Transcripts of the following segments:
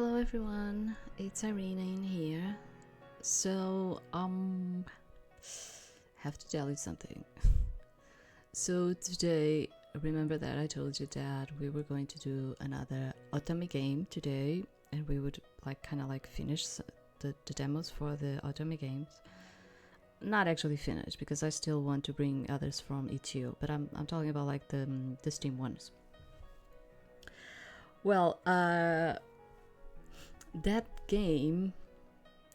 Hello everyone, it's Irina in here. So, have to tell you something. So today, remember that I told you that we were going to do another Otome game today, and we would kind of finish the demos for the Otome games. Not actually finish, because I still want to bring others from itch.io, but I'm talking about the Steam ones. Well, that game,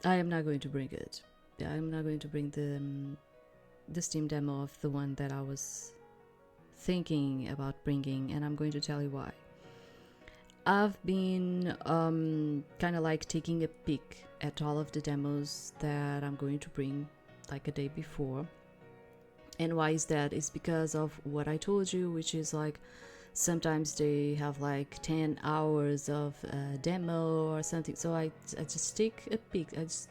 I am not going to bring it. I'm not going to bring the Steam demo of the one that I was thinking about bringing, and I'm going to tell you why. I've been kind of taking a peek at all of the demos that I'm going to bring a day before. And why is that? It's because of what I told you, which is sometimes they have 10 hours of demo or something, so I just take a peek. I just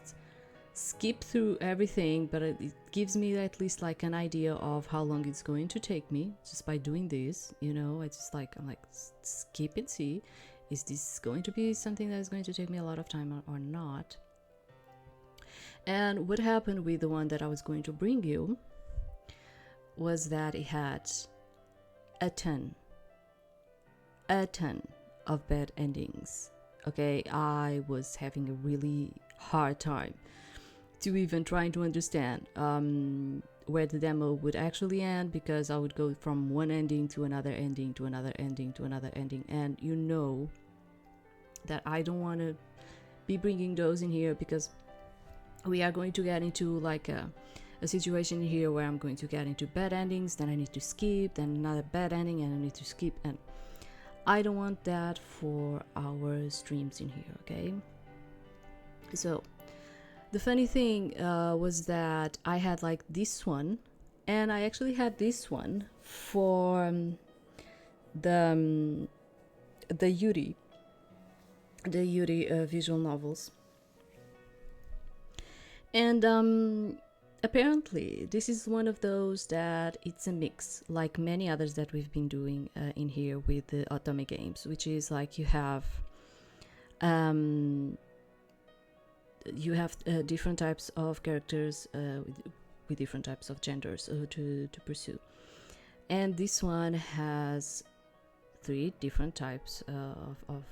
skip through everything, but it gives me at least an idea of how long it's going to take me just by doing this, I just I'm skip and see, is this going to be something that is going to take me a lot of time or not. And what happened with the one that I was going to bring you was that it had a ton of bad endings. Okay, I was having a really hard time to even trying to understand where the demo would actually end, because I would go from one ending to another ending to another ending to another ending, and you know that I don't want to be bringing those in here, because we are going to get into a situation here where I'm going to get into bad endings, then I need to skip, then another bad ending, and I need to skip, and I don't want that for our streams in here, okay? So the funny thing was that I had this one, and I actually had this one for the Yuri visual novels. And apparently this is one of those that it's a mix, like many others that we've been doing in here with the Otome games, which is you have different types of characters with different types of genders to pursue, and this one has 3 different types of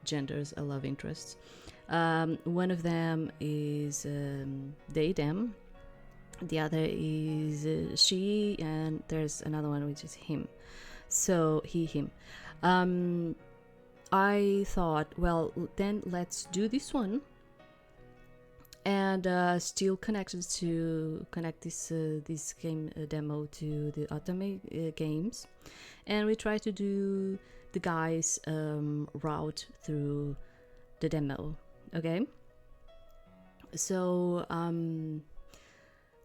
genders, love interests. One of them is they, them. The other is she, and there's another one which is him. So he, him. I thought, well, then let's do this one, and still connect this game demo to the Otome games, and we try to do the guy's route through the demo. Okay, so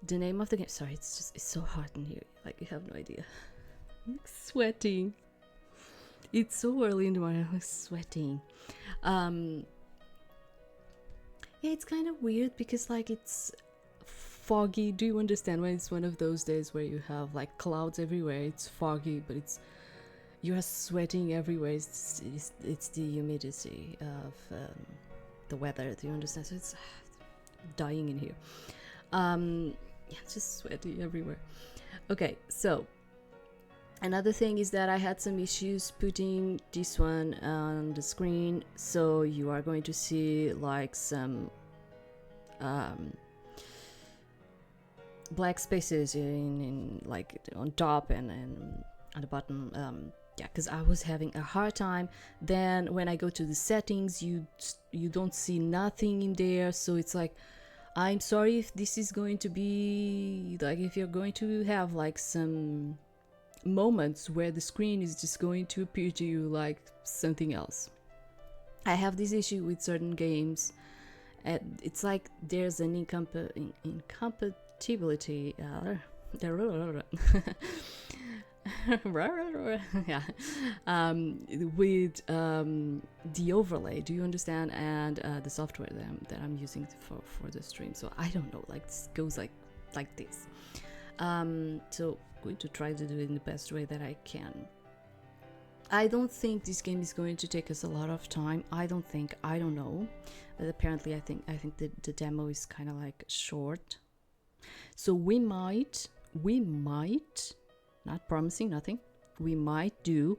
the name of the game, sorry, it's so hot in here, you have no idea. I'm sweating, it's so early in the morning, I'm sweating. Yeah, it's kind of weird because it's foggy. Do you understand when it's one of those days where you have clouds everywhere, it's foggy, but you're sweating everywhere. It's the humidity of the weather. Do you understand? So it's dying in here. Yeah, just sweaty everywhere. Okay, so another thing is that I had some issues putting this one on the screen, so you are going to see some black spaces in on top and on the bottom. Yeah, because I was having a hard time. Then when I go to the settings, you don't see nothing in there, so it's I'm sorry if this is going to be if you're going to have some moments where the screen is just going to appear to you like something else. I have this issue with certain games. It's there's an incompatibility yeah, with the overlay. Do you understand? And the software that I'm using for the stream. So I don't know. This goes like this. So going to try to do it in the best way that I can. I don't think this game is going to take us a lot of time. I don't know. But apparently I think the demo is kind of like short. So we might, not promising nothing, we might do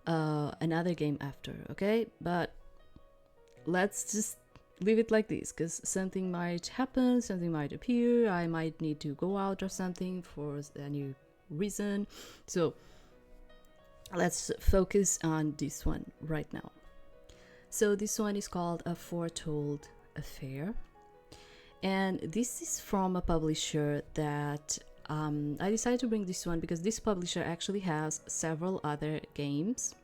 another game after, okay? But let's just leave it like this, because something might happen, something might appear, I might need to go out or something for any reason. So let's focus on this one right now. So this one is called A Foretold Affair. And this is from a publisher that I decided to bring this one because this publisher actually has several other games,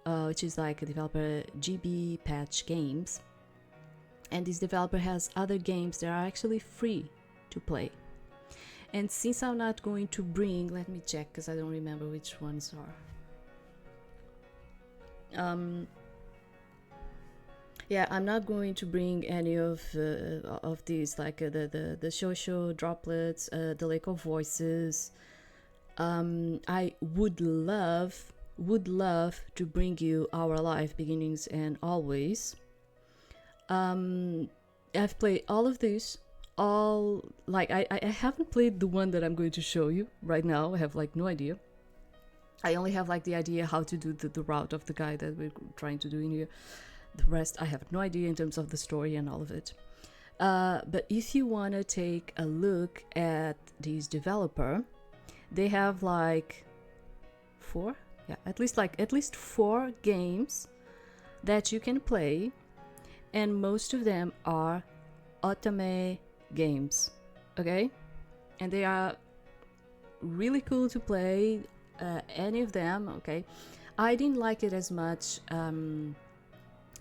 which is like a developer, GB Patch Games. And this developer has other games that are actually free to play. And since I'm not going to bring, let me check because I don't remember which ones are. Yeah, I'm not going to bring any of these, like the Shosho droplets, the Lake of Voices. I would love to bring you Our Life Beginnings and Always. I've played all of these. I haven't played the one that I'm going to show you right now. I have like no idea. I only have like the idea how to do the route of the guy that we're trying to do in here. The rest I have no idea in terms of the story and all of it. But if you want to take a look at this developer, they have like at least four games that you can play, and most of them are otome games, okay? And they are really cool to play, any of them, okay? I didn't like it as much,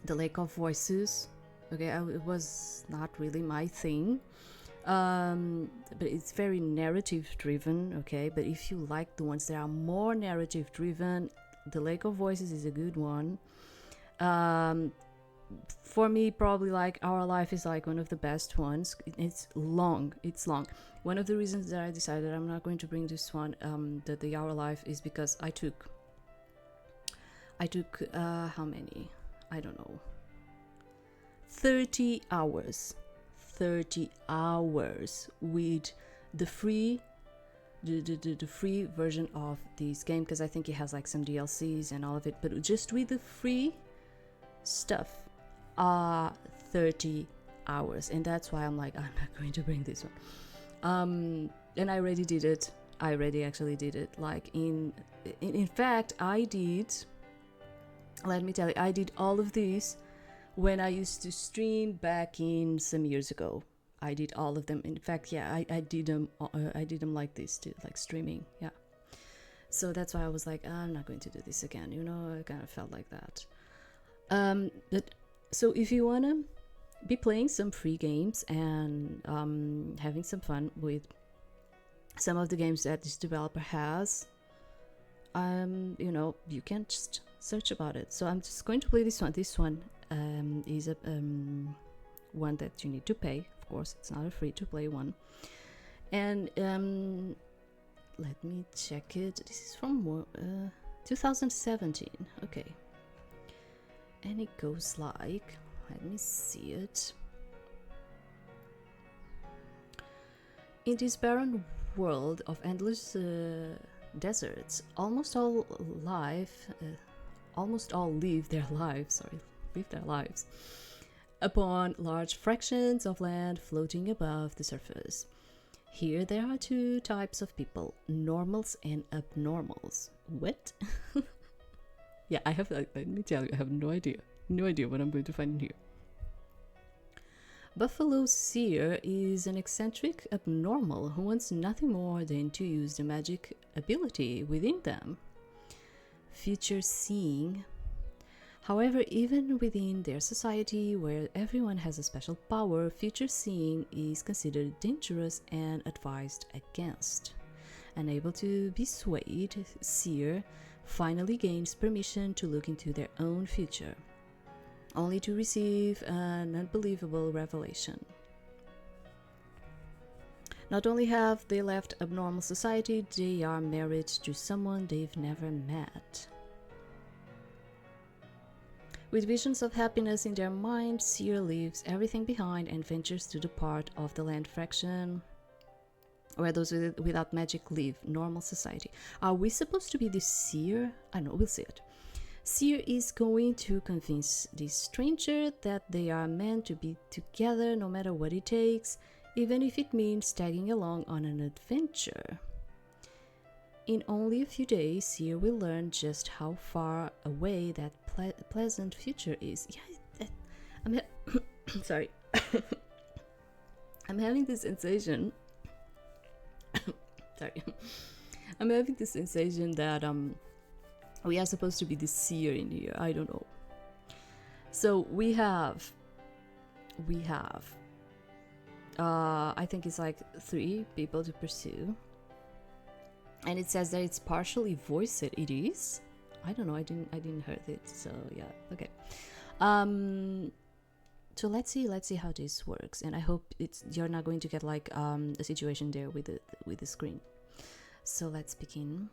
the Lake of Voices, okay? It was not really my thing, but it's very narrative driven, okay? But if you like the ones that are more narrative driven, the Lake of Voices is a good one. For me, probably like Our Life is like one of the best ones. It's long. One of the reasons that I decided I'm not going to bring this one, the Our Life, is because I took how many? I don't know. 30 hours with the free version of this game, because I think it has like some DLCs and all of it, but just with the free stuff, 30 hours. And that's why I'm like, I'm not going to bring this one. And I already did it. I already actually did it. Like in fact, let me tell you, I did all of these when I used to stream back in some years ago. I did all of them. In fact, yeah, I did them. I did them like this too, like streaming. Yeah. So that's why I was like, I'm not going to do this again. You know, I kind of felt like that. But so if you wanna be playing some free games and having some fun with some of the games that this developer has, you know, you can just search about it. So I'm just going to play this one. This one is a one that you need to pay. Of course, it's not a free to play one. And let me check it. This is from 2017. Okay. And it goes like, let me see it. In this barren world of endless deserts, almost all live their lives upon large fractions of land floating above the surface. Here there are two types of people, normals and abnormals. What? Yeah, let me tell you, I have no idea what I'm going to find in here. Buffalo Seer is an eccentric abnormal who wants nothing more than to use the magic ability within them. Future seeing. However, even within their society, where everyone has a special power, future seeing is considered dangerous and advised against. Unable to be swayed, Seer finally gains permission to look into their own future, only to receive an unbelievable revelation. Not only have they left abnormal society, they are married to someone they've never met. With visions of happiness in their mind, Seer leaves everything behind and ventures to the part of the land fraction where those without magic live, normal society. Are we supposed to be the Seer? I don't know, we'll see it. Seer is going to convince this stranger that they are meant to be together no matter what it takes, even if it means tagging along on an adventure. In only a few days, Seer will learn just how far away that pleasant future is. Yeah, I'm sorry. I'm having this sensation. Sorry. I'm having this sensation that we are supposed to be the Seer in here. I don't know. So we have I think it's like 3 people to pursue. And it says that it's partially voiced. It is. I don't know. I didn't heard it. So yeah. Okay. So let's see how this works. And I hope you're not going to get like a situation there with the screen. So let's begin.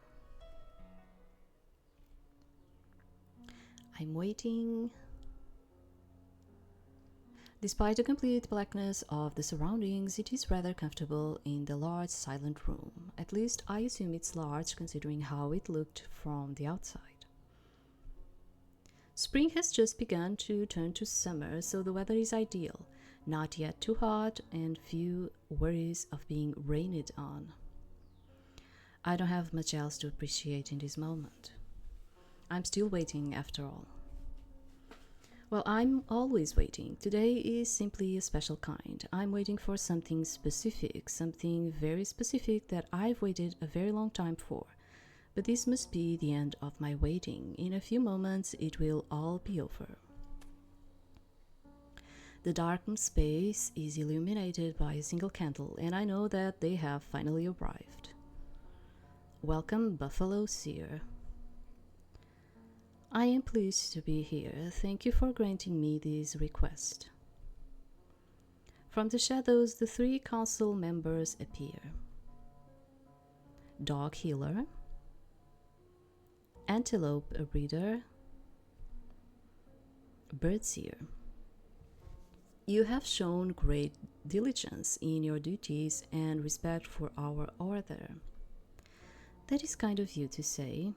I'm waiting. Despite the complete blackness of the surroundings, it is rather comfortable in the large silent room. At least I assume it's large considering how it looked from the outside. Spring has just begun to turn to summer, so the weather is ideal. Not yet too hot and few worries of being rained on. I don't have much else to appreciate in this moment. I'm still waiting after all. Well, I'm always waiting. Today is simply a special kind. I'm waiting for something specific, something very specific that I've waited a very long time for. But this must be the end of my waiting. In a few moments, it will all be over. The darkened space is illuminated by a single candle, and I know that they have finally arrived. Welcome, Buffalo Seer. I am pleased to be here. Thank you for granting me this request. From the shadows, the 3 council members appear. Dog Healer, Antelope Breeder, Bird Seer. You have shown great diligence in your duties and respect for our order. That is kind of you to say.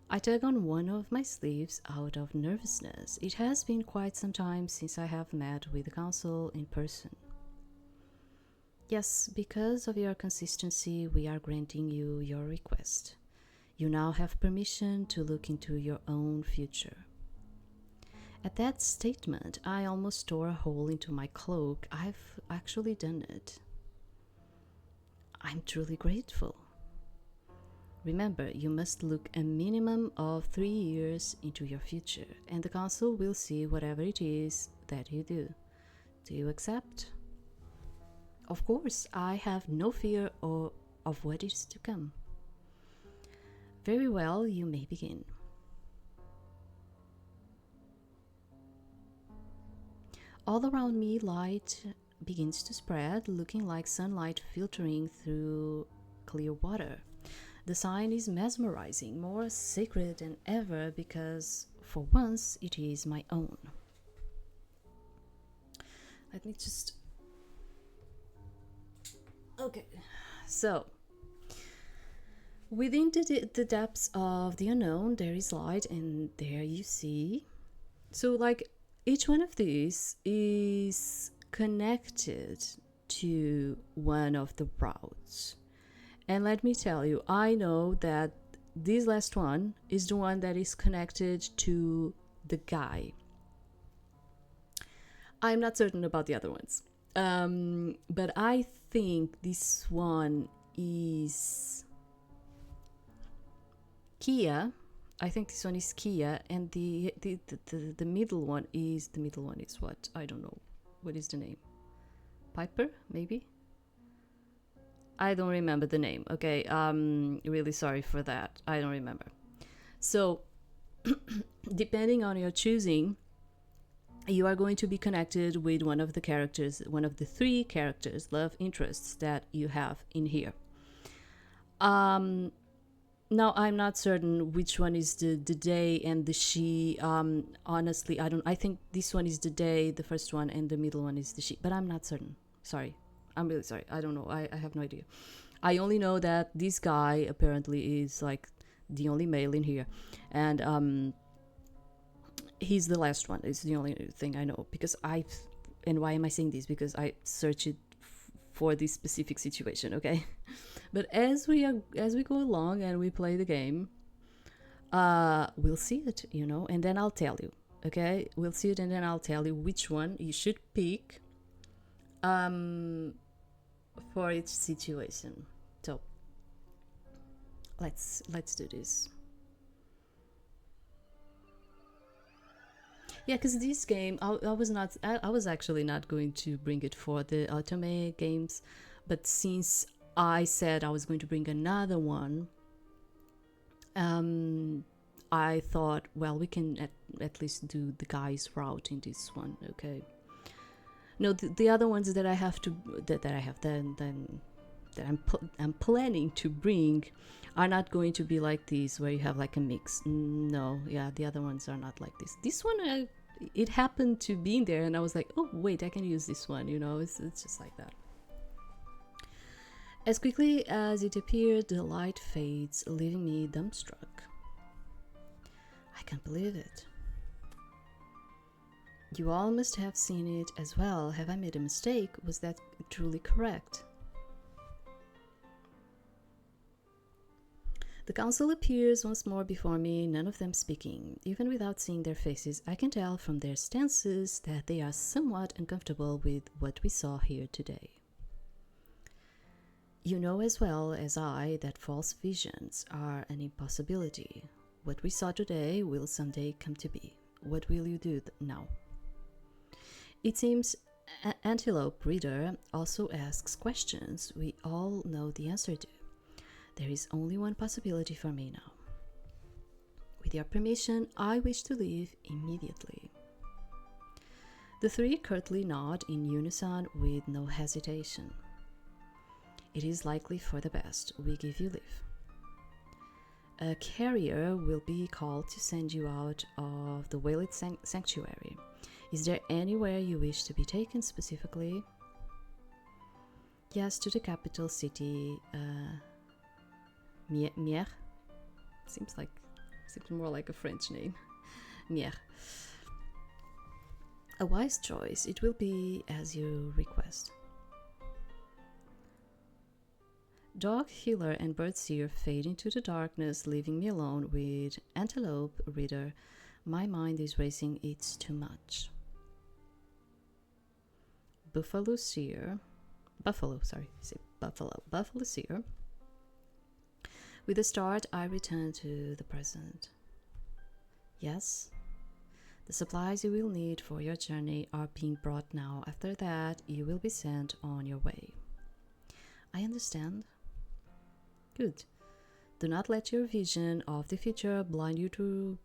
I tug on one of my sleeves out of nervousness. It has been quite some time since I have met with the council in person. Yes, because of your consistency, we are granting you your request. You now have permission to look into your own future. At that statement, I almost tore a hole into my cloak. I've actually done it. I'm truly grateful. Remember, you must look a minimum of 3 years into your future, and the council will see whatever it is that you do. Do you accept? Of course, I have no fear of what is to come. Very well, you may begin. All around me, light begins to spread, looking like sunlight filtering through clear water. The sign is mesmerizing, more sacred than ever because, for once, it is my own. Let me just... Okay, so... Within the depths of the unknown, there is light, and there you see. So, like, each one of these is connected to one of the routes. And let me tell you, I know that this last one is the one that is connected to the guy. I'm not certain about the other ones. But I think this one is Kia. I think this one is Kia, and the middle one is what? I don't know. What is the name? Piper, maybe? I don't remember the name. Okay, really sorry for that. I don't remember. So, depending on your choosing, you are going to be connected with one of the characters, one of the 3 characters, love interests that you have in here. Now I'm not certain which one is the they and the she. Honestly, I don't. I think this one is the they, the first one, and the middle one is the she. But I'm not certain. Sorry, I'm really sorry. I don't know. I have no idea. I only know that this guy apparently is like the only male in here, and he's the last one. It's the only thing I know because I. And why am I saying this? Because I searched it for this specific situation. Okay. But as we go along and we play the game, we'll see it, and then I'll tell you. Okay, we'll see it, and then I'll tell you which one you should pick, for each situation. So let's do this. Yeah, because this game, I was actually not going to bring it for the Otome games, but since I said I was going to bring another one, I thought, well, we can at least do the guy's route in this one, okay? No, the other ones that I have to that I have then that I'm planning to bring are not going to be like this where you have like a mix. No, yeah, the other ones are not like this. This one, it happened to be in there, and I was like, oh wait, I can use this one. It's just like that. As quickly as it appeared, the light fades, leaving me dumbstruck. I can't believe it. You all must have seen it as well. Have I made a mistake? Was that truly correct? The council appears once more before me, none of them speaking. Even without seeing their faces, I can tell from their stances that they are somewhat uncomfortable with what we saw here today. You know as well as I that false visions are an impossibility. What we saw today will someday come to be. What will you do now? It seems Antelope Reader also asks questions we all know the answer to. There is only one possibility for me now. With your permission, I wish to leave immediately. The three curtly nod in unison with no hesitation. It is likely for the best. We give you leave. A carrier will be called to send you out of the Whaled Sanctuary. Is there anywhere you wish to be taken specifically? Yes, to the capital city, Mier. Seems more like a French name. Mier. A wise choice. It will be as you request. Dog Healer and Bird Seer fade into the darkness, leaving me alone with Antelope Reader. My mind is racing, it's too much. Buffalo Seer. With a start, I return to the present. Yes, the supplies you will need for your journey are being brought now. After that, you will be sent on your way. I understand. Good. Do not let your vision of the future blind you to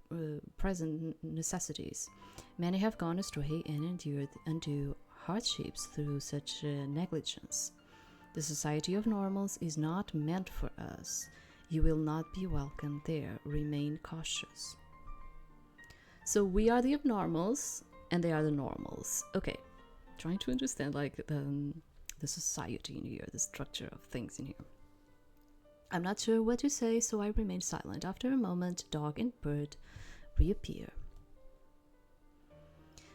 present necessities. Many have gone astray and endured undue hardships through such negligence. The society of normals is not meant for us. You will not be welcome there. Remain cautious. So we are the abnormals, and they are the normals. Okay, trying to understand like the society in here, the structure of things in here. I'm not sure what to say, so I remain silent. After a moment, dog and bird reappear.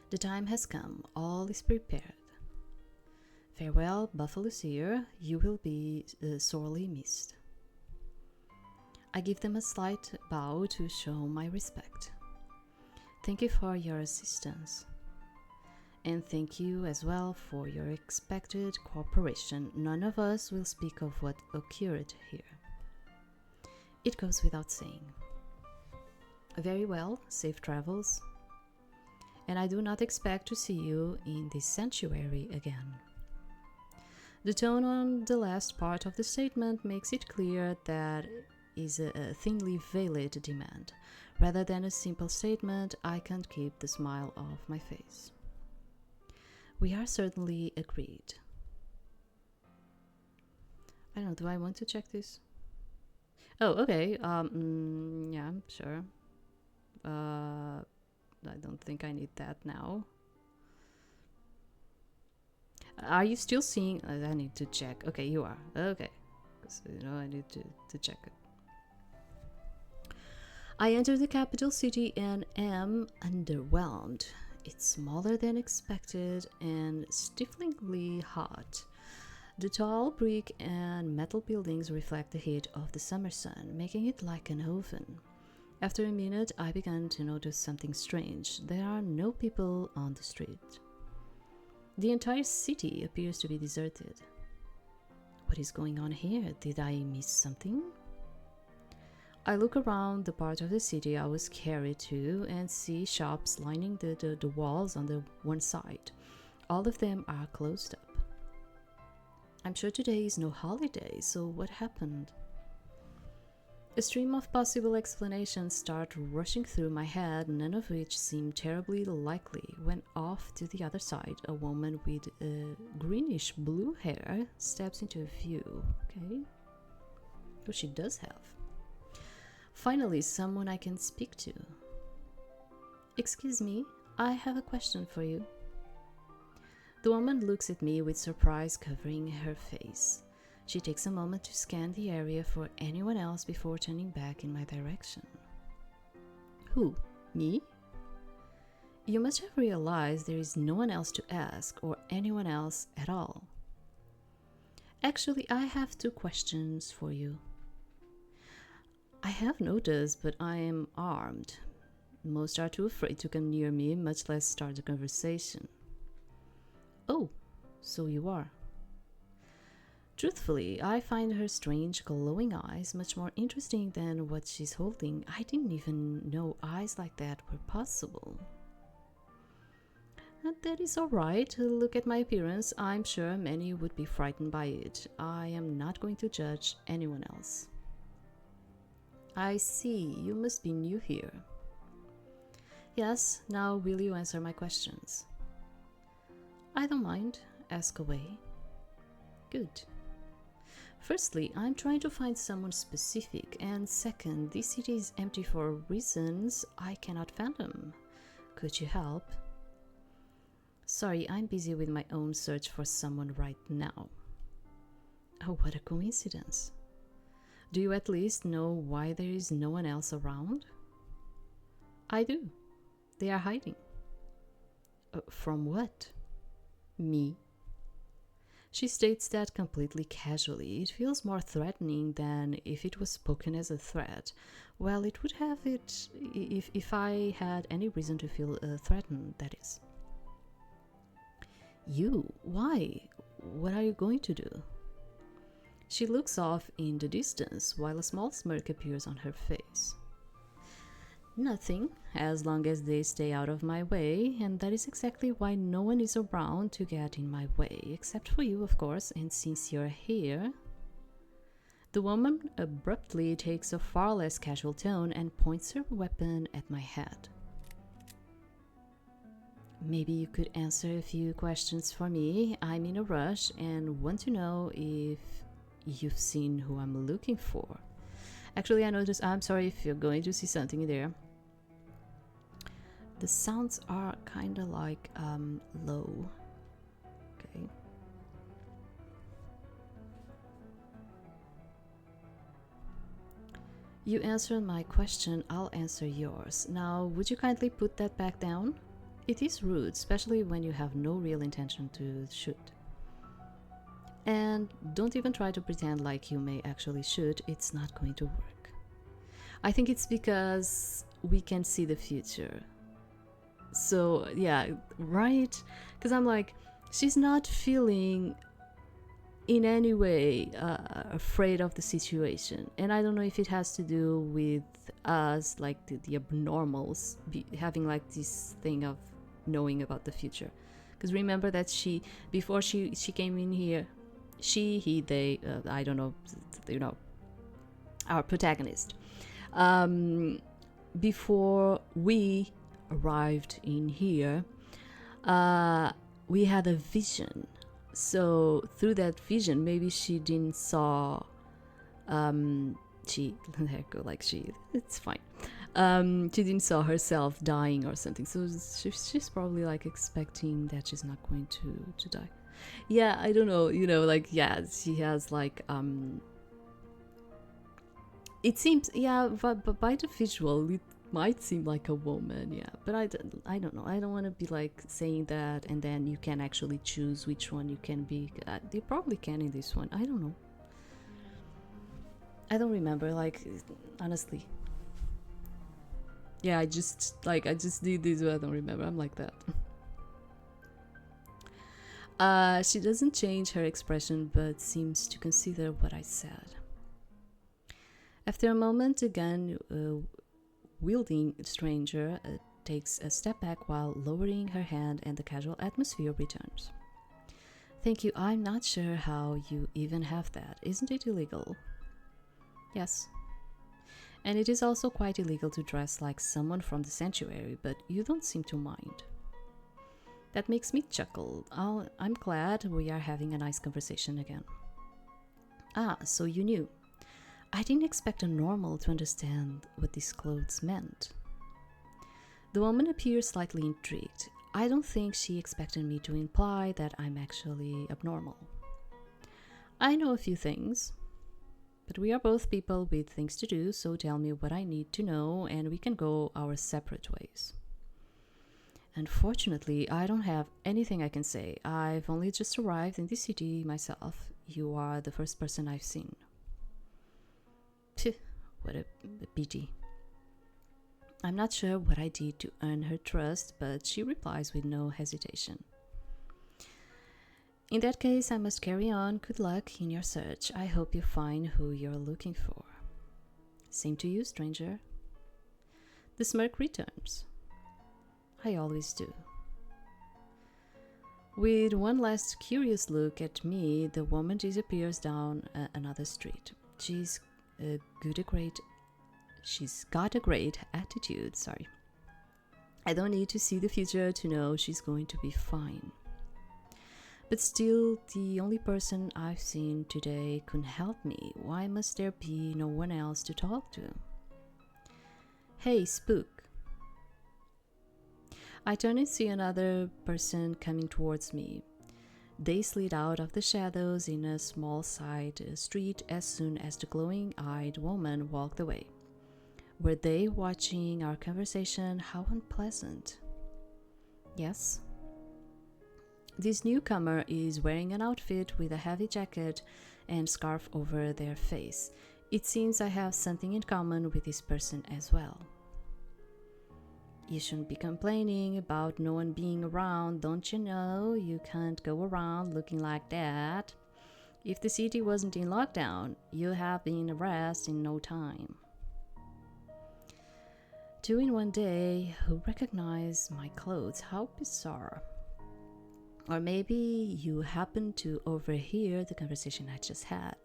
The time has come. All is prepared. Farewell, Buffalo Seer. You will be sorely missed. I give them a slight bow to show my respect. Thank you for your assistance. And thank you as well for your expected cooperation. None of us will speak of what occurred here. It goes without saying. Very well, safe travels. And I do not expect to see you in this sanctuary again. The tone on the last part of the statement makes it clear that is a thinly veiled demand. Rather than a simple statement, I can't keep the smile off my face. We are certainly agreed. I don't know, do I want to check this? Oh, okay. Yeah, sure. I don't think I need that now. Are you still seeing? I need to check. Okay, you are. Okay. Because, I need to check it. I enter the capital city and am underwhelmed. It's smaller than expected and stiflingly hot. The tall brick and metal buildings reflect the heat of the summer sun, making it like an oven. After a minute, I began to notice something strange. There are no people on the street. The entire city appears to be deserted. What is going on here? Did I miss something? I look around the part of the city I was carried to and see shops lining the walls on the one side. All of them are closed up. I'm sure today is no holiday, so what happened? A stream of possible explanations start rushing through my head, none of which seem terribly likely. When off to the other side, a woman with greenish blue hair steps into view. Okay. Oh, she does have. Finally, someone I can speak to. Excuse me, I have a question for you. The woman looks at me with surprise covering her face. She takes a moment to scan the area for anyone else before turning back in my direction. Who? Me? You must have realized there is no one else to ask or anyone else at all. Actually, I have 2 questions for you. I have noticed, but I am armed. Most are too afraid to come near me, much less start a conversation. Oh, so you are. Truthfully, I find her strange glowing eyes much more interesting than what she's holding. I didn't even know eyes like that were possible. That is alright. Look at my appearance. I'm sure many would be frightened by it. I am not going to judge anyone else. I see. You must be new here. Yes, now will you answer my questions? I don't mind. Ask away. Good. Firstly, I'm trying to find someone specific, and second, this city is empty for reasons I cannot fathom. Could you help? Sorry, I'm busy with my own search for someone right now. Oh, what a coincidence. Do you at least know why there is no one else around? I do. They are hiding. From what? Me. She states that completely casually. It feels more threatening than if it was spoken as a threat. Well, it would have it if I had any reason to feel threatened, that is. You? Why? What are you going to do? She looks off in the distance while a small smirk appears on her face. Nothing, as long as they stay out of my way, and that is exactly why no one is around to get in my way, except for you, of course, and since you're here. The woman abruptly takes a far less casual tone and points her weapon at my head. Maybe you could answer a few questions for me. I'm in a rush and want to know if you've seen who I'm looking for. Actually, I noticed, I'm sorry if you're going to see something there. The sounds are kind of like low. Okay. You answered my question, I'll answer yours. Now, would you kindly put that back down? It is rude, especially when you have no real intention to shoot. And don't even try to pretend like you may actually shoot, it's not going to work. I think it's because we can see the future. So, yeah, right? Because I'm like, she's not feeling in any way afraid of the situation. And I don't know if it has to do with us, like the abnormals, having like this thing of knowing about the future. Because remember that before she came in here, he, they, I don't know, our protagonist. Before we arrived in here, we had a vision. So through that vision, maybe she didn't saw She, let her go like she, it's fine. She didn't saw herself dying or something, so she's probably like expecting that she's not going to die. Yeah, I don't know, like, yeah, she has like, it seems, yeah, but by the visual, it might seem like a woman, yeah, but I don't know. I don't want to be like saying that, and then you can actually choose which one you can be. You probably can in this one. I don't know. I don't remember, like, honestly. Yeah, I just did this, but I don't remember. I'm like that. She doesn't change her expression, but seems to consider what I said. After a moment, the gun-wielding stranger takes a step back while lowering her hand, and the casual atmosphere returns. Thank you. I'm not sure how you even have that. Isn't it illegal? Yes. And it is also quite illegal to dress like someone from the sanctuary, but you don't seem to mind. That makes me chuckle. I'm glad we are having a nice conversation again. Ah, so you knew. I didn't expect a normal to understand what these clothes meant. The woman appears slightly intrigued. I don't think she expected me to imply that I'm actually abnormal. I know a few things, but we are both people with things to do, so tell me what I need to know and we can go our separate ways. Unfortunately, I don't have anything I can say. I've only just arrived in the city myself. You are the first person I've seen. Phew, what a pity. I'm not sure what I did to earn her trust, but she replies with no hesitation. In that case, I must carry on. Good luck in your search. I hope you find who you're looking for. Same to you, stranger. The smirk returns. I always do. With one last curious look at me, the woman disappears down another street. She's got a great attitude, sorry. I don't need to see the future to know she's going to be fine. But still, the only person I've seen today couldn't help me. Why must there be no one else to talk to? Hey, spook. I turn and see another person coming towards me. They slid out of the shadows in a small side street as soon as the glowing-eyed woman walked away. Were they watching our conversation? How unpleasant. Yes. This newcomer is wearing an outfit with a heavy jacket and scarf over their face. It seems I have something in common with this person as well. You shouldn't be complaining about no one being around, don't you know? You can't go around looking like that. If the city wasn't in lockdown, you'd have been arrested in no time. 2 in one day, who recognize my clothes? How bizarre. Or maybe you happened to overhear the conversation I just had.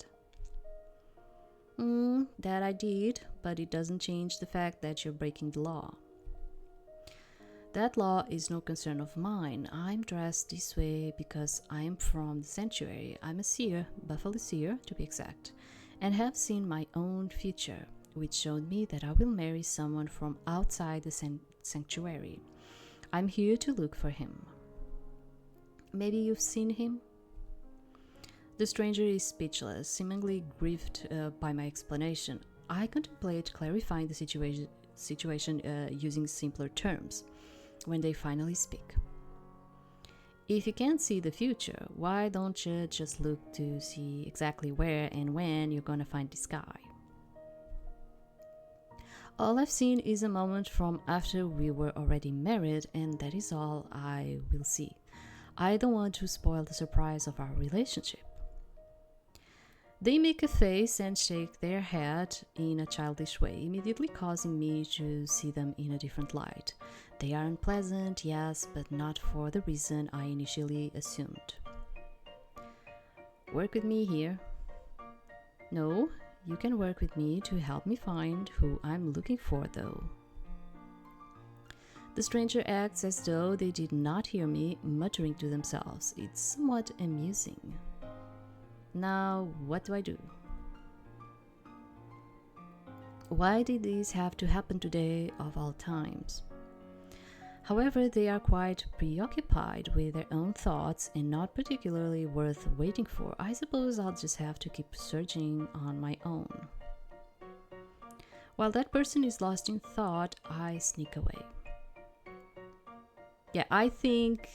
That I did, but it doesn't change the fact that you're breaking the law. That law is no concern of mine. I'm dressed this way because I'm from the sanctuary. I'm a seer, Buffalo Seer to be exact, and have seen my own future, which showed me that I will marry someone from outside the sanctuary. I'm here to look for him. Maybe you've seen him? The stranger is speechless, seemingly grieved by my explanation. I contemplate clarifying the situation using simpler terms when they finally speak. If you can't see the future, why don't you just look to see exactly where and when you're gonna find this guy? All I've seen is a moment from after we were already married, and that is all I will see. I don't want to spoil the surprise of our relationship. They make a face and shake their head in a childish way, immediately causing me to see them in a different light. They are unpleasant, yes, but not for the reason I initially assumed. Work with me here. No, you can work with me to help me find who I'm looking for, though. The stranger acts as though they did not hear me, muttering to themselves. It's somewhat amusing. Now, what do I do? Why did these have to happen today of all times? However, they are quite preoccupied with their own thoughts and not particularly worth waiting for. I suppose I'll just have to keep searching on my own. While that person is lost in thought, I sneak away. Yeah, I think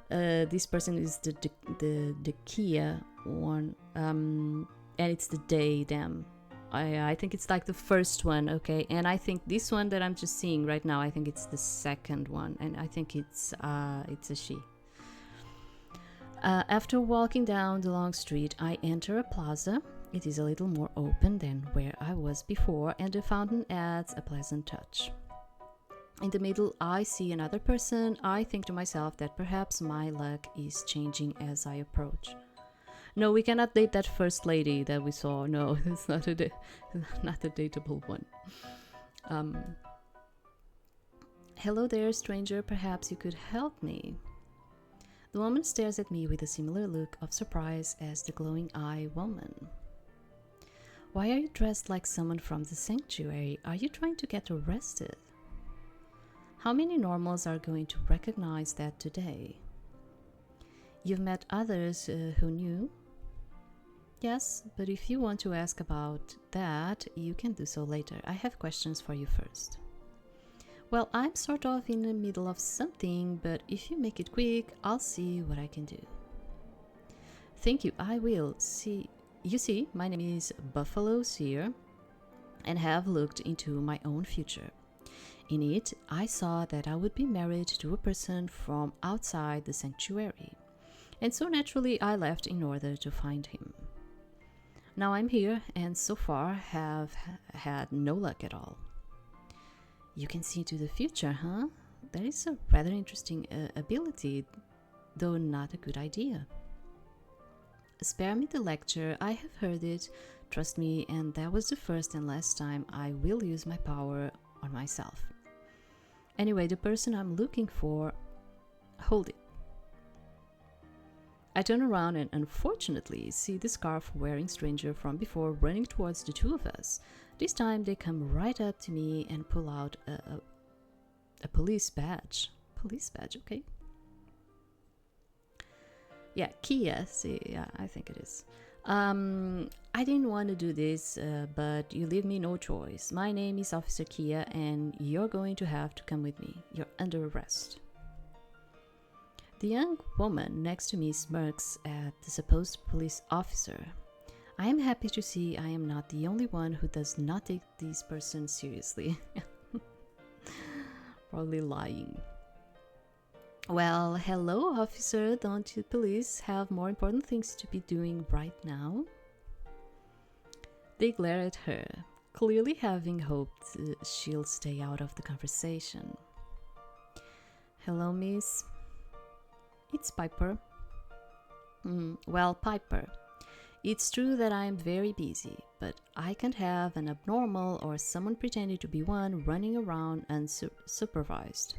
this person is the Kia one, and it's the they, them. I think it's like the first one, okay? And I think this one that I'm just seeing right now, I think it's the second one, and I think it's a she. After walking down the long street, I enter a plaza. It is a little more open than where I was before, and the fountain adds a pleasant touch. In the middle, I see another person. I think to myself that perhaps my luck is changing as I approach. No, we cannot date that first lady that we saw. No, it's not a dateable one. Hello there, stranger. Perhaps you could help me. The woman stares at me with a similar look of surprise as the glowing eye woman. Why are you dressed like someone from the sanctuary? Are you trying to get arrested? How many normals are going to recognize that today? You've met others who knew? Yes, but if you want to ask about that, you can do so later. I have questions for you first. Well, I'm sort of in the middle of something, but if you make it quick, I'll see what I can do. Thank you, I will. You see, my name is Buffalo Seer, and have looked into my own future. In it, I saw that I would be married to a person from outside the sanctuary, and so naturally I left in order to find him. Now I'm here, and so far have had no luck at all. You can see into the future, huh? That is a rather interesting ability, though not a good idea. Spare me the lecture, I have heard it, trust me, and that was the first and last time I will use my power on myself. Anyway, the person I'm looking for... Hold it. I turn around and unfortunately see the scarf-wearing stranger from before running towards the two of us. This time they come right up to me and pull out a police badge. Police badge, okay. Yeah, Kia, see, yeah, I think it is. I didn't want to do this, but you leave me no choice. My name is Officer Kia, and you're going to have to come with me. You're under arrest. The young woman next to me smirks at the supposed police officer. I am happy to see I am not the only one who does not take this person seriously. Probably lying. Well, hello, officer. Don't you police have more important things to be doing right now? They glare at her, clearly having hoped she'll stay out of the conversation. Hello, miss. It's Piper. Well, Piper, it's true that I'm very busy, but I can't have an abnormal or someone pretending to be one running around unsupervised.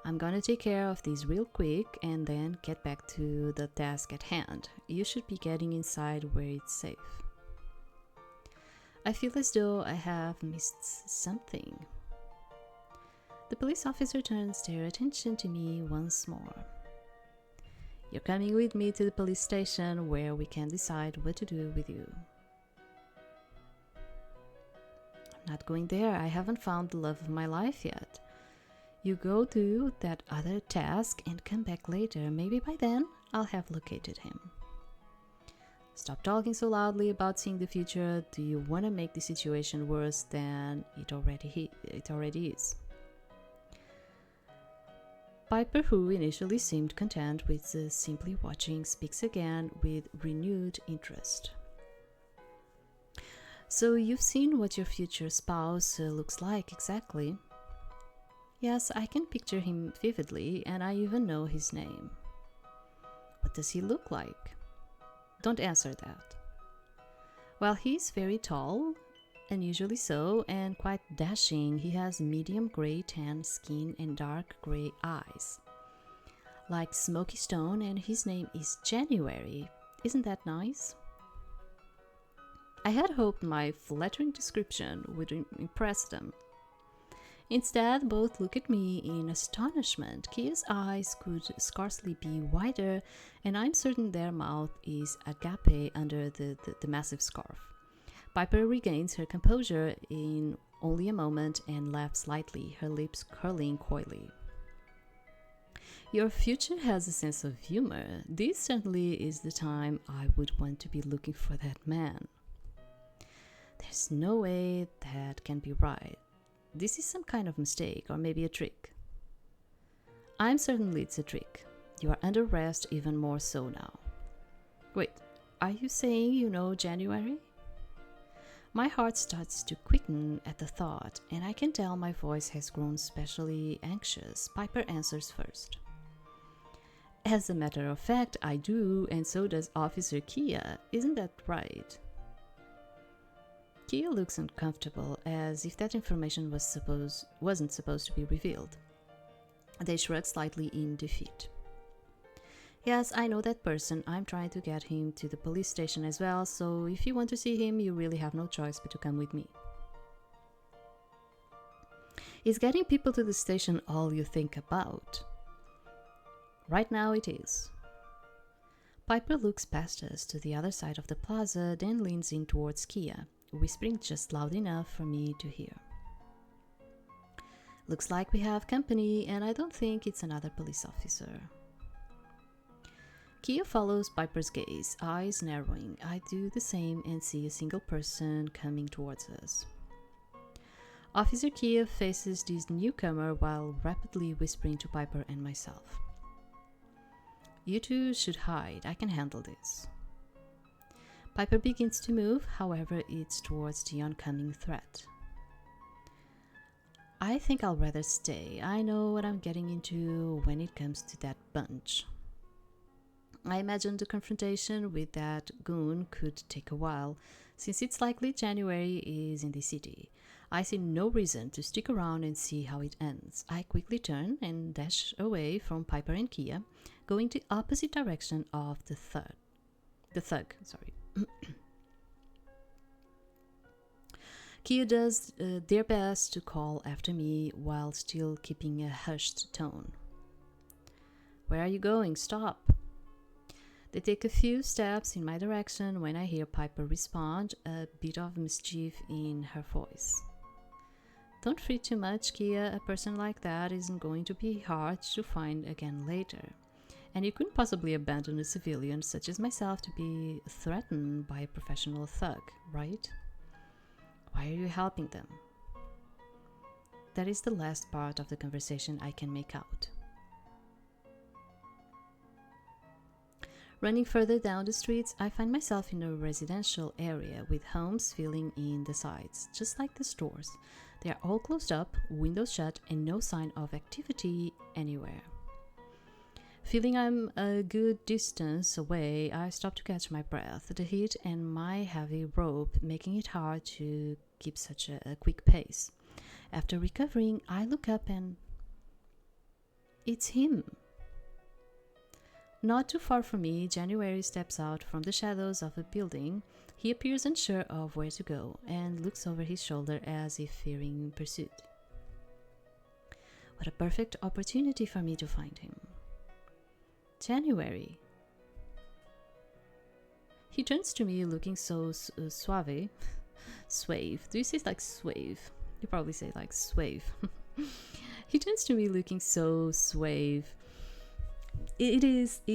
I'm gonna take care of this real quick and then get back to the task at hand. You should be getting inside where it's safe. I feel as though I have missed something. The police officer turns their attention to me once more. You're coming with me to the police station where we can decide what to do with you. I'm not going there. I haven't found the love of my life yet. You go do that other task and come back later. Maybe by then I'll have located him. Stop talking so loudly about seeing the future. Do you want to make the situation worse than it already is? Piper, who initially seemed content with simply watching, speaks again with renewed interest. So you've seen what your future spouse looks like exactly? Yes, I can picture him vividly, and I even know his name. What does he look like? Don't answer that. Well, he's very tall, unusually so, and quite dashing. He has medium gray tan skin and dark gray eyes, like smoky stone, and his name is January. Isn't that nice? I had hoped my flattering description would impress them. Instead, both look at me in astonishment. Kia's eyes could scarcely be wider, and I'm certain their mouth is agape under the massive scarf. Piper regains her composure in only a moment and laughs lightly, her lips curling coyly. Your future has a sense of humor. This certainly is the time I would want to be looking for that man. There's no way that can be right. This is some kind of mistake, or maybe a trick. I'm certain it's a trick. You are under arrest even more so now. Wait, are you saying you know January? My heart starts to quicken at the thought, and I can tell my voice has grown specially anxious. Piper answers first. As a matter of fact, I do, and so does Officer Kia. Isn't that right? Kia looks uncomfortable, as if that information wasn't supposed to be revealed. They shrug slightly in defeat. Yes, I know that person. I'm trying to get him to the police station as well, so if you want to see him, you really have no choice but to come with me. Is getting people to the station all you think about? Right now it is. Piper looks past us to the other side of the plaza, then leans in towards Kia, whispering just loud enough for me to hear. Looks like we have company, and I don't think it's another police officer. Kia follows Piper's gaze, eyes narrowing. I do the same and see a single person coming towards us. Officer Kia faces this newcomer while rapidly whispering to Piper and myself. You two should hide. I can handle this. Piper begins to move, however, it's towards the oncoming threat. I think I'll rather stay. I know what I'm getting into when it comes to that bunch. I imagine the confrontation with that goon could take a while, since it's likely January is in the city. I see no reason to stick around and see how it ends. I quickly turn and dash away from Piper and Kia, going the opposite direction of the thug. Kia does their best to call after me while still keeping a hushed tone. Where are you going? Stop! They take a few steps in my direction when I hear Piper respond, a bit of mischief in her voice. Don't fret too much, Kia. A person like that isn't going to be hard to find again later. And you couldn't possibly abandon a civilian such as myself to be threatened by a professional thug, right? Why are you helping them? That is the last part of the conversation I can make out. Running further down the streets, I find myself in a residential area with homes filling in the sides, just like the stores. They are all closed up, windows shut, and no sign of activity anywhere. Feeling I'm a good distance away, I stop to catch my breath, the heat and my heavy rope making it hard to keep such a quick pace. After recovering, I look up and it's him. Not too far from me, January steps out from the shadows of a building. He appears unsure of where to go and looks over his shoulder as if fearing pursuit. What a perfect opportunity for me to find him. January. He turns to me looking so suave. Suave. Do you say like suave? You probably say like suave. He turns to me looking so suave. It's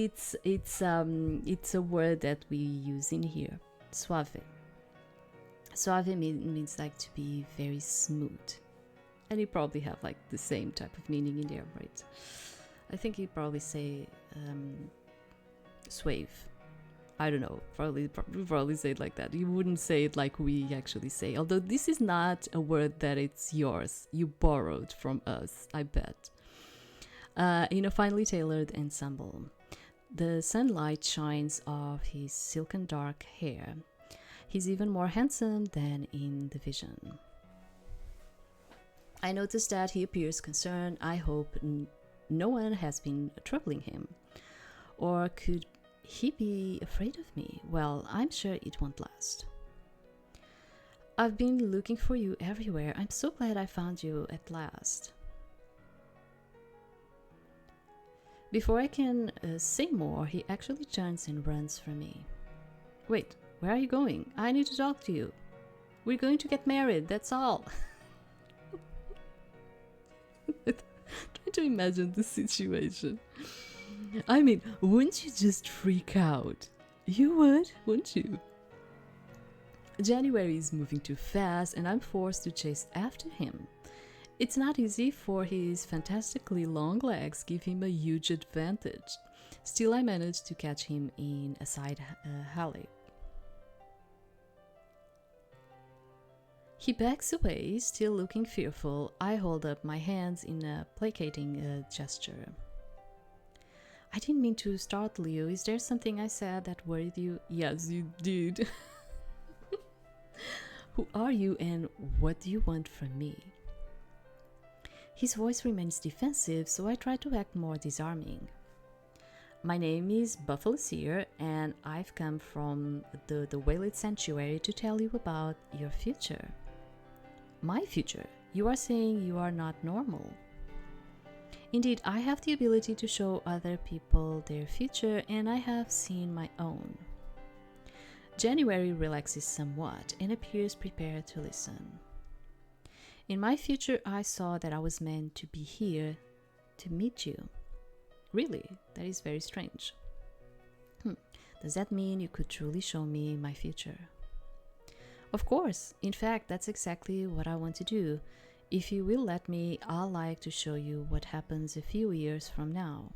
a word that we use in here. Suave. Suave means like to be very smooth. And you probably have like the same type of meaning in there, right? I think you probably say suave. I don't know. Probably say it like that. You wouldn't say it like we actually say. Although this is not a word that it's yours. You borrowed from us, I bet. In a finely tailored ensemble. The sunlight shines off his silken dark hair. He's even more handsome than in the vision. I notice that he appears concerned. I hope no one has been troubling him. Or could he be afraid of me? Well, I'm sure it won't last. I've been looking for you everywhere. I'm so glad I found you at last. Before I can say more, he actually turns and runs from me. Wait, where are you going? I need to talk to you. We're going to get married, that's all. Try to imagine the situation. I mean, wouldn't you just freak out? You would, wouldn't you? January is moving too fast and I'm forced to chase after him. It's not easy, for his fantastically long legs give him a huge advantage. Still, I manage to catch him in a side alley. He backs away, still looking fearful. I hold up my hands in a placating gesture. I didn't mean to startle you. Is there something I said that worried you? Yes, you did. Who are you and what do you want from me? His voice remains defensive, so I try to act more disarming. My name is Seer, and I've come from the Whaled Sanctuary to tell you about your future. My future? You are saying you are not normal. Indeed, I have the ability to show other people their future, and I have seen my own. January relaxes somewhat and appears prepared to listen. In my future, I saw that I was meant to be here to meet you. Really, that is very strange. Does that mean you could truly show me my future? Of course. In fact, that's exactly what I want to do. If you will let me, I'd like to show you what happens a few years from now.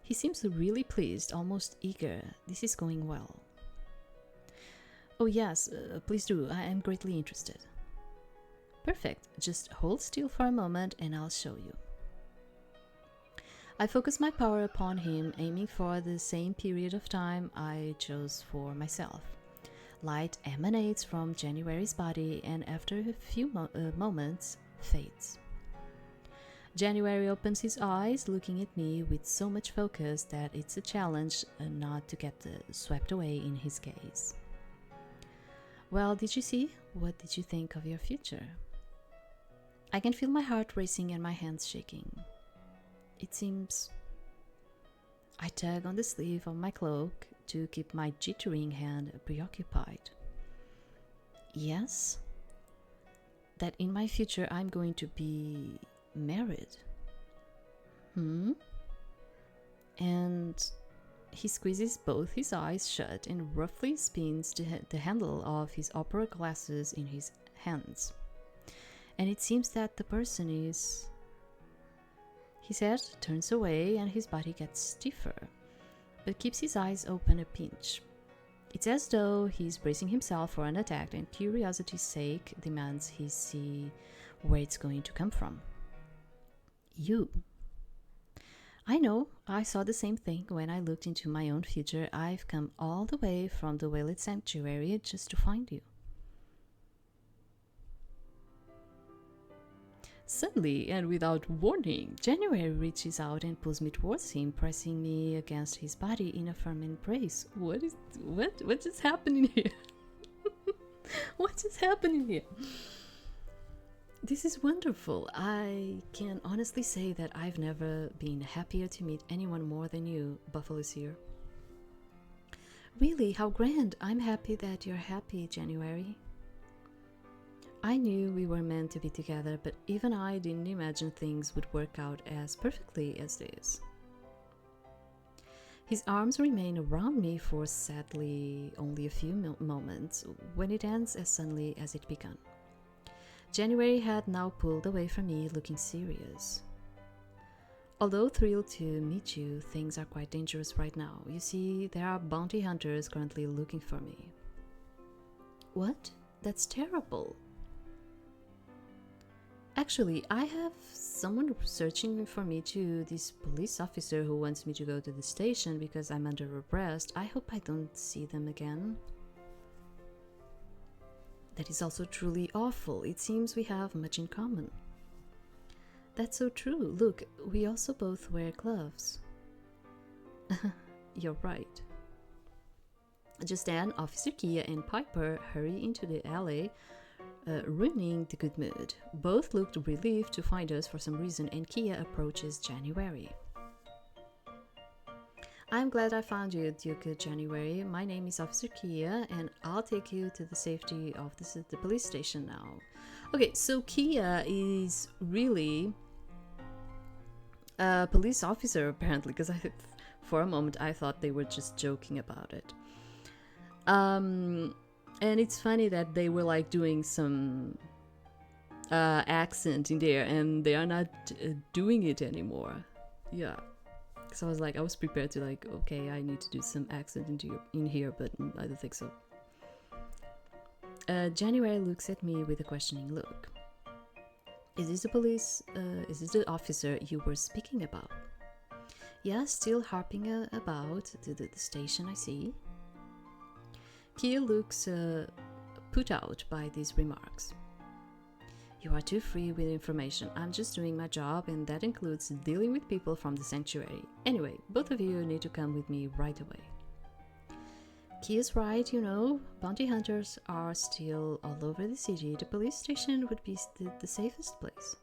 He seems really pleased, almost eager. This is going well. Oh yes, please do. I am greatly interested. Perfect. Just hold still for a moment and I'll show you. I focus my power upon him, aiming for the same period of time I chose for myself. Light emanates from January's body and after a few moments fades. January opens his eyes, looking at me with so much focus that it's a challenge not to get swept away in his gaze. Well, did you see? What did you think of your future? I can feel my heart racing and my hands shaking. It seems... I tug on the sleeve of my cloak to keep my jittering hand preoccupied. Yes? That in my future I'm going to be married. And he squeezes both his eyes shut and roughly spins the handle of his opera glasses in his hands. And it seems that the person is... His head turns away and his body gets stiffer, but keeps his eyes open a pinch. It's as though he's bracing himself for an attack and curiosity's sake demands he see where it's going to come from. You. I know, I saw the same thing when I looked into my own future. I've come all the way from the Whaled Sanctuary just to find you. Suddenly, and without warning, January reaches out and pulls me towards him, pressing me against his body in a firm embrace. What is happening here? What is happening here? This is wonderful. I can honestly say that I've never been happier to meet anyone more than you, Seer. Really, how grand. I'm happy that you're happy, January. I knew we were meant to be together, but even I didn't imagine things would work out as perfectly as this. His arms remain around me for sadly only a few moments, when it ends as suddenly as it began. January had now pulled away from me, looking serious. Although thrilled to meet you, things are quite dangerous right now. You see, there are bounty hunters currently looking for me. What? That's terrible. Actually, I have someone searching for me too, this police officer who wants me to go to the station because I'm under arrest. I hope I don't see them again. That is also truly awful. It seems we have much in common. That's so true. Look, we also both wear gloves. You're right. Just then, Officer Kia and Piper hurry into the alley, ruining the good mood. Both looked relieved to find us for some reason, and Kia approaches January. I'm glad I found you, Duke January. My name is Officer Kia, and I'll take you to the safety of the police station now. Okay, so Kia is really a police officer, apparently, because for a moment I thought they were just joking about it. And it's funny that they were like doing some accent in there, and they are not doing it anymore. Yeah. So I was prepared to like, okay, I need to do some accent in here, but I don't think so. January looks at me with a questioning look. Is this the officer you were speaking about? Yeah, still harping about the station, I see. Kia looks put out by these remarks. You are too free with information. I'm just doing my job, and that includes dealing with people from the sanctuary. Anyway, both of you need to come with me right away. Kia's right, you know. Bounty hunters are still all over the city. The police station would be the safest place.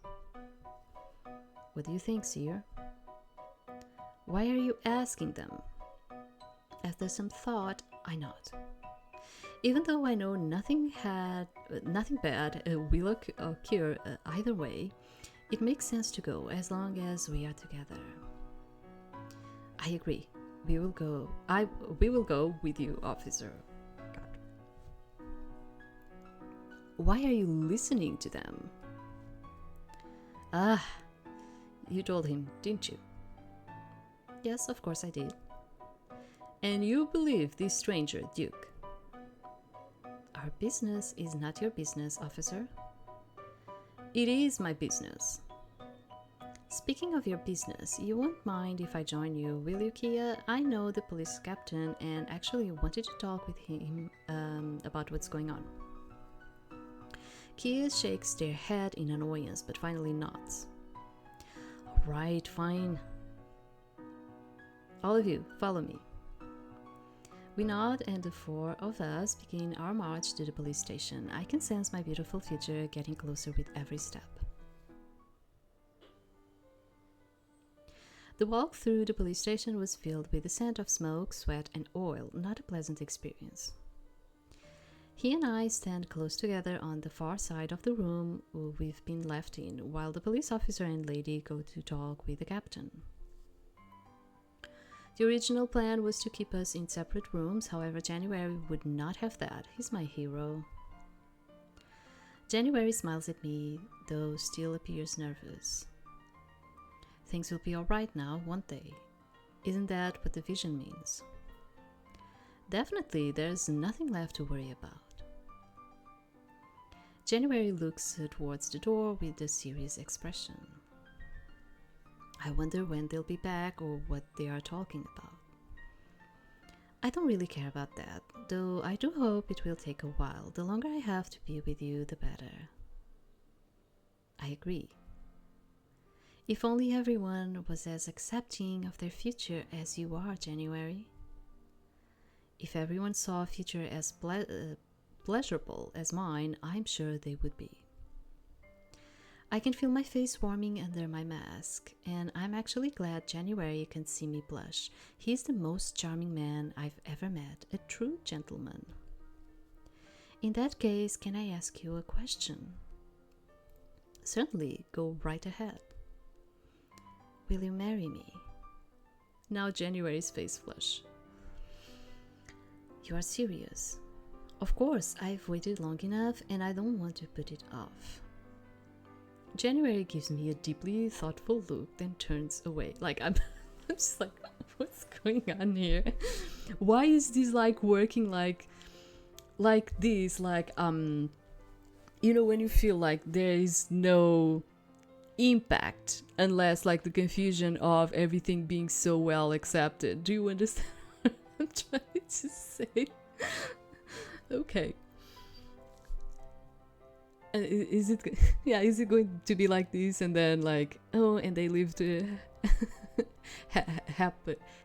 What do you think, Seer? Why are you asking them? After some thought, I nod. Even though I know nothing bad will occur either way, it makes sense to go as long as we are together. I agree. We will go. We will go with you, officer. God. Why are you listening to them? Ah, you told him, didn't you? Yes, of course I did. And you believe this stranger, Duke? Our business is not your business, officer. It is my business. Speaking of your business, you won't mind if I join you, will you, Kia? I know the police captain and actually wanted to talk with him about what's going on. Kia shakes their head in annoyance, but finally nods. All right, fine. All of you, follow me. We nod, and the four of us begin our march to the police station. I can sense my beautiful future getting closer with every step. The walk through the police station was filled with the scent of smoke, sweat, and oil, not a pleasant experience. He and I stand close together on the far side of the room we've been left in, while the police officer and lady go to talk with the captain. The original plan was to keep us in separate rooms, however, January would not have that. He's my hero. January smiles at me, though still appears nervous. Things will be alright now, won't they? Isn't that what the vision means? Definitely, there's nothing left to worry about. January looks towards the door with a serious expression. I wonder when they'll be back or what they are talking about. I don't really care about that, though I do hope it will take a while. The longer I have to be with you, the better. I agree. If only everyone was as accepting of their future as you are, January. If everyone saw a future as pleasurable as mine, I'm sure they would be. I can feel my face warming under my mask, and I'm actually glad January can see me blush. He's the most charming man I've ever met, a true gentleman. In that case, can I ask you a question? Certainly, go right ahead. Will you marry me? Now January's face flush. You are serious? Of course, I've waited long enough, and I don't want to put it off. January gives me a deeply thoughtful look, then turns away. Like, I'm just like, what's going on here? Why is this like working like this? Like, you know, when you feel like there is no impact unless like the confusion of everything being so well accepted. Do you understand what I'm trying to say? Okay. Is it is it going to be like this, and then like, oh, and they lived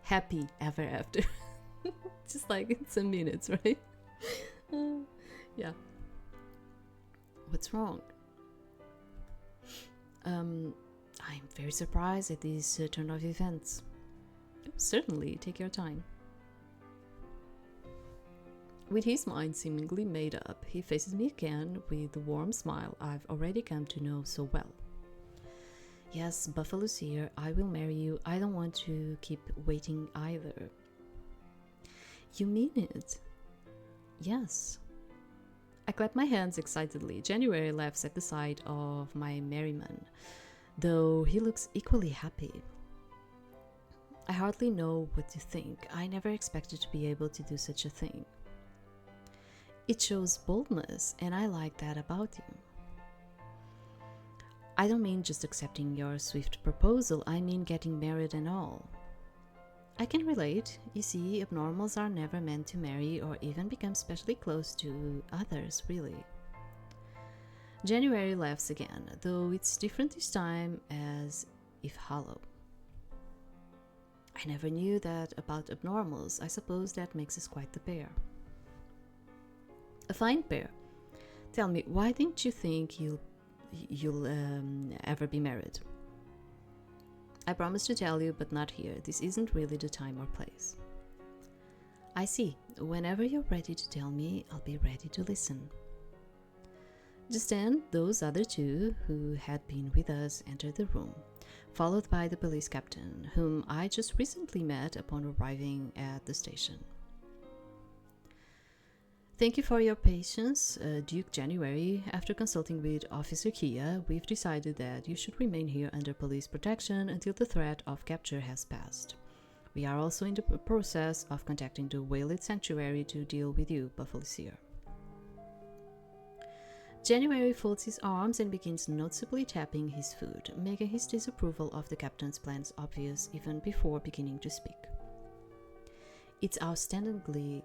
happy ever after? Just like in some minutes, right? Yeah. What's wrong? I'm very surprised at this turn of events. Certainly, take your time. With his mind seemingly made up, he faces me again with the warm smile I've already come to know so well. Yes, Buffalo Seer, I will marry you. I don't want to keep waiting either. You mean it? Yes. I clap my hands excitedly. January laughs at the sight of my merriment, though he looks equally happy. I hardly know what to think. I never expected to be able to do such a thing. It shows boldness, and I like that about you. I don't mean just accepting your swift proposal, I mean getting married and all. I can relate. You see, abnormals are never meant to marry or even become specially close to others, really. January laughs again, though it's different this time, as if hollow. I never knew that about abnormals. I suppose that makes us quite the pair. A fine pair. Tell me, why didn't you think you'll ever be married? I promise to tell you, but not here. This isn't really the time or place. I see. Whenever you're ready to tell me, I'll be ready to listen. Just then, those other two who had been with us entered the room, followed by the police captain, whom I just recently met upon arriving at the station. Thank you for your patience, Duke January. After consulting with Officer Kia, we've decided that you should remain here under police protection until the threat of capture has passed. We are also in the process of contacting the Whaled Sanctuary to deal with you, Buffalo Seer. January folds his arms and begins noticeably tapping his foot, making his disapproval of the captain's plans obvious even before beginning to speak. It's outstandingly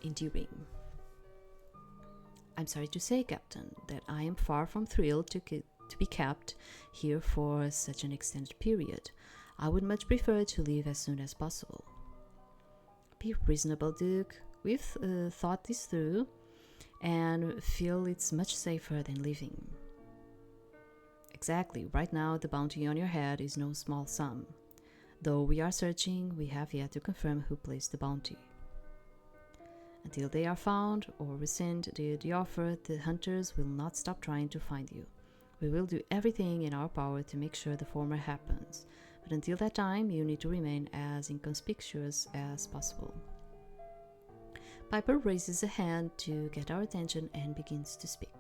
endearing. I'm sorry to say, Captain, that I am far from thrilled to be kept here for such an extended period. I would much prefer to leave as soon as possible. Be reasonable, Duke. We've thought this through and feel it's much safer than leaving. Exactly. Right now, the bounty on your head is no small sum. Though we are searching, we have yet to confirm who placed the bounty. Until they are found or rescind the offer, the hunters will not stop trying to find you. We will do everything in our power to make sure the former happens, but until that time, you need to remain as inconspicuous as possible. Piper raises a hand to get our attention and begins to speak.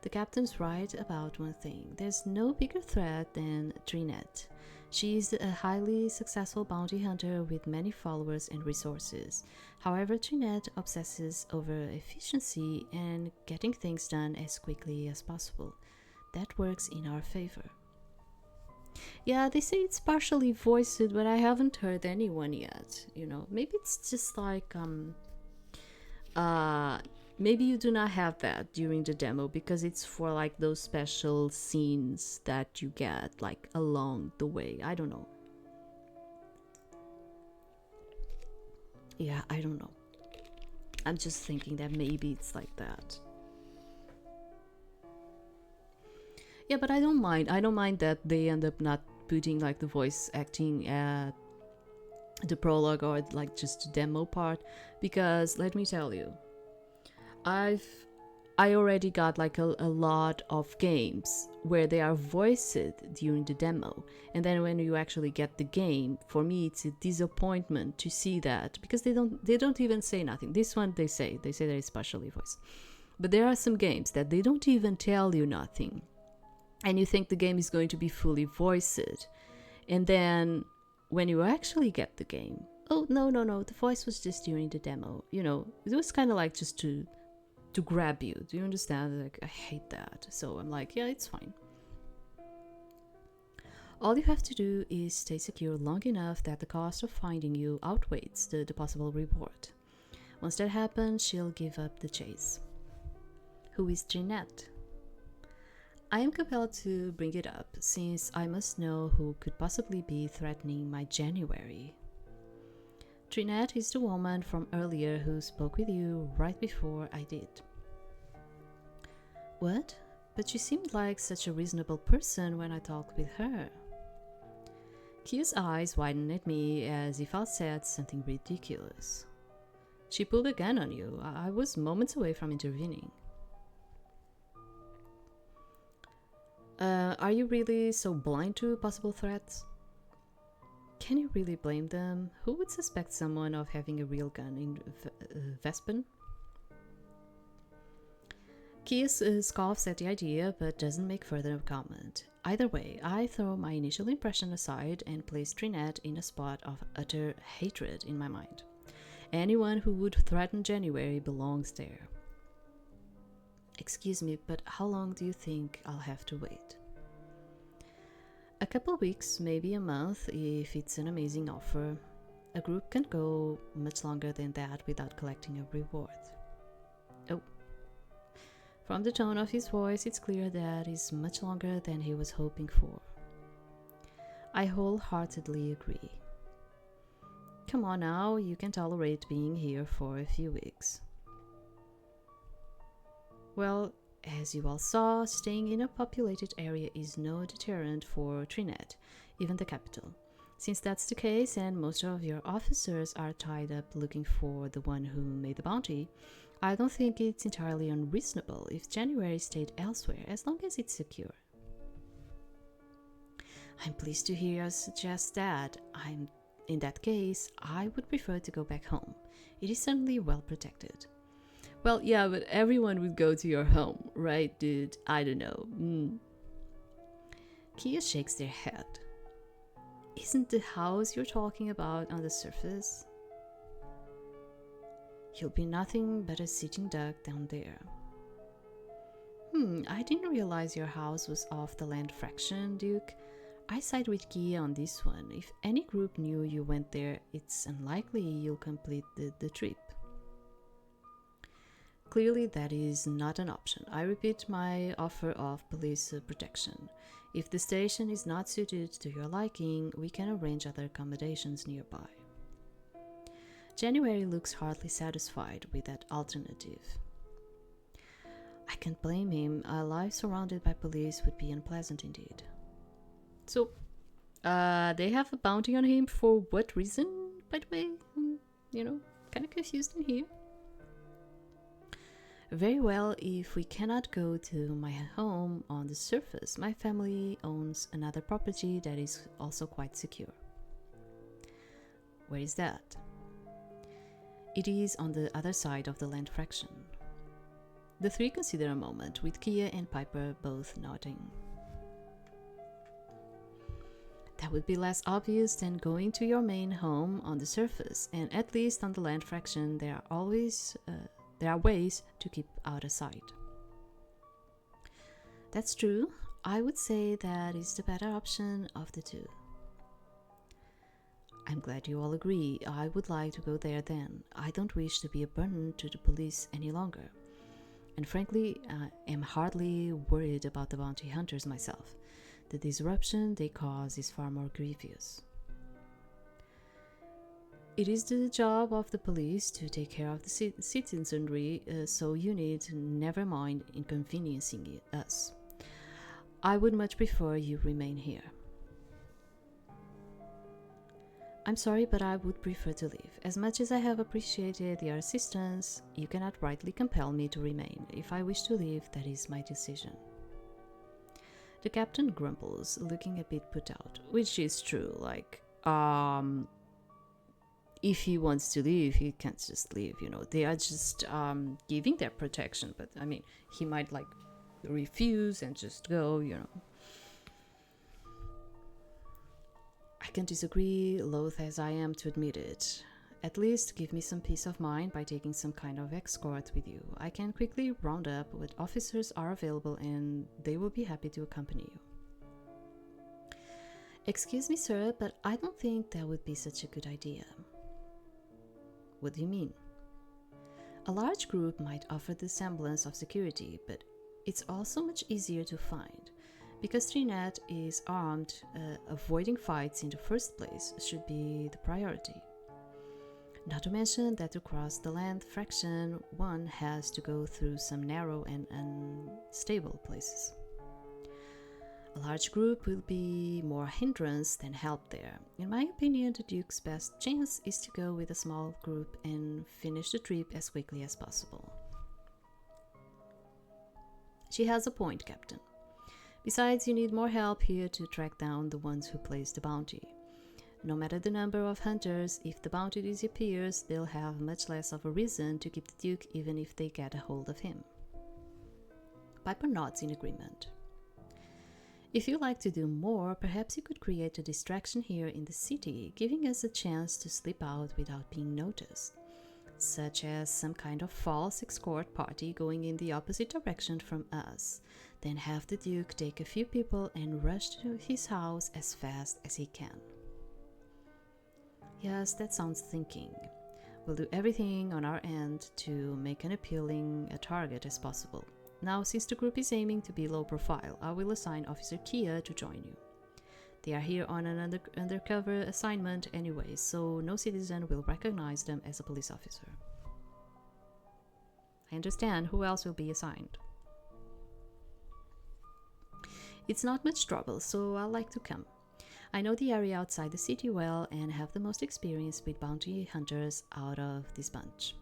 The captain's right about one thing. There's no bigger threat than Trinette. She's a highly successful bounty hunter with many followers and resources. However, Trinette obsesses over efficiency and getting things done as quickly as possible. That works in our favor. Yeah, they say it's partially voiced, but I haven't heard anyone yet. Maybe it's just like maybe you do not have that during the demo because it's for like those special scenes that you get like along the way. I don't know. Yeah, I don't know. I'm just thinking that maybe it's like that. Yeah, but I don't mind. I don't mind that they end up not putting like the voice acting at the prologue or like just the demo part, because let me tell you, I already got like a lot of games where they are voiced during the demo, and then when you actually get the game, for me it's a disappointment to see that, because they don't even say nothing. This one they say that it's partially voiced, but there are some games that they don't even tell you nothing, and you think the game is going to be fully voiced, and then when you actually get the game, oh no, the voice was just during the demo. It was kind of like just to grab you. Do you understand? Like, I hate that. So I'm like, yeah, it's fine. All you have to do is stay secure long enough that the cost of finding you outweighs the possible reward. Once that happens, she'll give up the chase. Who is Trinette? I am compelled to bring it up, since I must know who could possibly be threatening my January. Trinette is the woman from earlier who spoke with you right before I did. What? But she seemed like such a reasonable person when I talked with her. Kia's eyes widened at me as if I'd said something ridiculous. She pulled a gun on you. I was moments away from intervening. Are you really so blind to possible threats? Can you really blame them? Who would suspect someone of having a real gun in Vespen? Kia scoffs at the idea but doesn't make further comment. Either way, I throw my initial impression aside and place Trinette in a spot of utter hatred in my mind. Anyone who would threaten January belongs there. Excuse me, but how long do you think I'll have to wait? A couple of weeks, maybe a month, if it's an amazing offer. A group can go much longer than that without collecting a reward. Oh. From the tone of his voice, it's clear that is much longer than he was hoping for. I wholeheartedly agree. Come on now, you can tolerate being here for a few weeks. Well, as you all saw, staying in a populated area is no deterrent for Trinette, even the capital. Since that's the case and most of your officers are tied up looking for the one who made the bounty, I don't think it's entirely unreasonable if January stayed elsewhere as long as it's secure. I'm pleased to hear you suggest that. In that case, I would prefer to go back home. It is certainly well protected. Well, yeah, but everyone would go to your home, right, dude? I don't know. Kia shakes their head. Isn't the house you're talking about on the surface? You'll be nothing but a sitting duck down there. I didn't realize your house was off the land fraction, Duke. I side with Kia on this one. If any group knew you went there, it's unlikely you'll complete the trip. Clearly, that is not an option. I repeat my offer of police protection. If the station is not suited to your liking, we can arrange other accommodations nearby. January looks hardly satisfied with that alternative. I can't blame him. A life surrounded by police would be unpleasant indeed. So, they have a bounty on him for what reason, by the way? Kind of confused in here. Very well, if we cannot go to my home on the surface, my family owns another property that is also quite secure. Where is that? It is on the other side of the land fraction. The three consider a moment, with Kia and Piper both nodding. That would be less obvious than going to your main home on the surface, and at least on the land fraction there are ways to keep out of sight. That's true. I would say that is the better option of the two. I'm glad you all agree. I would like to go there then. I don't wish to be a burden to the police any longer. And frankly, I am hardly worried about the bounty hunters myself. The disruption they cause is far more grievous. It is the job of the police to take care of the citizenry, so you need never mind inconveniencing us. I would much prefer you remain here. I'm sorry, but I would prefer to leave. As much as I have appreciated your assistance, you cannot rightly compel me to remain. If I wish to leave, that is my decision. The captain grumbles, looking a bit put out, which is true. If he wants to leave, he can't just leave, They are just giving their protection, but he might refuse and just go, I can disagree, loath as I am to admit it. At least give me some peace of mind by taking some kind of escort with you. I can quickly round up what officers are available and they will be happy to accompany you. Excuse me, sir, but I don't think that would be such a good idea. What do you mean? A large group might offer the semblance of security, but it's also much easier to find. Because Trinette is armed, avoiding fights in the first place should be the priority. Not to mention that to cross the land fraction, one has to go through some narrow and unstable places. A large group will be more hindrance than help there. In my opinion, the Duke's best chance is to go with a small group and finish the trip as quickly as possible. She has a point, Captain. Besides, you need more help here to track down the ones who placed the bounty. No matter the number of hunters, if the bounty disappears, they'll have much less of a reason to keep the Duke even if they get a hold of him. Piper nods in agreement. If you like to do more, perhaps you could create a distraction here in the city, giving us a chance to slip out without being noticed, such as some kind of false escort party going in the opposite direction from us. Then have the Duke take a few people and rush to his house as fast as he can. Yes, that sounds thinking. We'll do everything on our end to make an appealing a target as possible. Now, since the group is aiming to be low profile, I will assign Officer Kia to join you. They are here on an undercover assignment anyway, so no citizen will recognize them as a police officer. I understand. Who else will be assigned? It's not much trouble, so I'd like to come. I know the area outside the city well and have the most experience with bounty hunters out of this bunch.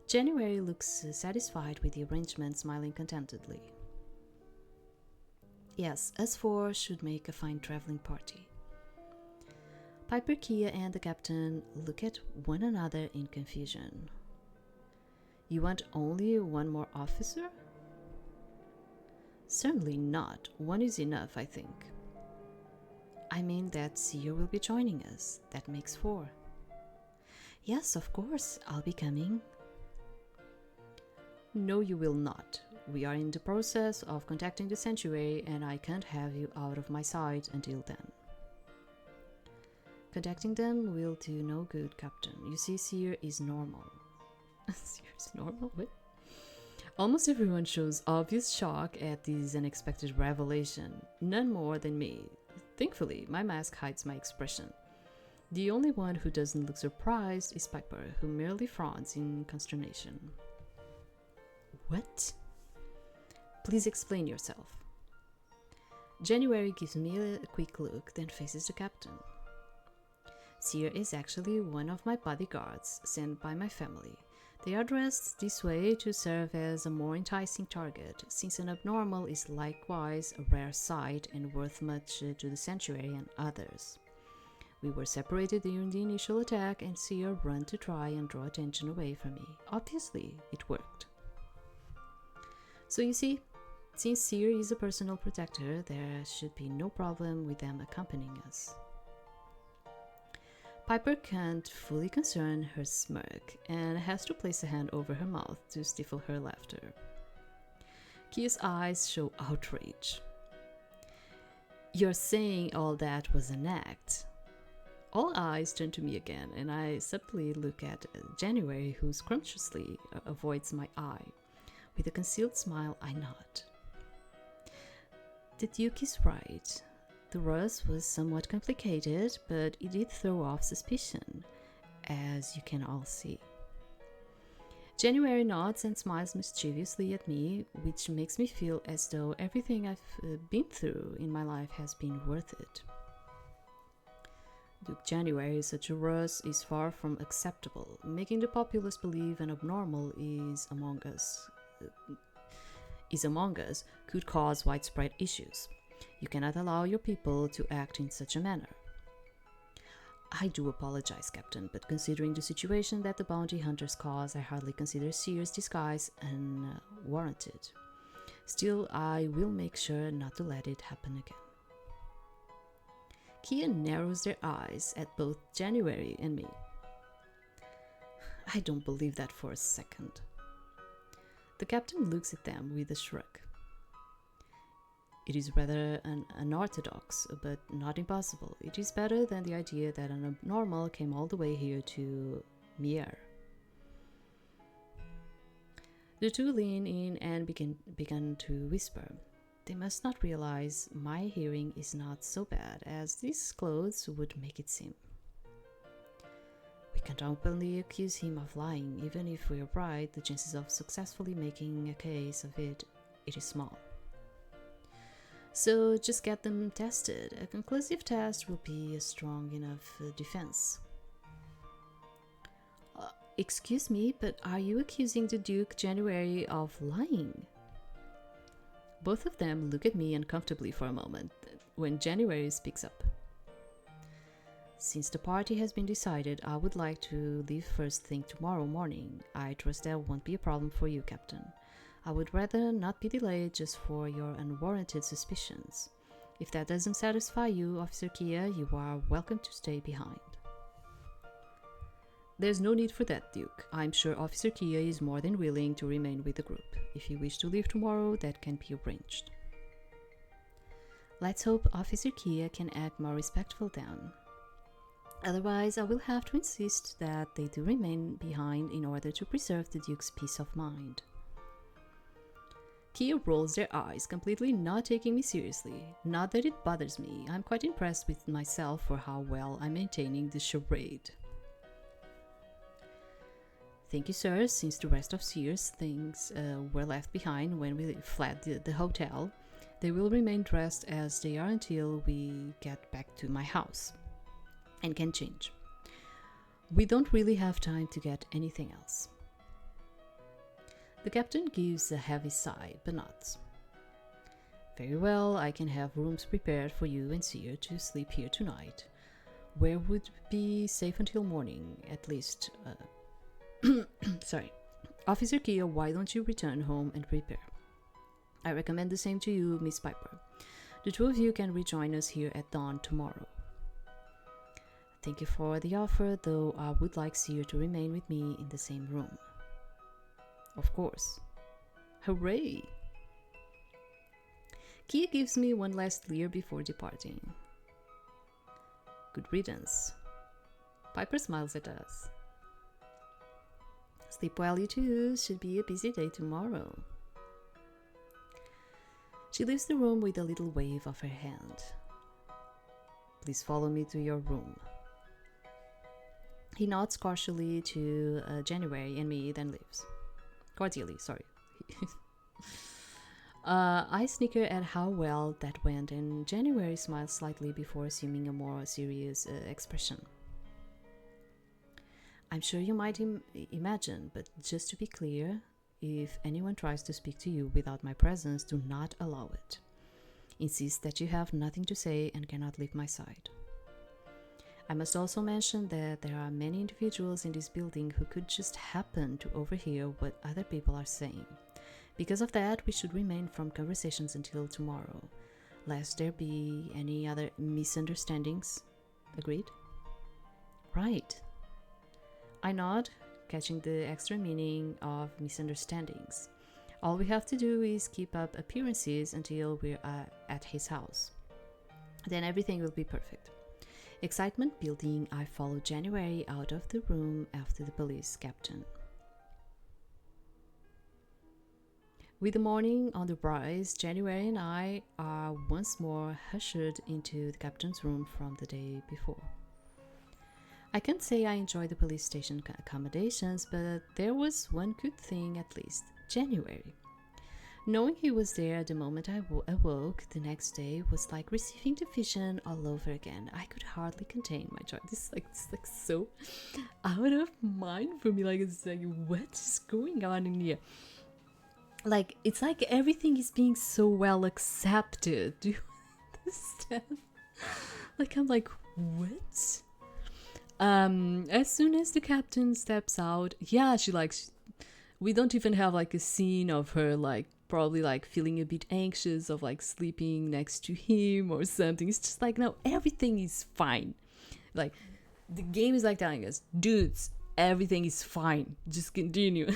January looks satisfied with the arrangement, smiling contentedly. Yes, us four should make a fine traveling party. Piper, Kia, and the captain look at one another in confusion. You want only one more officer? Certainly not. One is enough, I think. I mean that Seer will be joining us. That makes 4. Yes, of course, I'll be coming. No, you will not. We are in the process of contacting the sanctuary and I can't have you out of my sight until then. Contacting them will do no good, Captain. You see, Seer is normal. Seer is normal? What? Almost everyone shows obvious shock at this unexpected revelation. None more than me. Thankfully, my mask hides my expression. The only one who doesn't look surprised is Piper, who merely frowns in consternation. What? Please explain yourself. January gives me a quick look, then faces the captain. Seer is actually one of my bodyguards sent by my family. They are dressed this way to serve as a more enticing target, since an abnormal is likewise a rare sight and worth much to the sanctuary and others. We were separated during the initial attack and Seer ran to try and draw attention away from me. Obviously, it worked. So you see, since Seer is a personal protector, there should be no problem with them accompanying us. Piper can't fully concern her smirk and has to place a hand over her mouth to stifle her laughter. Kia's eyes show outrage. You're saying all that was an act? All eyes turn to me again, and I subtly look at January, who scrumptiously avoids my eye. With a concealed smile, I nod. The Duke is right. The ruse was somewhat complicated, but it did throw off suspicion, as you can all see. January nods and smiles mischievously at me, which makes me feel as though everything I've been through in my life has been worth it. Duke January, such a ruse is far from acceptable. Making the populace believe an abnormal is among us could cause widespread issues. You cannot allow your people to act in such a manner. I do apologize, Captain, but considering the situation that the bounty hunters cause, I hardly consider Seer's disguise unwarranted. Still, I will make sure not to let it happen again. Kia narrows their eyes at both January and me. I don't believe that for a second. The captain looks at them with a shrug. It is rather unorthodox, but not impossible. It is better than the idea that an abnormal came all the way here to Seer. The two lean in and began to whisper. They must not realize my hearing is not so bad as these clothes would make it seem. can't openly accuse him of lying. Even if we're right, the chances of successfully making a case of it is small. So just get them tested. A conclusive test will be a strong enough defense. Excuse me, but are you accusing the Duke January of lying? Both of them look at me uncomfortably for a moment when January speaks up. Since the party has been decided, I would like to leave first thing tomorrow morning. I trust that won't be a problem for you, Captain. I would rather not be delayed just for your unwarranted suspicions. If that doesn't satisfy you, Officer Kia, you are welcome to stay behind. There's no need for that, Duke. I'm sure Officer Kia is more than willing to remain with the group. If you wish to leave tomorrow, that can be arranged. Let's hope Officer Kia can act more respectful then. Otherwise, I will have to insist that they do remain behind in order to preserve the Duke's peace of mind. Kia rolls their eyes, completely not taking me seriously. Not that it bothers me. I'm quite impressed with myself for how well I'm maintaining the charade. Thank you, sir. Since the rest of Seer's things were left behind when we fled the hotel, they will remain dressed as they are until we get back to my house and can change. We don't really have time to get anything else. The captain gives a heavy sigh, but nods. Very well, I can have rooms prepared for you and Seer to sleep here tonight, where would be safe until morning, at least. Sorry. Officer Kia, why don't you return home and prepare? I recommend the same to you, Miss Piper. The two of you can rejoin us here at dawn tomorrow. Thank you for the offer, though I would like Seer to remain with me in the same room. Of course. Hooray! Kia gives me one last leer before departing. Good riddance. Piper smiles at us. Sleep well, you two. Should be a busy day tomorrow. She leaves the room with a little wave of her hand. Please follow me to your room. He nods cordially to January and me, then leaves. Cordially, sorry. I snicker at how well that went, and January smiles slightly before assuming a more serious expression. I'm sure you might imagine, but just to be clear, if anyone tries to speak to you without my presence, do not allow it. Insist that you have nothing to say and cannot leave my side. I must also mention that there are many individuals in this building who could just happen to overhear what other people are saying. Because of that, we should remain from conversations until tomorrow, lest there be any other misunderstandings. Agreed? Right. I nod, catching the extra meaning of misunderstandings. All we have to do is keep up appearances until we're at his house. Then everything will be perfect. Excitement building, I follow January out of the room after the police captain. With the morning on the rise, January and I are once more ushered into the captain's room from the day before. I can't say I enjoyed the police station accommodations, but there was one good thing at least, January. Knowing he was there the moment I awoke the next day was like receiving the vision all over again. I could hardly contain my joy. This is like so out of mind for me. Like, it's like, what is going on in here? Like, it's like everything is being so well accepted. Do you understand? Like, I'm like, what? As soon as the captain steps out, yeah, we don't even have like a scene of her like probably like feeling a bit anxious of like sleeping next to him or something. It's just like, no, everything is fine. Like, the game is like telling us, dudes, everything is fine, just continue.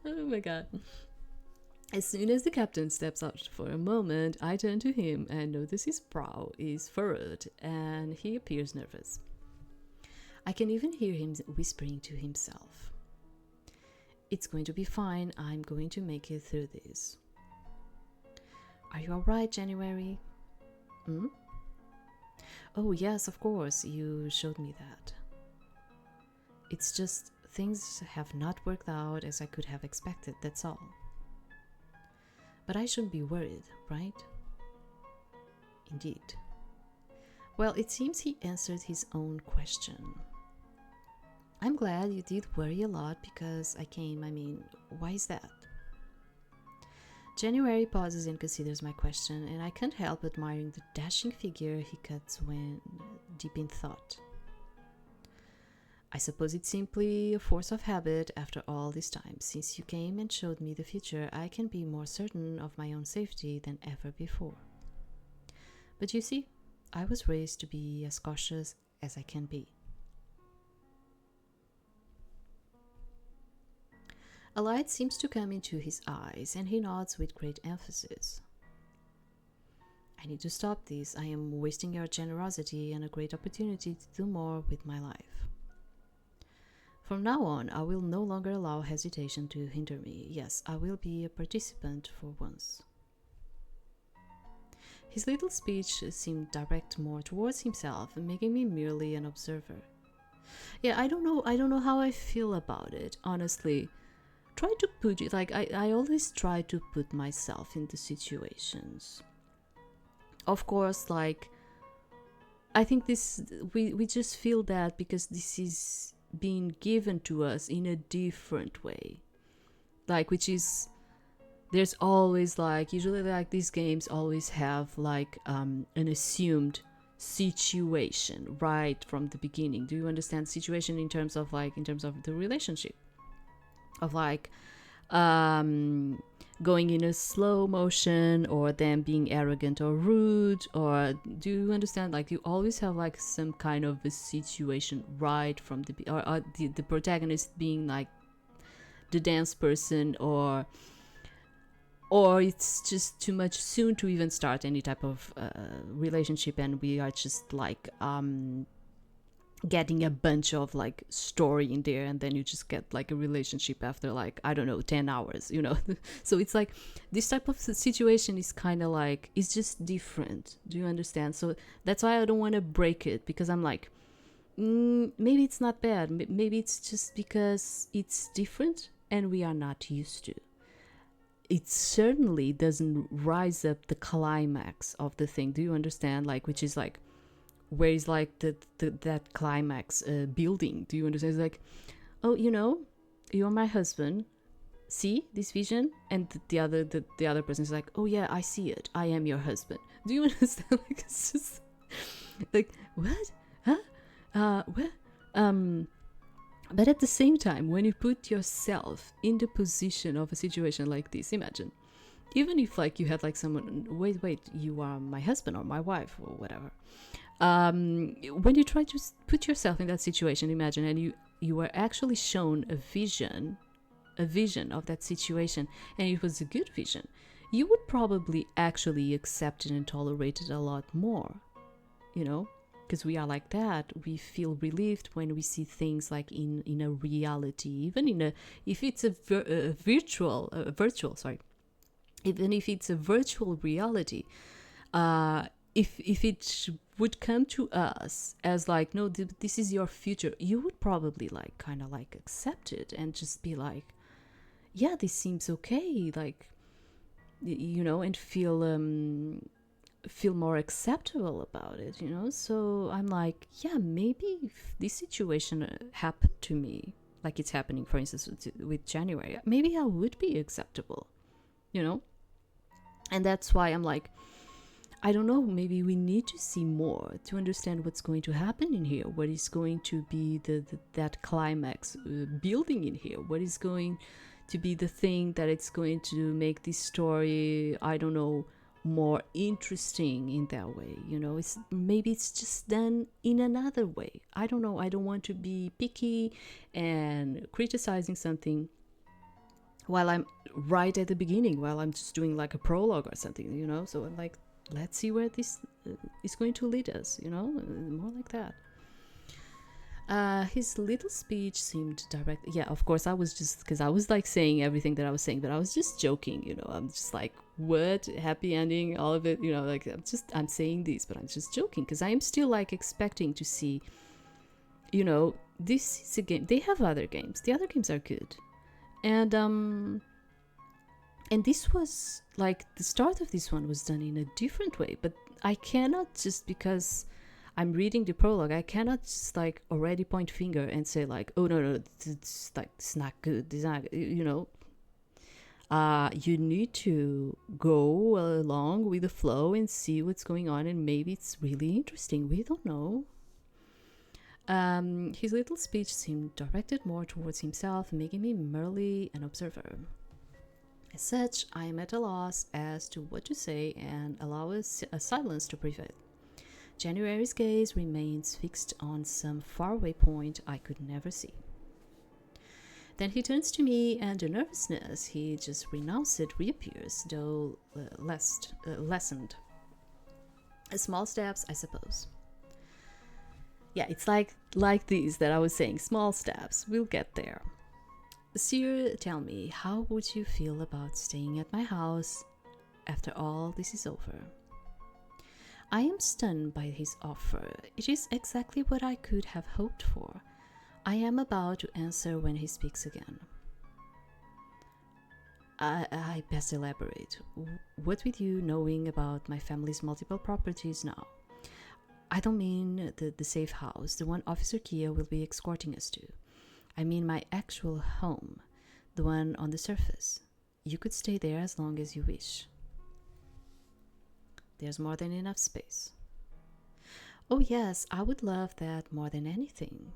Oh my god. As soon as the captain steps out for a moment, I turn to him and notice his brow is furrowed and he appears nervous. I can even hear him whispering to himself. It's going to be fine. I'm going to make it through this. Are you alright, January? Oh, yes, of course, you showed me that. It's just things have not worked out as I could have expected, that's all. But I shouldn't be worried, right? Indeed. Well, it seems he answered his own question. I'm glad you did worry a lot because I came. I mean, why is that? January pauses and considers my question, and I can't help admiring the dashing figure he cuts when deep in thought. I suppose it's simply a force of habit after all this time. Since you came and showed me the future, I can be more certain of my own safety than ever before. But you see, I was raised to be as cautious as I can be. A light seems to come into his eyes, and he nods with great emphasis. I need to stop this. I am wasting your generosity and a great opportunity to do more with my life. From now on, I will no longer allow hesitation to hinder me. Yes, I will be a participant for once. His little speech seemed direct more towards himself, making me merely an observer. Yeah, I don't know how I feel about it, honestly. Try to put it, like, I always try to put myself in the situations. Of course, like, I think we just feel that because this is being given to us in a different way. Like, which is, there's always, like, usually, like, these games always have, like, an assumed situation right from the beginning. Do you understand situation in terms of the relationship? Of, like, going in a slow motion, or them being arrogant or rude, or do you understand, like, you always have, like, some kind of a situation right from the protagonist being, like, the dance person, or it's just too much soon to even start any type of relationship, and we are just, like, getting a bunch of, like, story in there, and then you just get, like, a relationship after, like, I don't know, 10 hours, you know. So it's like this type of situation is kind of like, it's just different. Do you understand? So that's why I don't want to break it, because I'm like, maybe it's not bad, maybe it's just because it's different and we are not used to. It certainly doesn't rise up the climax of the thing. Do you understand? Like, which is like, where is, like, that climax building? Do you understand? It's like, oh, you know, you're my husband, see this vision, and the other person is like, oh yeah, I see it, I am your husband. Do you understand? Like, it's just like, what? What? But at the same time, when you put yourself in the position of a situation like this, imagine, even if, like, you had, like, someone, wait, you are my husband or my wife or whatever. When you try to put yourself in that situation, imagine, and you were actually shown a vision of that situation, and it was a good vision, you would probably actually accept it and tolerate it a lot more, you know, because we are like that. We feel relieved when we see things, like, in a reality, even if it's a virtual, even if it's a virtual reality. If it would come to us as, like, no, this is your future, you would probably, like, kind of, like, accept it and just be like, yeah, this seems okay, like, you know, and feel more acceptable about it, you know. So I'm like, yeah, maybe if this situation happened to me, like it's happening, for instance, with January, maybe I would be acceptable, you know. And that's why I'm like, I don't know, maybe we need to see more to understand what's going to happen in here. What is going to be that climax building in here? What is going to be the thing that it's going to make this story, I don't know, more interesting in that way, you know? Maybe it's just done in another way. I don't know. I don't want to be picky and criticizing something while I'm right at the beginning, while I'm just doing, like, a prologue or something, you know? So I'm like, let's see where this is going to lead us, you know, more like that. His little speech seemed direct. Yeah, of course, I was just, because I was like saying everything that I was saying, but I was just joking, you know. I'm just like, what? Happy ending, all of it, you know, like, I'm saying this, but I'm just joking because I am still like expecting to see, you know, this is a game. They have other games. The other games are good. And this was like, the start of this one was done in a different way, but I cannot, just because I'm reading the prologue, I cannot just like already point finger and say like, oh no, it's like, it's not good, it's not, you know. You need to go along with the flow and see what's going on, and maybe it's really interesting. We don't know. His little speech seemed directed more towards himself, making me merely an observer. As such, I am at a loss as to what to say and allow a silence to prevail. January's gaze remains fixed on some faraway point I could never see. Then he turns to me, and the nervousness he just renounced reappears, though lessened. Small steps, I suppose. Yeah, it's like these that I was saying, small steps. We'll get there. Seer, tell me, how would you feel about staying at my house after all this is over? I am stunned by his offer. It is exactly what I could have hoped for. I am about to answer when he speaks again. I best elaborate. What with you knowing about my family's multiple properties now? I don't mean the safe house, the one Officer Kia will be escorting us to. I mean my actual home, the one on the surface. You could stay there as long as you wish. There's more than enough space. Oh yes, I would love that more than anything.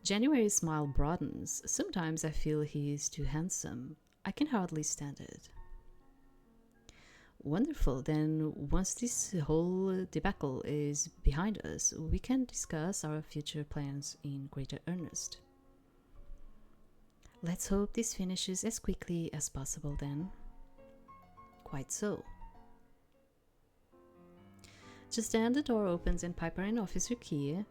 January's smile broadens. Sometimes I feel he is too handsome. I can hardly stand it. Wonderful, then once this whole debacle is behind us, we can discuss our future plans in greater earnest. Let's hope this finishes as quickly as possible then. Quite so. Just then the door opens and Piper and Officer Kia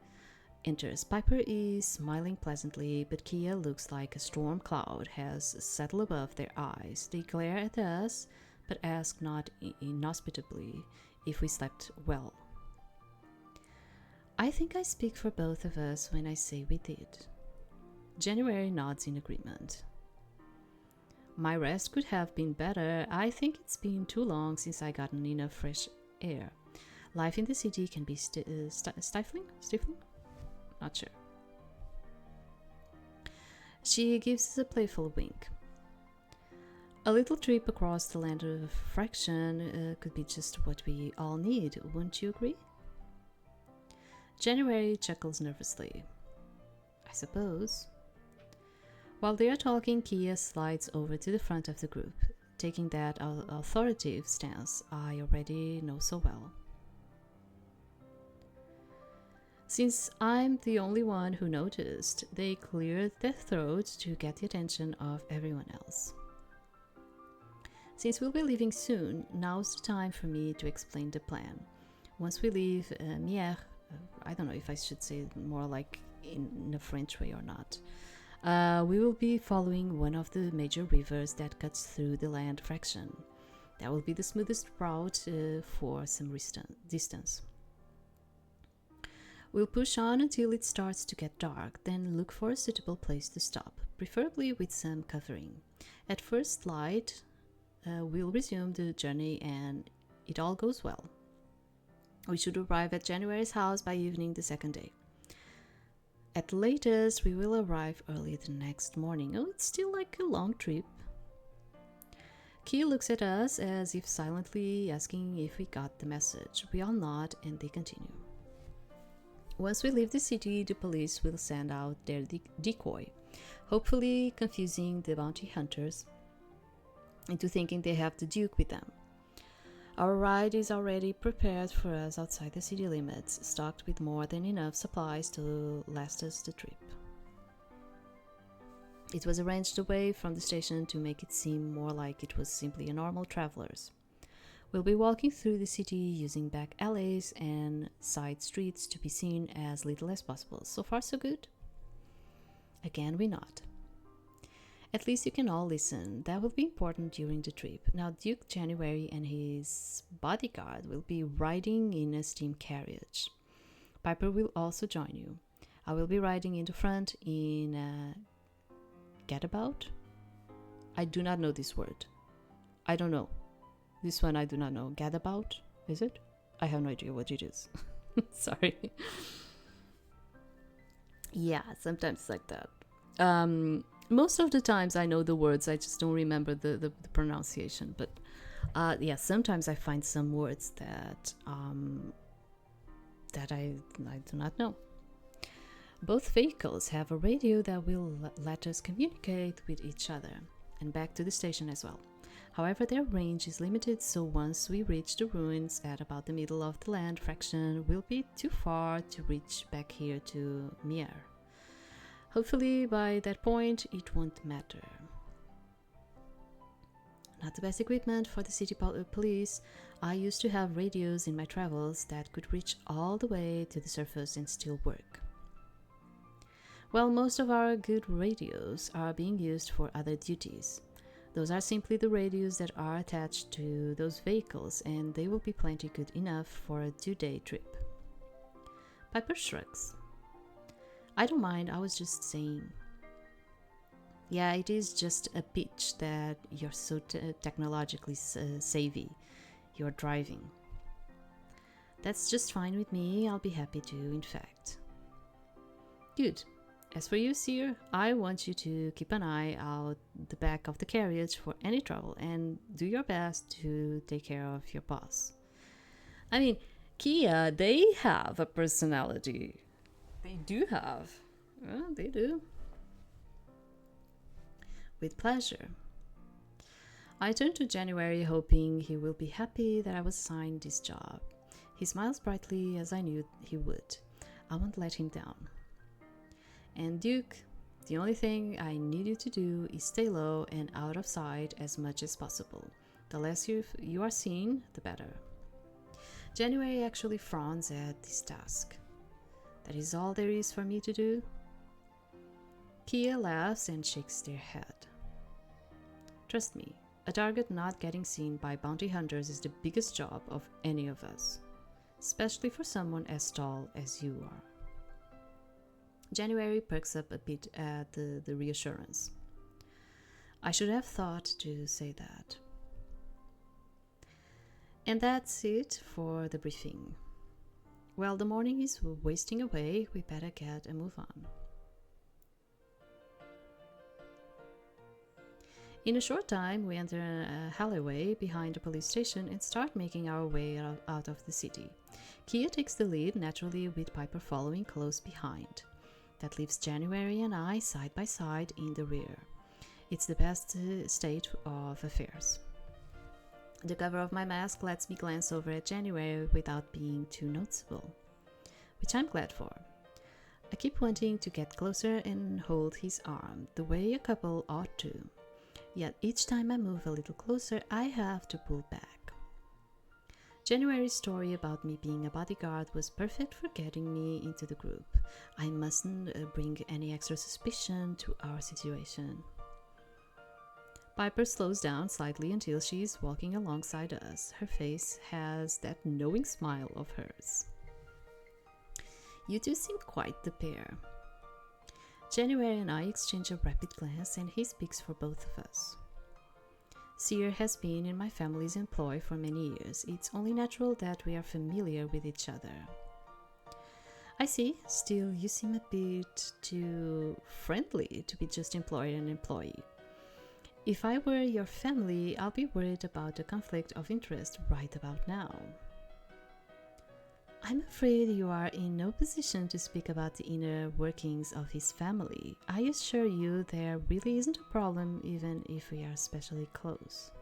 enters. Piper is smiling pleasantly, but Kia looks like a storm cloud has settled above their eyes. They glare at us, but ask not inhospitably if we slept well. I think I speak for both of us when I say we did. January nods in agreement. My rest could have been better. I think it's been too long since I gotten enough fresh air. Life in the city can be stifling? Not sure. She gives us a playful wink. A little trip across the land of fraction could be just what we all need, wouldn't you agree? January chuckles nervously. I suppose. While they are talking, Kia slides over to the front of the group, taking that authoritative stance I already know so well. Since I'm the only one who noticed, they cleared their throats to get the attention of everyone else. Since we'll be leaving soon, now's the time for me to explain the plan. Once we leave Mier, I don't know if I should say it more like in a French way or not, we will be following one of the major rivers that cuts through the land fraction. That will be the smoothest route for some distance. We'll push on until it starts to get dark, then look for a suitable place to stop, preferably with some covering. At first light, we'll resume the journey and it all goes well. We should arrive at January's house by evening the second day. At the latest, we will arrive early the next morning. Oh, it's still like a long trip. Kia looks at us as if silently asking if we got the message. We all nod and they continue. Once we leave the city, the police will send out their decoy, hopefully confusing the bounty hunters into thinking they have the Duke with them. Our ride is already prepared for us outside the city limits, stocked with more than enough supplies to last us the trip. It was arranged away from the station to make it seem more like it was simply a normal travelers. We'll be walking through the city using back alleys and side streets to be seen as little as possible. So far, so good? Again, we nod. At least you can all listen. That will be important during the trip. Now, Duke January and his bodyguard will be riding in a steam carriage. Piper will also join you. I will be riding in the front in a gadabout. I do not know this word. I don't know. This one I do not know. Gadabout? Is it? I have no idea what it is. Sorry. Yeah, sometimes it's like that. Most of the times I know the words, I just don't remember the pronunciation. But yeah, sometimes I find some words that I do not know. Both vehicles have a radio that will let us communicate with each other and back to the station as well. However, their range is limited, so once we reach the ruins at about the middle of the land fraction, we'll be too far to reach back here to Mier. Hopefully by that point it won't matter. Not the best equipment for the city police. I used to have radios in my travels that could reach all the way to the surface and still work. Well, most of our good radios are being used for other duties. Those are simply the radios that are attached to those vehicles, and they will be plenty good enough for a 2-day trip. Piper shrugs. I don't mind, I was just saying. Yeah, it is just a pitch that you're so technologically savvy. You're driving. That's just fine with me, I'll be happy to, in fact. Good. As for you, Seer, I want you to keep an eye out the back of the carriage for any trouble and do your best to take care of your boss. I mean, Kia, they have a personality. They do have. Well, they do. With pleasure. I turn to January, hoping he will be happy that I was assigned this job. He smiles brightly as I knew he would. I won't let him down. And Duke, the only thing I need you to do is stay low and out of sight as much as possible. The less you are seen, the better. January actually frowns at this task. That is all there is for me to do? Kia laughs and shakes their head. Trust me, a target not getting seen by bounty hunters is the biggest job of any of us, especially for someone as tall as you are. January perks up a bit at the reassurance. I should have thought to say that. And that's it for the briefing. Well, the morning is wasting away, we better get a move on. In a short time, we enter a alleyway behind the police station and start making our way out of the city. Kia takes the lead, naturally with Piper following close behind. That leaves January and I side by side in the rear. It's the best state of affairs. The cover of my mask lets me glance over at January without being too noticeable, which I'm glad for. I keep wanting to get closer and hold his arm, the way a couple ought to. Yet each time I move a little closer, I have to pull back. January's story about me being a bodyguard was perfect for getting me into the group. I mustn't bring any extra suspicion to our situation. Piper slows down slightly until she is walking alongside us. Her face has that knowing smile of hers. You two seem quite the pair. January and I exchange a rapid glance and he speaks for both of us. Seer has been in my family's employ for many years. It's only natural that we are familiar with each other. I see. Still, you seem a bit too friendly to be just employer and employee. If I were your family, I'll be worried about a conflict of interest right about now. I'm afraid you are in no position to speak about the inner workings of his family. I assure you there really isn't a problem even if we are especially close.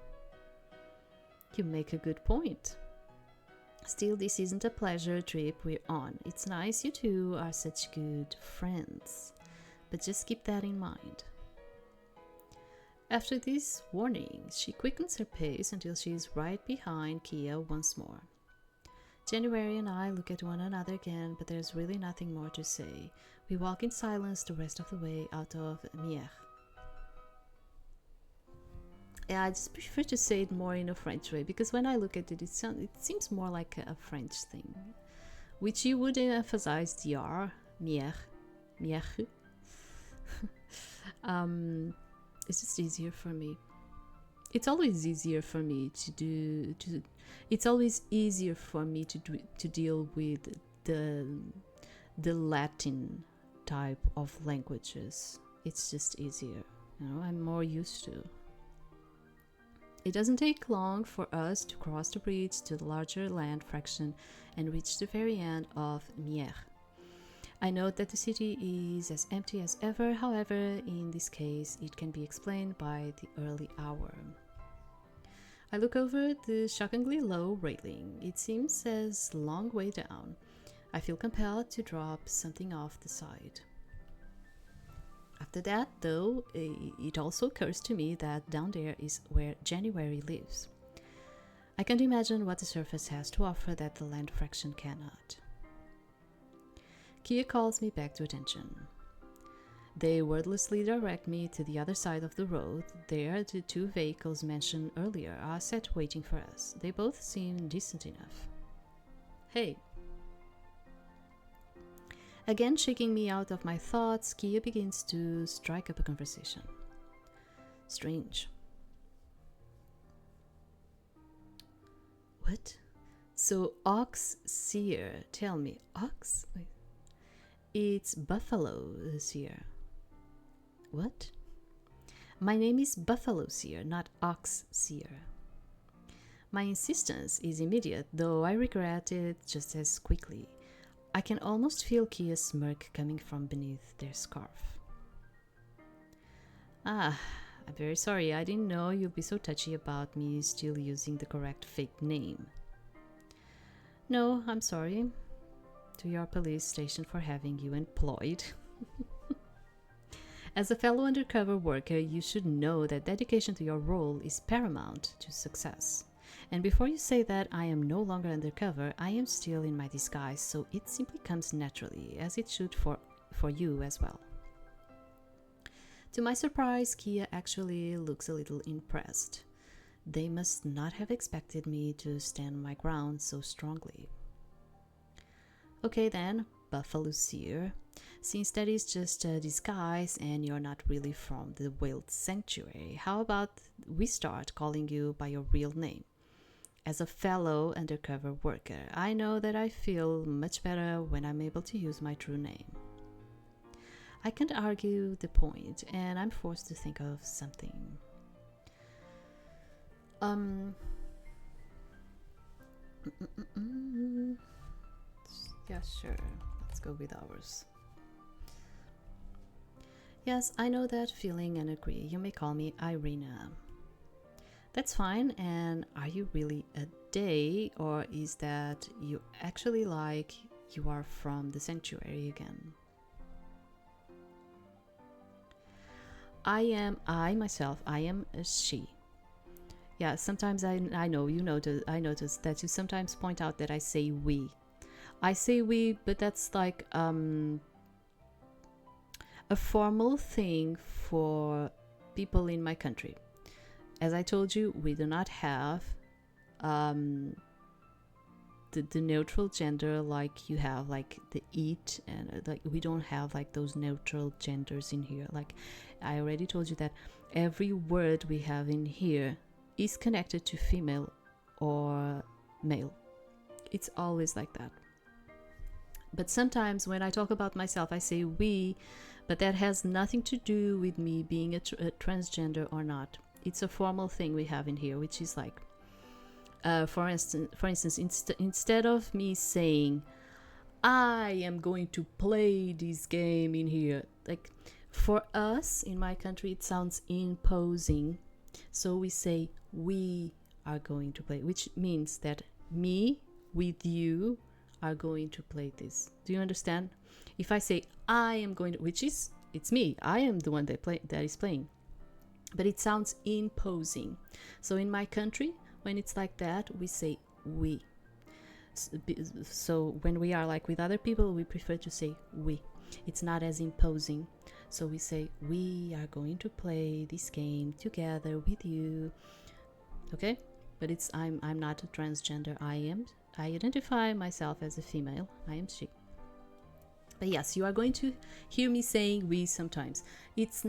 You make a good point. Still, this isn't a pleasure trip we're on. It's nice you two are such good friends, but just keep that in mind. After these warnings, she quickens her pace until she is right behind Kia once more. January and I look at one another again, but there's really nothing more to say. We walk in silence the rest of the way out of Mier. Yeah, I just prefer to say it more in a French way, because when I look at it, it seems more like a French thing, which you would emphasize the R, Mier, Mier. It's just easier for me. It's always easier for me it's always easier for me to deal with the Latin type of languages. It's just easier, I'm more used to. It doesn't take long for us to cross the bridge to the larger land fraction and reach the very end of Mier. I note that the city is as empty as ever, however, in this case, it can be explained by the early hour. I look over the shockingly low railing. It seems a long way down. I feel compelled to drop something off the side. After that, though, it also occurs to me that down there is where January lives. I can't imagine what the surface has to offer that the land fraction cannot. Kia calls me back to attention. They wordlessly direct me to the other side of the road. There, the two vehicles mentioned earlier are set waiting for us. They both seem decent enough. Hey. Again, shaking me out of my thoughts, Kia begins to strike up a conversation. Strange. What? So, Ox Seer, tell me, Ox? Wait. It's Buffalo Seer. What? My name is Buffalo Seer, not Ox Seer. My insistence is immediate, though I regret it just as quickly. I can almost feel Kia's smirk coming from beneath their scarf. I'm very sorry. I didn't know you'd be so touchy about me still using the correct fake name. No, I'm sorry to your police station for having you employed. As a fellow undercover worker, you should know that dedication to your role is paramount to success. And before you say that I am no longer undercover, I am still in my disguise, so it simply comes naturally, as it should for you as well. To my surprise, Kia actually looks a little impressed. They must not have expected me to stand my ground so strongly. Okay then, Buffalo Seer, since that is just a disguise and you're not really from the Wild Sanctuary, how about we start calling you by your real name? As a fellow undercover worker, I know that I feel much better when I'm able to use my true name. I can't argue the point, and I'm forced to think of something. Yeah, sure. Let's go with ours. Yes, I know that feeling and agree. You may call me Irina. That's fine. And are you really a day, or is that you actually like you are from the sanctuary again? I myself am a she. Yeah, sometimes I notice that you sometimes point out that I say we. I say we, but that's like a formal thing for people in my country. As I told you, we do not have the neutral gender like you have, like the it, and like we don't have like those neutral genders in here. Like I already told you that every word we have in here is connected to female or male. It's always like that. But sometimes when I talk about myself, I say we, but that has nothing to do with me being a transgender or not. It's a formal thing we have in here, which is like, for instance, instead of me saying, I am going to play this game in here, like for us in my country, it sounds imposing. So we say, we are going to play, which means that me with you are going to play this. Do you understand? If I say I am going to, which is, it's me, I am the one that is playing. but it sounds imposing. So in my country, when it's like that, we say we. So when we are like with other people, we prefer to say we. It's not as imposing. So we say, we are going to play this game together with you. Okay? But it's I'm not a transgender. I identify myself as a female. I am she. But yes, you are going to hear me saying we sometimes. It's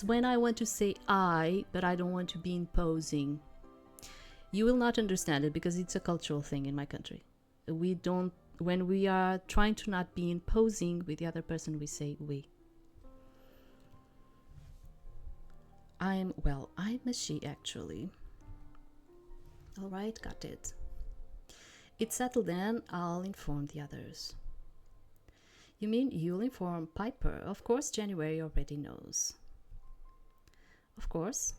when I want to say I, but I don't want to be imposing. You will not understand it because it's a cultural thing in my country. When we are trying to not be imposing with the other person, we say we. I'm a she actually. All right, got it. It's settled then, I'll inform the others. You mean you'll inform Piper? Of course, January already knows. Of course.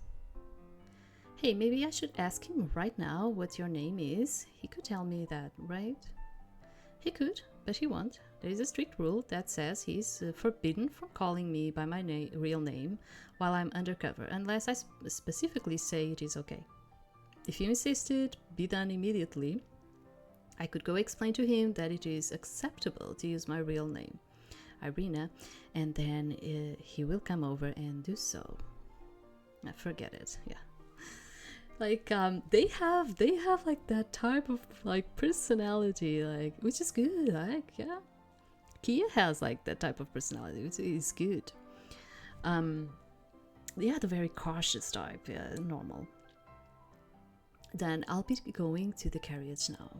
Hey, maybe I should ask him right now what your name is. He could tell me that, right? He could, but he won't. There is a strict rule that says he's forbidden from calling me by my real name while I'm undercover, unless I specifically say it is okay. If you insist it be done immediately, I could go explain to him that it is acceptable to use my real name, Irina, and then he will come over and do so. Forget it, yeah. Like they have like that type of like personality, like, which is good. Like, yeah, Kia has like that type of personality, which is good. Yeah, the very cautious type, yeah, normal. Then I'll be going to the carriage now.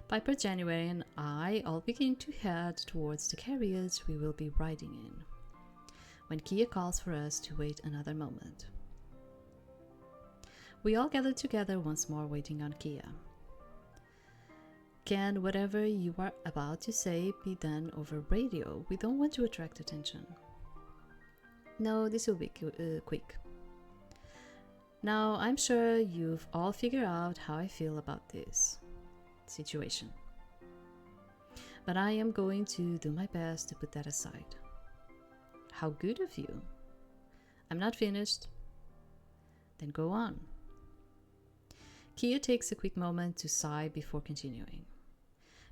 Piper, January, and I all begin to head towards the carriage we will be riding in, when Kia calls for us to wait another moment. We all gather together once more, waiting on Kia. Can whatever you are about to say be done over radio? We don't want to attract attention. No, this will be quick. Now, I'm sure you've all figured out how I feel about this situation. But I am going to do my best to put that aside. How good of you. I'm not finished. Then go on. Kia takes a quick moment to sigh before continuing.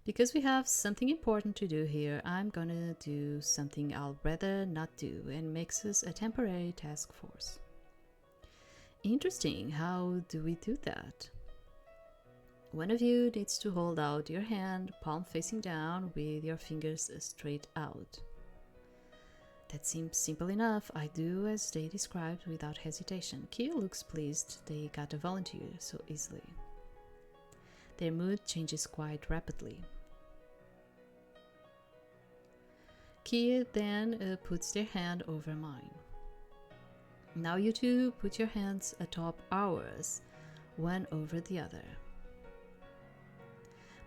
Because we have something important to do here, I'm gonna do something I'll rather not do and makes us a temporary task force. Interesting, how do we do that? One of you needs to hold out your hand, palm facing down, with your fingers straight out. That seems simple enough. I do as they described without hesitation. Kia looks pleased they got a volunteer so easily. Their mood changes quite rapidly. Kia then puts their hand over mine. Now you two put your hands atop ours, one over the other.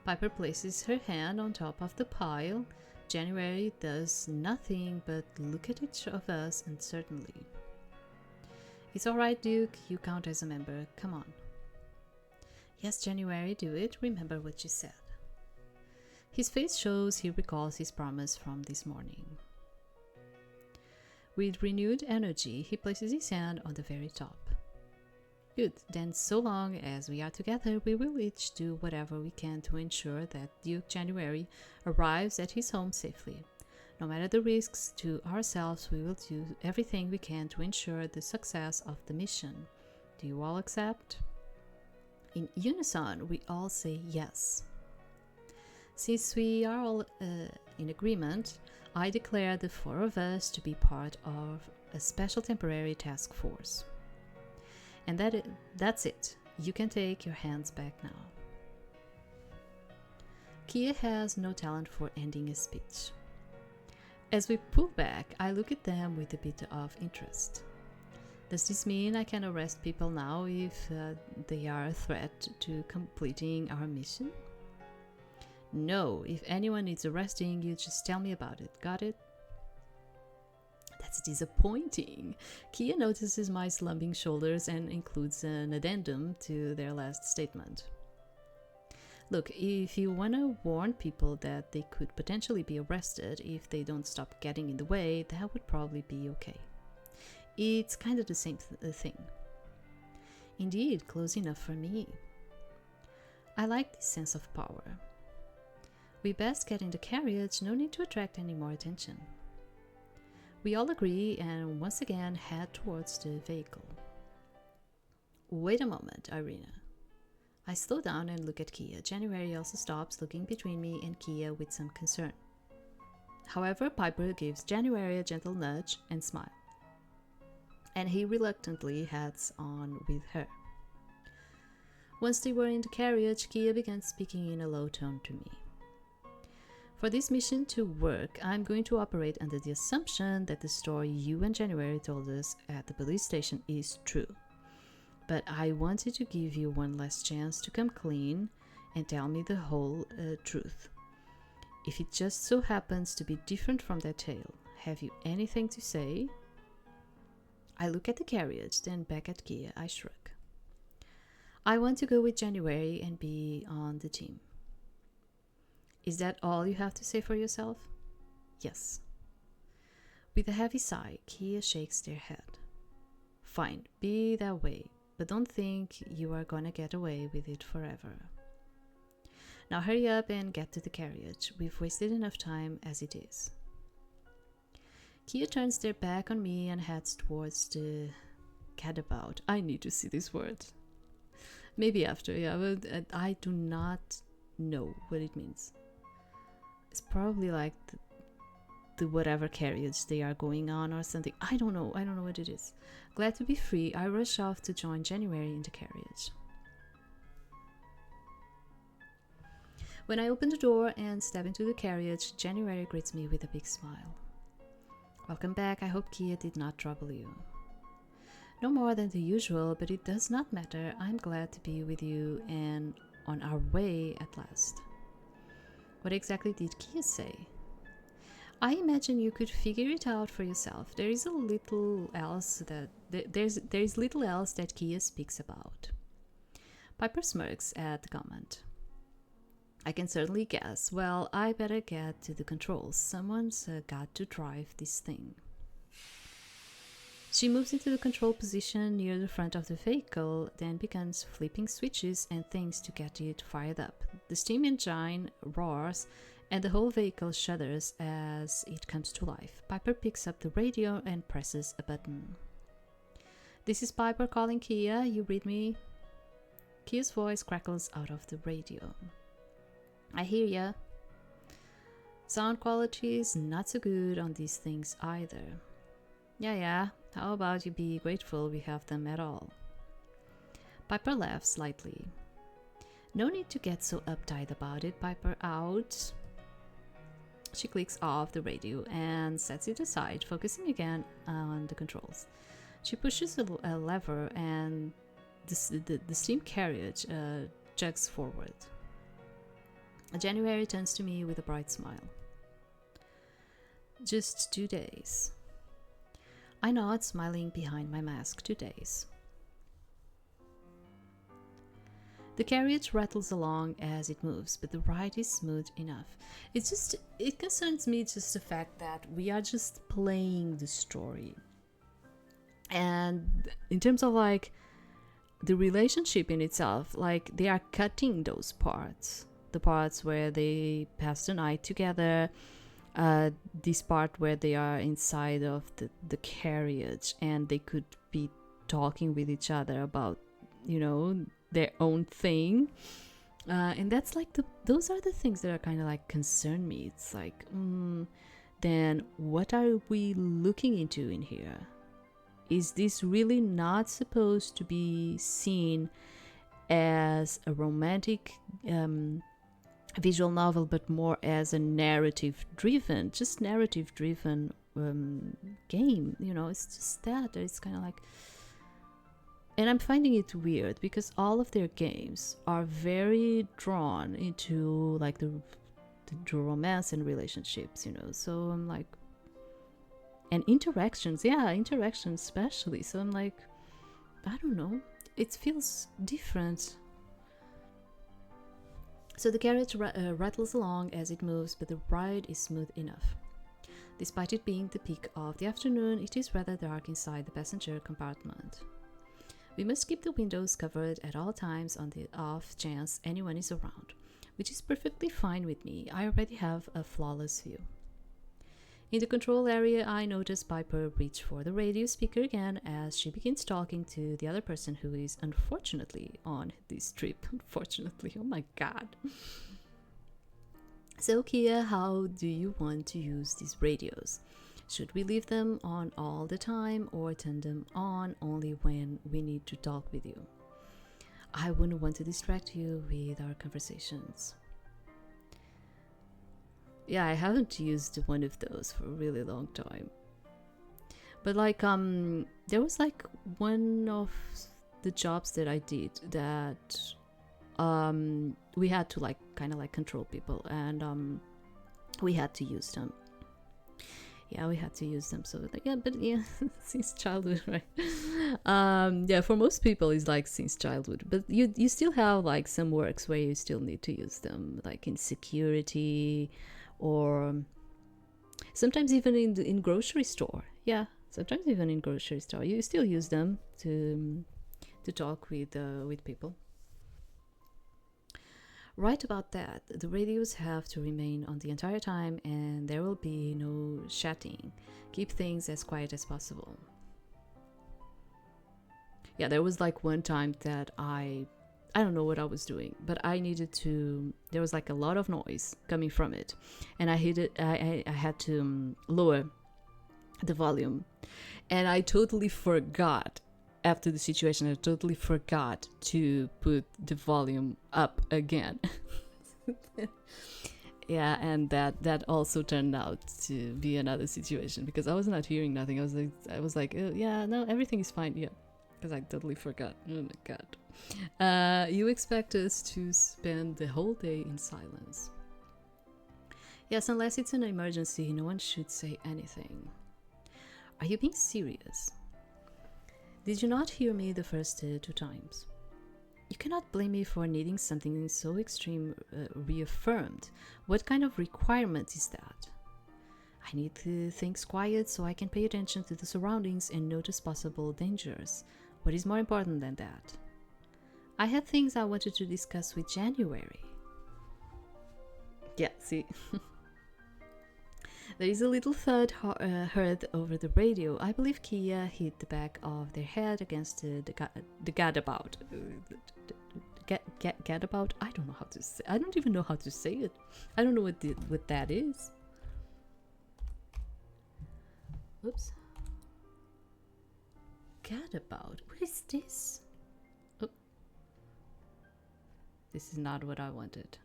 Piper places her hand on top of the pile. January does nothing but look at each of us uncertainly. It's alright, Duke, you count as a member, come on. Yes, January, do it, remember what you said. His face shows he recalls his promise from this morning. With renewed energy, he places his hand on the very top. Good, then so long as we are together, we will each do whatever we can to ensure that Duke January arrives at his home safely. No matter the risks to ourselves, we will do everything we can to ensure the success of the mission. Do you all accept? In unison, we all say yes. Since we are all in agreement, I declare the four of us to be part of a special temporary task force. And that's it. You can take your hands back now. Kia has no talent for ending a speech. As we pull back, I look at them with a bit of interest. Does this mean I can arrest people now if they are a threat to completing our mission? No, if anyone needs arresting, you just tell me about it. Got it? That's disappointing. Kia notices my slumping shoulders and includes an addendum to their last statement. Look, if you want to warn people that they could potentially be arrested if they don't stop getting in the way, that would probably be okay. It's kind of the same thing. Indeed, close enough for me. I like this sense of power. We best get in the carriage, no need to attract any more attention. We all agree and once again head towards the vehicle. Wait a moment, Irina. I slow down and look at Kia. January also stops, looking between me and Kia with some concern. However, Piper gives January a gentle nudge and smile, and he reluctantly heads on with her. Once they were in the carriage, Kia began speaking in a low tone to me. For this mission to work, I'm going to operate under the assumption that the story you and January told us at the police station is true. But I wanted to give you one last chance to come clean and tell me the whole truth. If it just so happens to be different from that tale, have you anything to say? I look at the carriage, then back at Kia. I shrug. I want to go with January and be on the team. Is that all you have to say for yourself? Yes. With a heavy sigh, Kia shakes their head. Fine, be that way, but don't think you are gonna get away with it forever. Now hurry up and get to the carriage. We've wasted enough time as it is. Kia turns their back on me and heads towards the gadabout. I need to see this word. Maybe after, yeah, but I do not know what it means. It's probably like the whatever carriage they are going on or something. I don't know what it is. Glad to be free, I rush off to join January in the carriage. When I open the door and step into the carriage, January greets me with a big smile. Welcome back, I hope Kia did not trouble you. No more than the usual, but it does not matter. I'm glad to be with you and on our way at last. What exactly did Kia say? I imagine you could figure it out for yourself. There is little else that Kia speaks about. Piper smirks at the comment. I can certainly guess. Well, I better get to the controls. Someone's got to drive this thing. She moves into the control position near the front of the vehicle, then begins flipping switches and things to get it fired up. The steam engine roars, and the whole vehicle shudders as it comes to life. Piper picks up the radio and presses a button. This is Piper calling Kia. You read me? Kia's voice crackles out of the radio. I hear ya. Sound quality is not so good on these things either. Yeah. How about you be grateful we have them at all? Piper laughs slightly. No need to get so uptight about it, Piper. Out. She clicks off the radio and sets it aside, focusing again on the controls. She pushes a lever and the steam carriage chugs forward. January turns to me with a bright smile. Just 2 days. I nod, smiling behind my mask. 2 days. The carriage rattles along as it moves, but the ride is smooth enough. It concerns me just the fact that we are just playing the story. And in terms of like the relationship in itself, like they are cutting those parts. The parts where they pass the night together, this part where they are inside of the carriage and they could be talking with each other about, their own thing. And that's like those are the things that are kind of like concern me. It's like, then what are we looking into in here? Is this really not supposed to be seen as a romantic visual novel, but more as a narrative-driven game? It's just that it's kind of like, and I'm finding it weird because all of their games are very drawn into like the romance and relationships, so I'm like, and interactions especially, so I'm like, I don't know, it feels different. So the carriage rattles along as it moves, but the ride is smooth enough. Despite it being the peak of the afternoon, it is rather dark inside the passenger compartment. We must keep the windows covered at all times on the off chance anyone is around, which is perfectly fine with me. I already have a flawless view. In the control area, I notice Piper reach for the radio speaker again as she begins talking to the other person who is unfortunately on this trip. Unfortunately, oh my god. So Kia, how do you want to use these radios? Should we leave them on all the time or turn them on only when we need to talk with you? I wouldn't want to distract you with our conversations. Yeah, I haven't used one of those for a really long time. But like there was like one of the jobs that I did that we had to like kind of like control people, and we had to use them. Yeah, we had to use them. So like, yeah, but yeah, since childhood, right? Yeah, for most people it's like since childhood, but you still have like some works where you still need to use them, like in security, or sometimes even in grocery store. Yeah, sometimes even in grocery store you still use them to talk with people. Right about that, the radios have to remain on the entire time and there will be no chatting. Keep things as quiet as possible. Yeah, there was like one time that I don't know what I was doing, but I needed to. There was like a lot of noise coming from it, and I hit it. I had to lower the volume, and I totally forgot. After the situation, I totally forgot to put the volume up again. Yeah, and that also turned out to be another situation because I was not hearing nothing. I was like, oh, yeah, no, everything is fine. Yeah, because I totally forgot. Oh my god. You expect us to spend the whole day in silence. Yes, unless it's an emergency, no one should say anything. Are you being serious? Did you not hear me the first 2 times? You cannot blame me for needing something so extreme reaffirmed. What kind of requirement is that? I need things quiet so I can pay attention to the surroundings and notice possible dangers. What is more important than that? I had things I wanted to discuss with January. Yeah, see. There is a little thud heard over the radio. I believe Kia hit the back of their head against the gadabout. Gadabout? I don't know how to say. I don't even know how to say it. I don't know what that is. Oops. Gadabout. What is this? Oh. This is not what I wanted.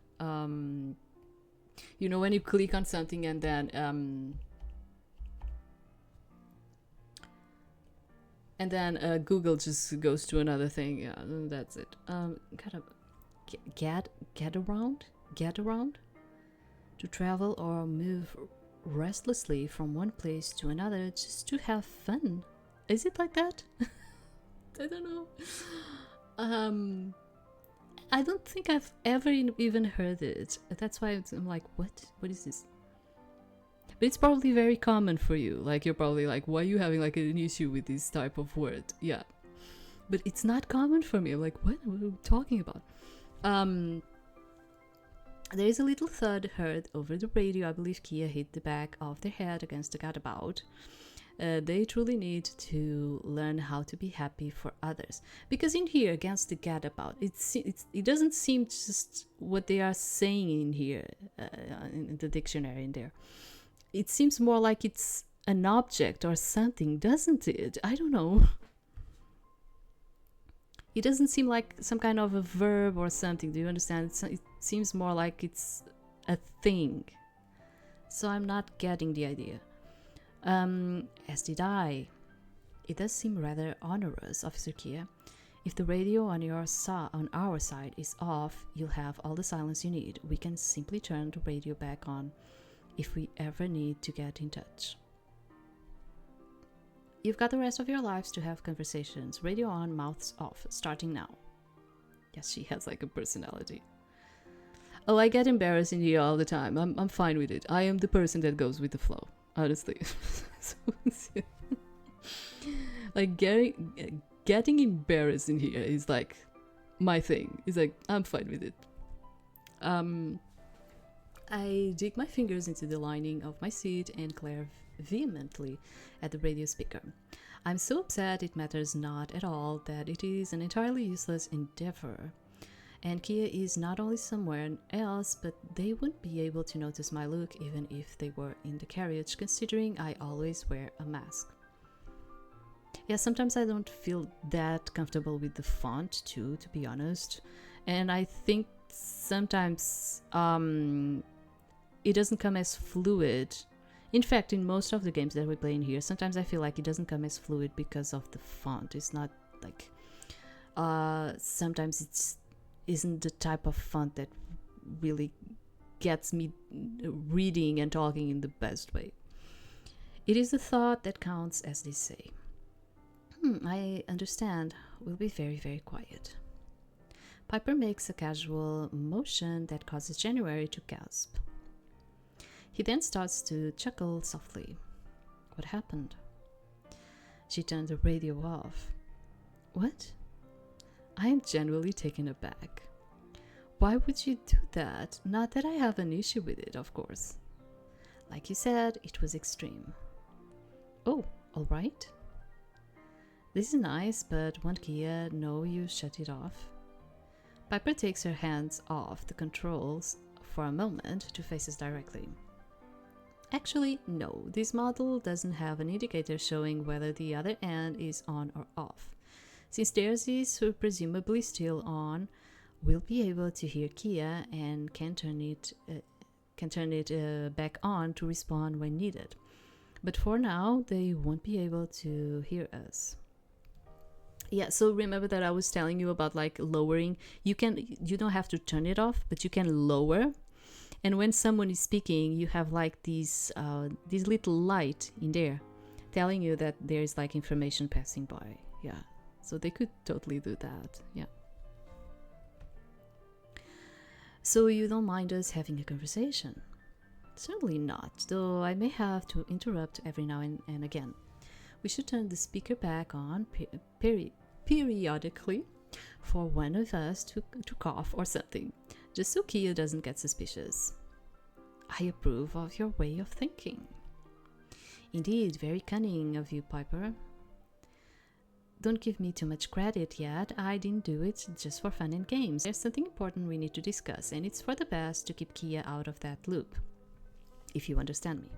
You know when you click on something and then Google just goes to another thing. Yeah, that's it. Get around to travel or move restlessly from one place to another just to have fun. Is it like that? I don't know. I don't think I've ever even heard it. That's why I'm like, what? What is this? But it's probably very common for you. Like, you're probably like, why are you having like an issue with this type of word? Yeah. But it's not common for me. I'm like, what are we talking about? There is a little thud heard over the radio. I believe Kia hit the back of their head against the gadabout. They truly need to learn how to be happy for others, because in here against the gadabout, it doesn't seem just what they are saying in here in the dictionary in there. It seems more like it's an object or something, doesn't it? I don't know. It doesn't seem like some kind of a verb or something. Do you understand? It seems more like it's a thing. So I'm not getting the idea. As did I. It does seem rather onerous, Officer Kia. If the radio on our side is off, you'll have all the silence you need. We can simply turn the radio back on if we ever need to get in touch. You've got the rest of your lives to have conversations. Radio on, mouths off, starting now. Yes, she has like a personality. Oh, I get embarrassed in here all the time. I'm fine with it. I am the person that goes with the flow, honestly. So, like getting embarrassed in here is like my thing. It's like I'm fine with it. I dig my fingers into the lining of my seat and glare vehemently at the radio speaker. I'm so upset it matters not at all that it is an entirely useless endeavor. And Kia is not only somewhere else, but they wouldn't be able to notice my look even if they were in the carriage, considering I always wear a mask. Yeah, sometimes I don't feel that comfortable with the font too, to be honest. And I think sometimes it doesn't come as fluid. In fact, in most of the games that we play in here, sometimes I feel like it doesn't come as fluid because of the font. It's not like sometimes it's isn't the type of font that really gets me reading and talking in the best way. It is the thought that counts, as they say. I understand. We'll be very, very quiet. Piper makes a casual motion that causes January to gasp. He then starts to chuckle softly. What happened? She turned the radio off. What? I am genuinely taken aback. Why would you do that? Not that I have an issue with it, of course. Like you said, it was extreme. Oh, all right. This is nice, but won't Kia know you shut it off? Piper takes her hands off the controls for a moment to face us directly. Actually, no, this model doesn't have an indicator showing whether the other end is on or off. Since theirs is presumably still on, we'll be able to hear Kia and can turn it back on to respond when needed. But for now, they won't be able to hear us. Yeah, so remember that I was telling you about like lowering. You don't have to turn it off, but you can lower. And when someone is speaking, you have like these little light in there telling you that there's like information passing by. Yeah. So they could totally do that, yeah. So you don't mind us having a conversation? Certainly not, though I may have to interrupt every now and again. We should turn the speaker back on periodically for one of us to cough or something, just so Kia doesn't get suspicious. I approve of your way of thinking. Indeed, very cunning of you, Piper. Don't give me too much credit yet. I didn't do it just for fun and games. There's something important we need to discuss, and it's for the best to keep Kia out of that loop, if you understand me.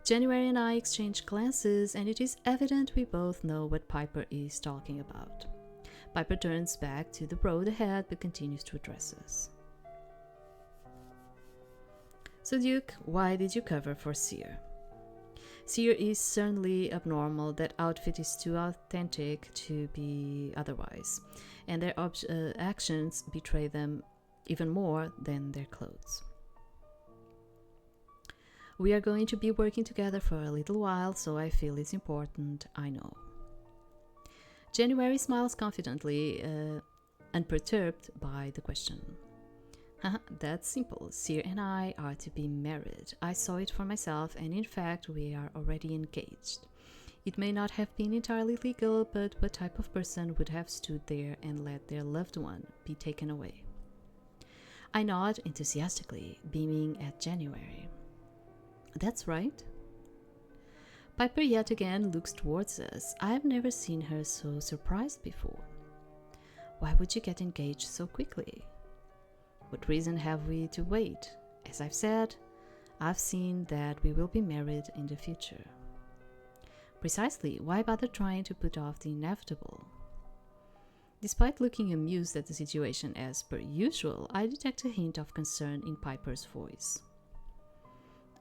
January and I exchange glances, and it is evident we both know what Piper is talking about. Piper turns back to the road ahead but continues to address us. So Duke, why did you cover for Seer? Seer is certainly abnormal. That outfit is too authentic to be otherwise, and their actions betray them even more than their clothes. We are going to be working together for a little while, so I feel it's important, I know. January smiles confidently, unperturbed by the question. That's simple. Seer and I are to be married. I saw it for myself, and in fact, we are already engaged. It may not have been entirely legal, but what type of person would have stood there and let their loved one be taken away? I nod enthusiastically, beaming at January. That's right. Piper yet again looks towards us. I have never seen her so surprised before. Why would you get engaged so quickly? What reason have we to wait? As I've said, I've seen that we will be married in the future. Precisely, why bother trying to put off the inevitable? Despite looking amused at the situation as per usual, I detect a hint of concern in Piper's voice.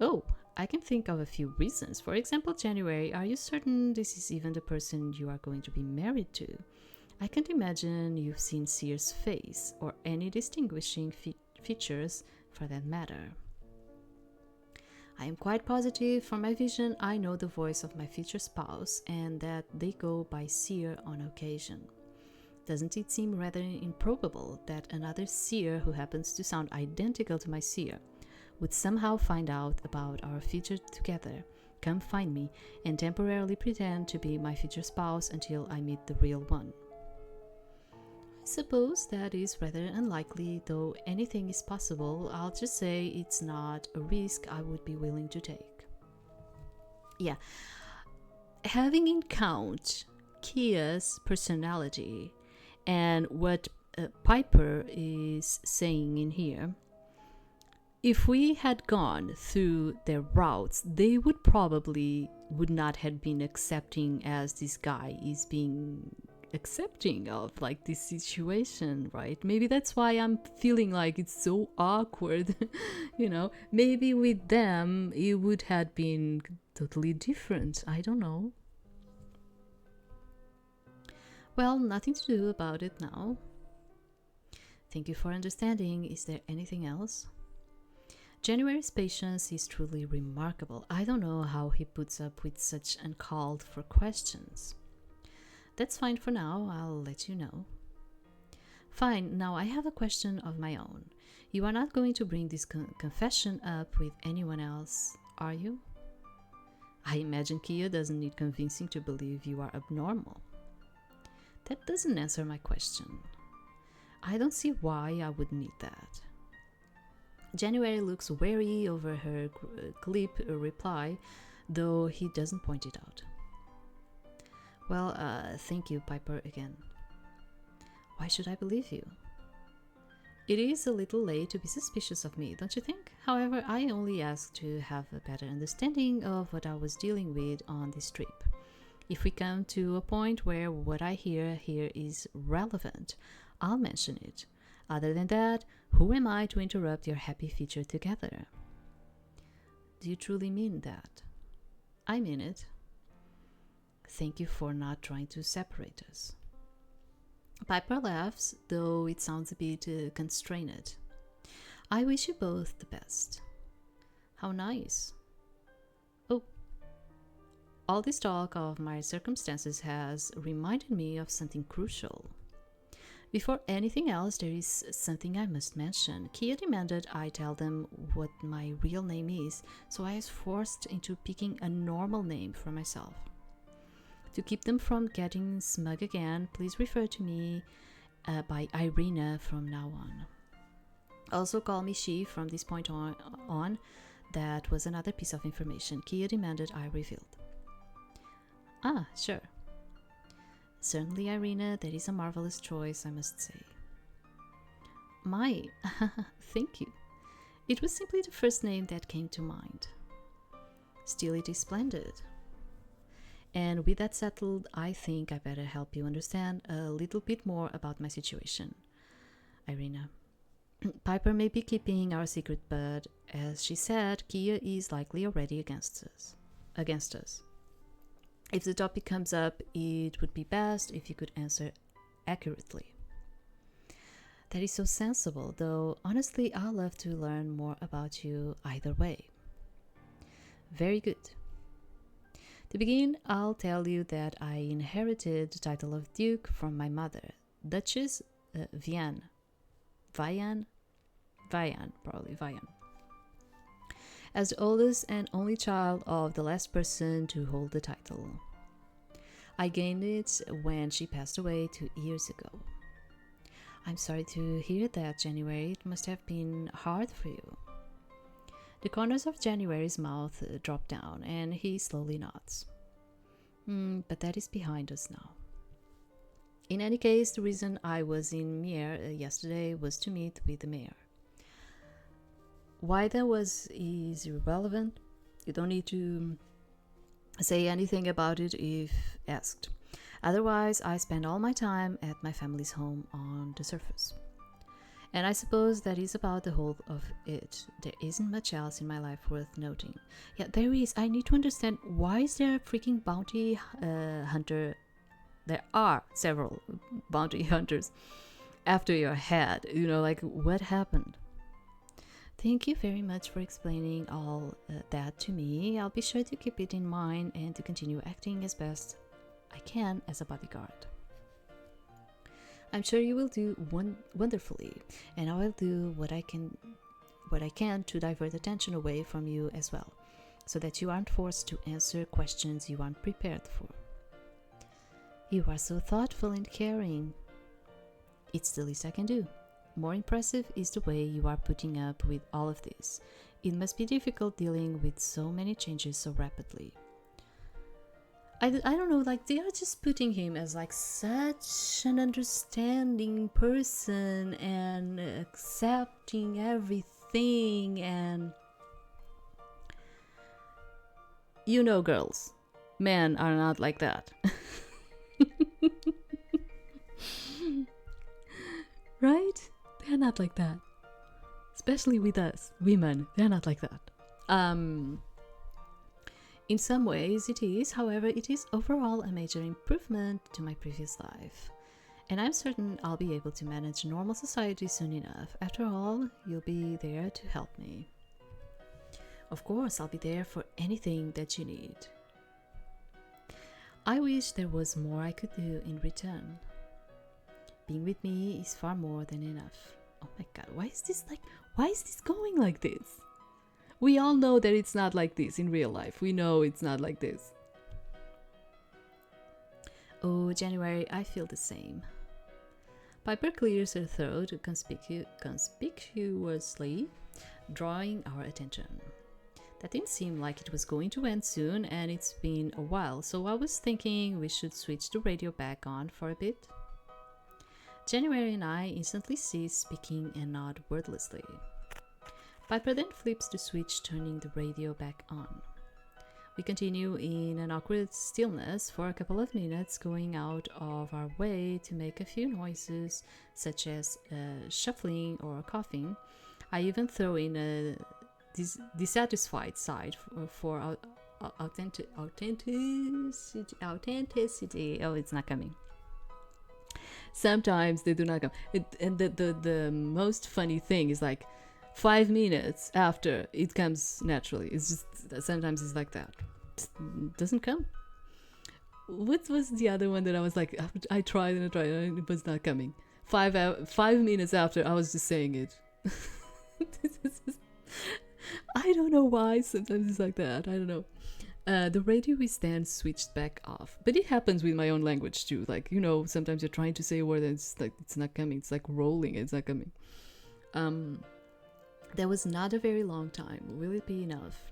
Oh, I can think of a few reasons. For example, January, are you certain this is even the person you are going to be married to? I can't imagine you've seen Seer's face, or any distinguishing features for that matter. I am quite positive from my vision I know the voice of my future spouse, and that they go by Seer on occasion. Doesn't it seem rather improbable that another seer who happens to sound identical to my seer would somehow find out about our future together, come find me, and temporarily pretend to be my future spouse until I meet the real one? I suppose that is rather unlikely, though anything is possible. I'll just say it's not a risk I would be willing to take. Yeah, having in count Kia's personality and what Piper is saying in here, if we had gone through their routes, they would not have been accepting as this guy is being accepting of like this situation, right? Maybe that's why I'm feeling like it's so awkward. Maybe with them it would have been totally different. I don't know. Well, nothing to do about it now. Thank you for understanding. Is there anything else? January's patience is truly remarkable. I don't know how he puts up with such uncalled for questions. That's fine for now. I'll let you know. Fine, now I have a question of my own. You are not going to bring this confession up with anyone else, are you? I imagine Kia doesn't need convincing to believe you are abnormal. That doesn't answer my question. I don't see why I would need that. January looks wary over her glib reply, though he doesn't point it out. Well, thank you, Piper, again. Why should I believe you? It is a little late to be suspicious of me, don't you think? However, I only asked to have a better understanding of what I was dealing with on this trip. If we come to a point where what I hear here is relevant, I'll mention it. Other than that, who am I to interrupt your happy future together? Do you truly mean that? I mean it. Thank you for not trying to separate us. Piper laughs, though it sounds a bit constrained. I wish you both the best. How nice. Oh, all this talk of my circumstances has reminded me of something crucial. Before anything else, there is something I must mention. Kia demanded I tell them what my real name is, so I was forced into picking a normal name for myself. To keep them from getting smug again, please refer to me by Irina from now on. Also call me she from this point on. That was another piece of information Kia demanded I revealed. Ah, sure. Certainly, Irina, that is a marvelous choice, I must say. My, thank you. It was simply the first name that came to mind. Still, it is splendid. And with that settled, I think I better help you understand a little bit more about my situation. Irina. Piper may be keeping our secret, but as she said, Kia is likely already against us. If the topic comes up, it would be best if you could answer accurately. That is so sensible, though honestly I'd love to learn more about you either way. Very good. To begin, I'll tell you that I inherited the title of Duke from my mother, Duchess Vian, as the oldest and only child of the last person to hold the title. I gained it when she passed away 2 years ago. I'm sorry to hear that, January. It must have been hard for you. The corners of January's mouth drop down, and he slowly nods. But that is behind us now. In any case, the reason I was in Mier yesterday was to meet with the mayor. Why that is irrelevant. You don't need to say anything about it if asked. Otherwise, I spend all my time at my family's home on the surface. And I suppose that is about the whole of it. There isn't much else in my life worth noting. Yeah, there is. I need to understand, why is there a freaking bounty hunter? There are several bounty hunters after your head. What happened? Thank you very much for explaining all that to me. I'll be sure to keep it in mind and to continue acting as best I can as a bodyguard. I'm sure you will do wonderfully, and I will do what I can to divert attention away from you as well, so that you aren't forced to answer questions you aren't prepared for. You are so thoughtful and caring. It's the least I can do. More impressive is the way you are putting up with all of this. It must be difficult dealing with so many changes so rapidly. I don't know, like, they are just putting him as like such an understanding person and accepting everything, and you know, girls, men are not like that. Right? They're not like that. Especially with us, women, they're not like that. In some ways it is, however, it is overall a major improvement to my previous life. And I'm certain I'll be able to manage normal society soon enough. After all, you'll be there to help me. Of course, I'll be there for anything that you need. I wish there was more I could do in return. Being with me is far more than enough. Oh my god, why is this going like this? We all know that it's not like this in real life. We know it's not like this. Oh, January, I feel the same. Piper clears her throat conspicuously, drawing our attention. That didn't seem like it was going to end soon, and it's been a while, so I was thinking we should switch the radio back on for a bit. January and I instantly cease speaking and nod wordlessly. Piper then flips the switch, turning the radio back on. We continue in an awkward stillness for a couple of minutes, going out of our way to make a few noises, such as shuffling or coughing. I even throw in a dissatisfied side for authenticity. Oh, it's not coming. Sometimes they do not come. And the most funny thing is like 5 minutes after it comes naturally. It's just sometimes it's like that. It doesn't come. What was the other one that I was like, I tried and it was not coming. 5 minutes after, I was just saying it. I don't know why. Sometimes it's like that. I don't know. The radio is then switched back off, but it happens with my own language too. Like, you know, sometimes you're trying to say a word and it's like it's not coming. It's like rolling. It's not coming. That was not a very long time. Will it be enough?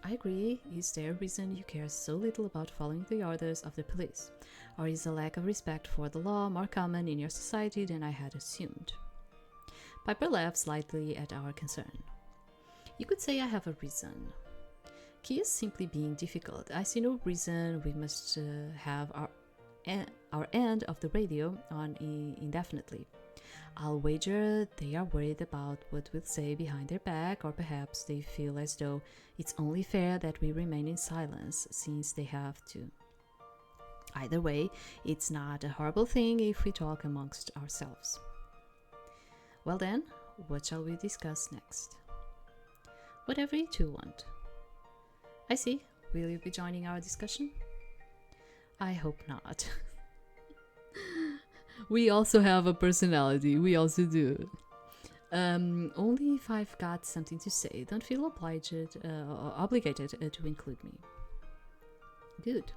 I agree. Is there a reason you care so little about following the orders of the police, or is a lack of respect for the law more common in your society than I had assumed? Piper laughs slightly at our concern. You could say I have a reason. Key is simply being difficult. I see no reason we must have our end of the radio on indefinitely. I'll wager they are worried about what we'll say behind their back, or perhaps they feel as though it's only fair that we remain in silence since they have to. Either way, it's not a horrible thing if we talk amongst ourselves. Well then, what shall we discuss next? Whatever you two want. I see. Will you be joining our discussion? I hope not. We also have a personality. We also do. Only if I've got something to say. Don't feel obligated to include me. Good.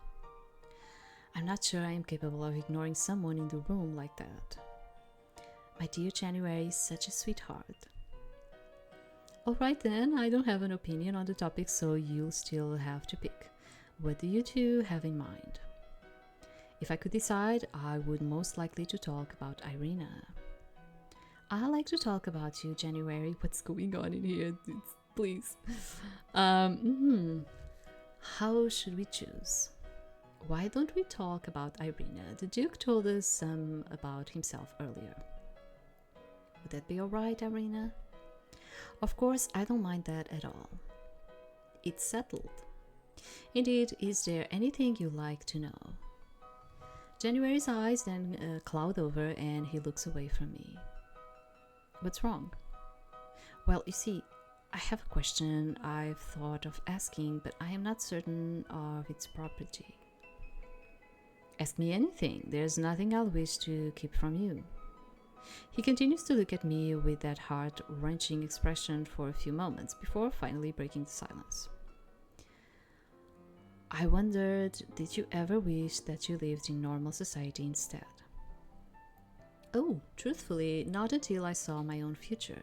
I'm not sure I am capable of ignoring someone in the room like that. My dear January is such a sweetheart. Alright then, I don't have an opinion on the topic, so you'll still have to pick. What do you two have in mind? If I could decide, I would most likely to talk about Irina. I like to talk about you, January. What's going on in here? Please. How should we choose? Why don't we talk about Irina? The Duke told us some about himself earlier. Would that be alright, Irina? Of course, I don't mind that at all. It's settled. Indeed, is there anything you'd like to know? January's eyes then cloud over and he looks away from me. What's wrong? Well, you see, I have a question I've thought of asking, but I am not certain of its propriety. Ask me anything. There's nothing I'll wish to keep from you. He continues to look at me with that heart-wrenching expression for a few moments before finally breaking the silence. I wondered, did you ever wish that you lived in normal society instead? Oh, truthfully, not until I saw my own future.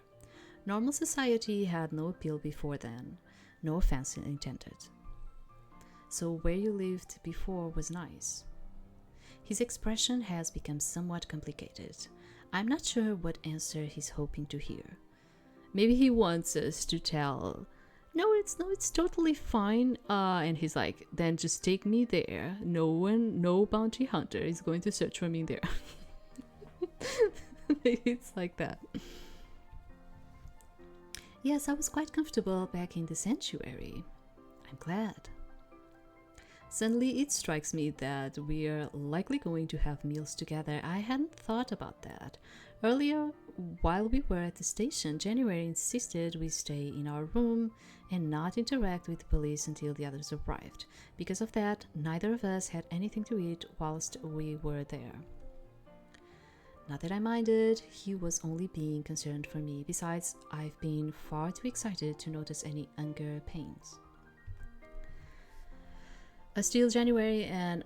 Normal society had no appeal before then, no offense intended. So where you lived before was nice. His expression has become somewhat complicated. I'm not sure what answer he's hoping to hear. Maybe he wants us to tell, no, it's totally fine. And he's like, then just take me there. No bounty hunter is going to search for me there. Maybe it's like that. Yes, I was quite comfortable back in the sanctuary. I'm glad. Suddenly it strikes me that we're likely going to have meals together. I hadn't thought about that. Earlier, while we were at the station, January insisted we stay in our room and not interact with the police until the others arrived. Because of that, neither of us had anything to eat whilst we were there. Not that I minded, he was only being concerned for me. Besides, I've been far too excited to notice any hunger pains. A still January and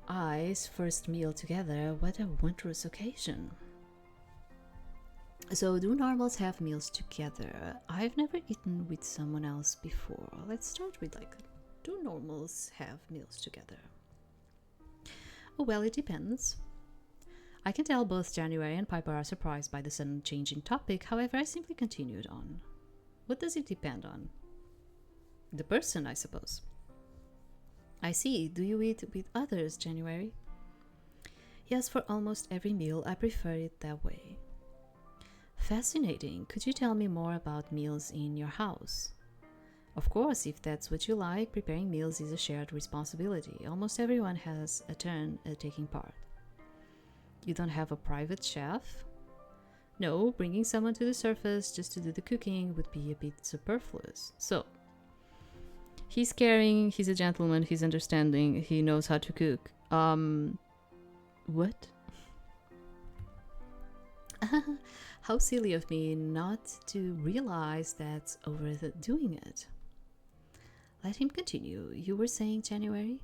I's first meal together, what a wondrous occasion. So do normals have meals together? I've never eaten with someone else before. Let's start with do normals have meals together? Oh well, it depends. I can tell both January and Piper are surprised by the sudden change in topic, however I simply continued on. What does it depend on? The person, I suppose. I see. Do you eat with others, January? Yes, for almost every meal I prefer it that way. Fascinating. Could you tell me more about meals in your house? Of course, if that's what you like, preparing meals is a shared responsibility. Almost everyone has a turn at taking part. You don't have a private chef? No, bringing someone to the surface just to do the cooking would be a bit superfluous. So, he's caring, he's a gentleman, he's understanding, he knows how to cook. What? How silly of me not to realize that's overdoing it. Let him continue. You were saying, January?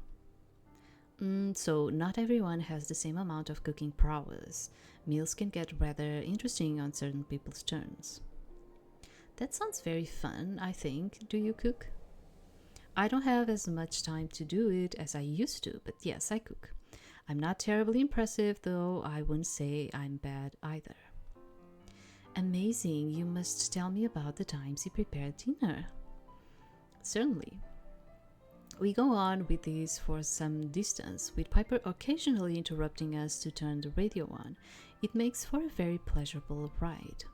So not everyone has the same amount of cooking prowess. Meals can get rather interesting on certain people's turns. That sounds very fun, I think. Do you cook? I don't have as much time to do it as I used to, but yes, I cook. I'm not terribly impressive, though I wouldn't say I'm bad either. Amazing. You must tell me about the times you prepared dinner. Certainly. We go on with this for some distance, with Piper occasionally interrupting us to turn the radio on. It makes for a very pleasurable ride.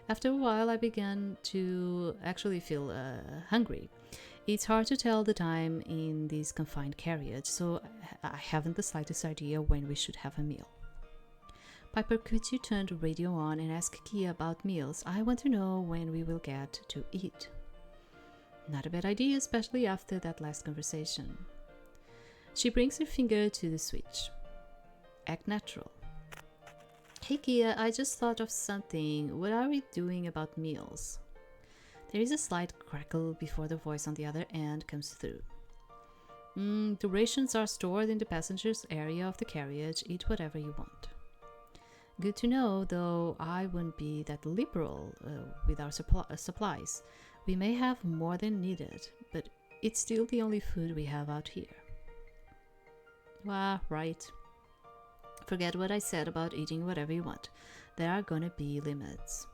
After a while, I began to actually feel hungry. It's hard to tell the time in this confined carriage, so I haven't the slightest idea when we should have a meal. Piper, could you turn the radio on and ask Kia about meals? I want to know when we will get to eat. Not a bad idea, especially after that last conversation. She brings her finger to the switch. Act natural. Hey Kia, I just thought of something. What are we doing about meals? There is a slight crackle before the voice on the other end comes through. The rations are stored in the passengers' area of the carriage. Eat whatever you want. Good to know, though I wouldn't be that liberal with our supplies. We may have more than needed, but it's still the only food we have out here. Right. Forget what I said about eating whatever you want. There are gonna be limits.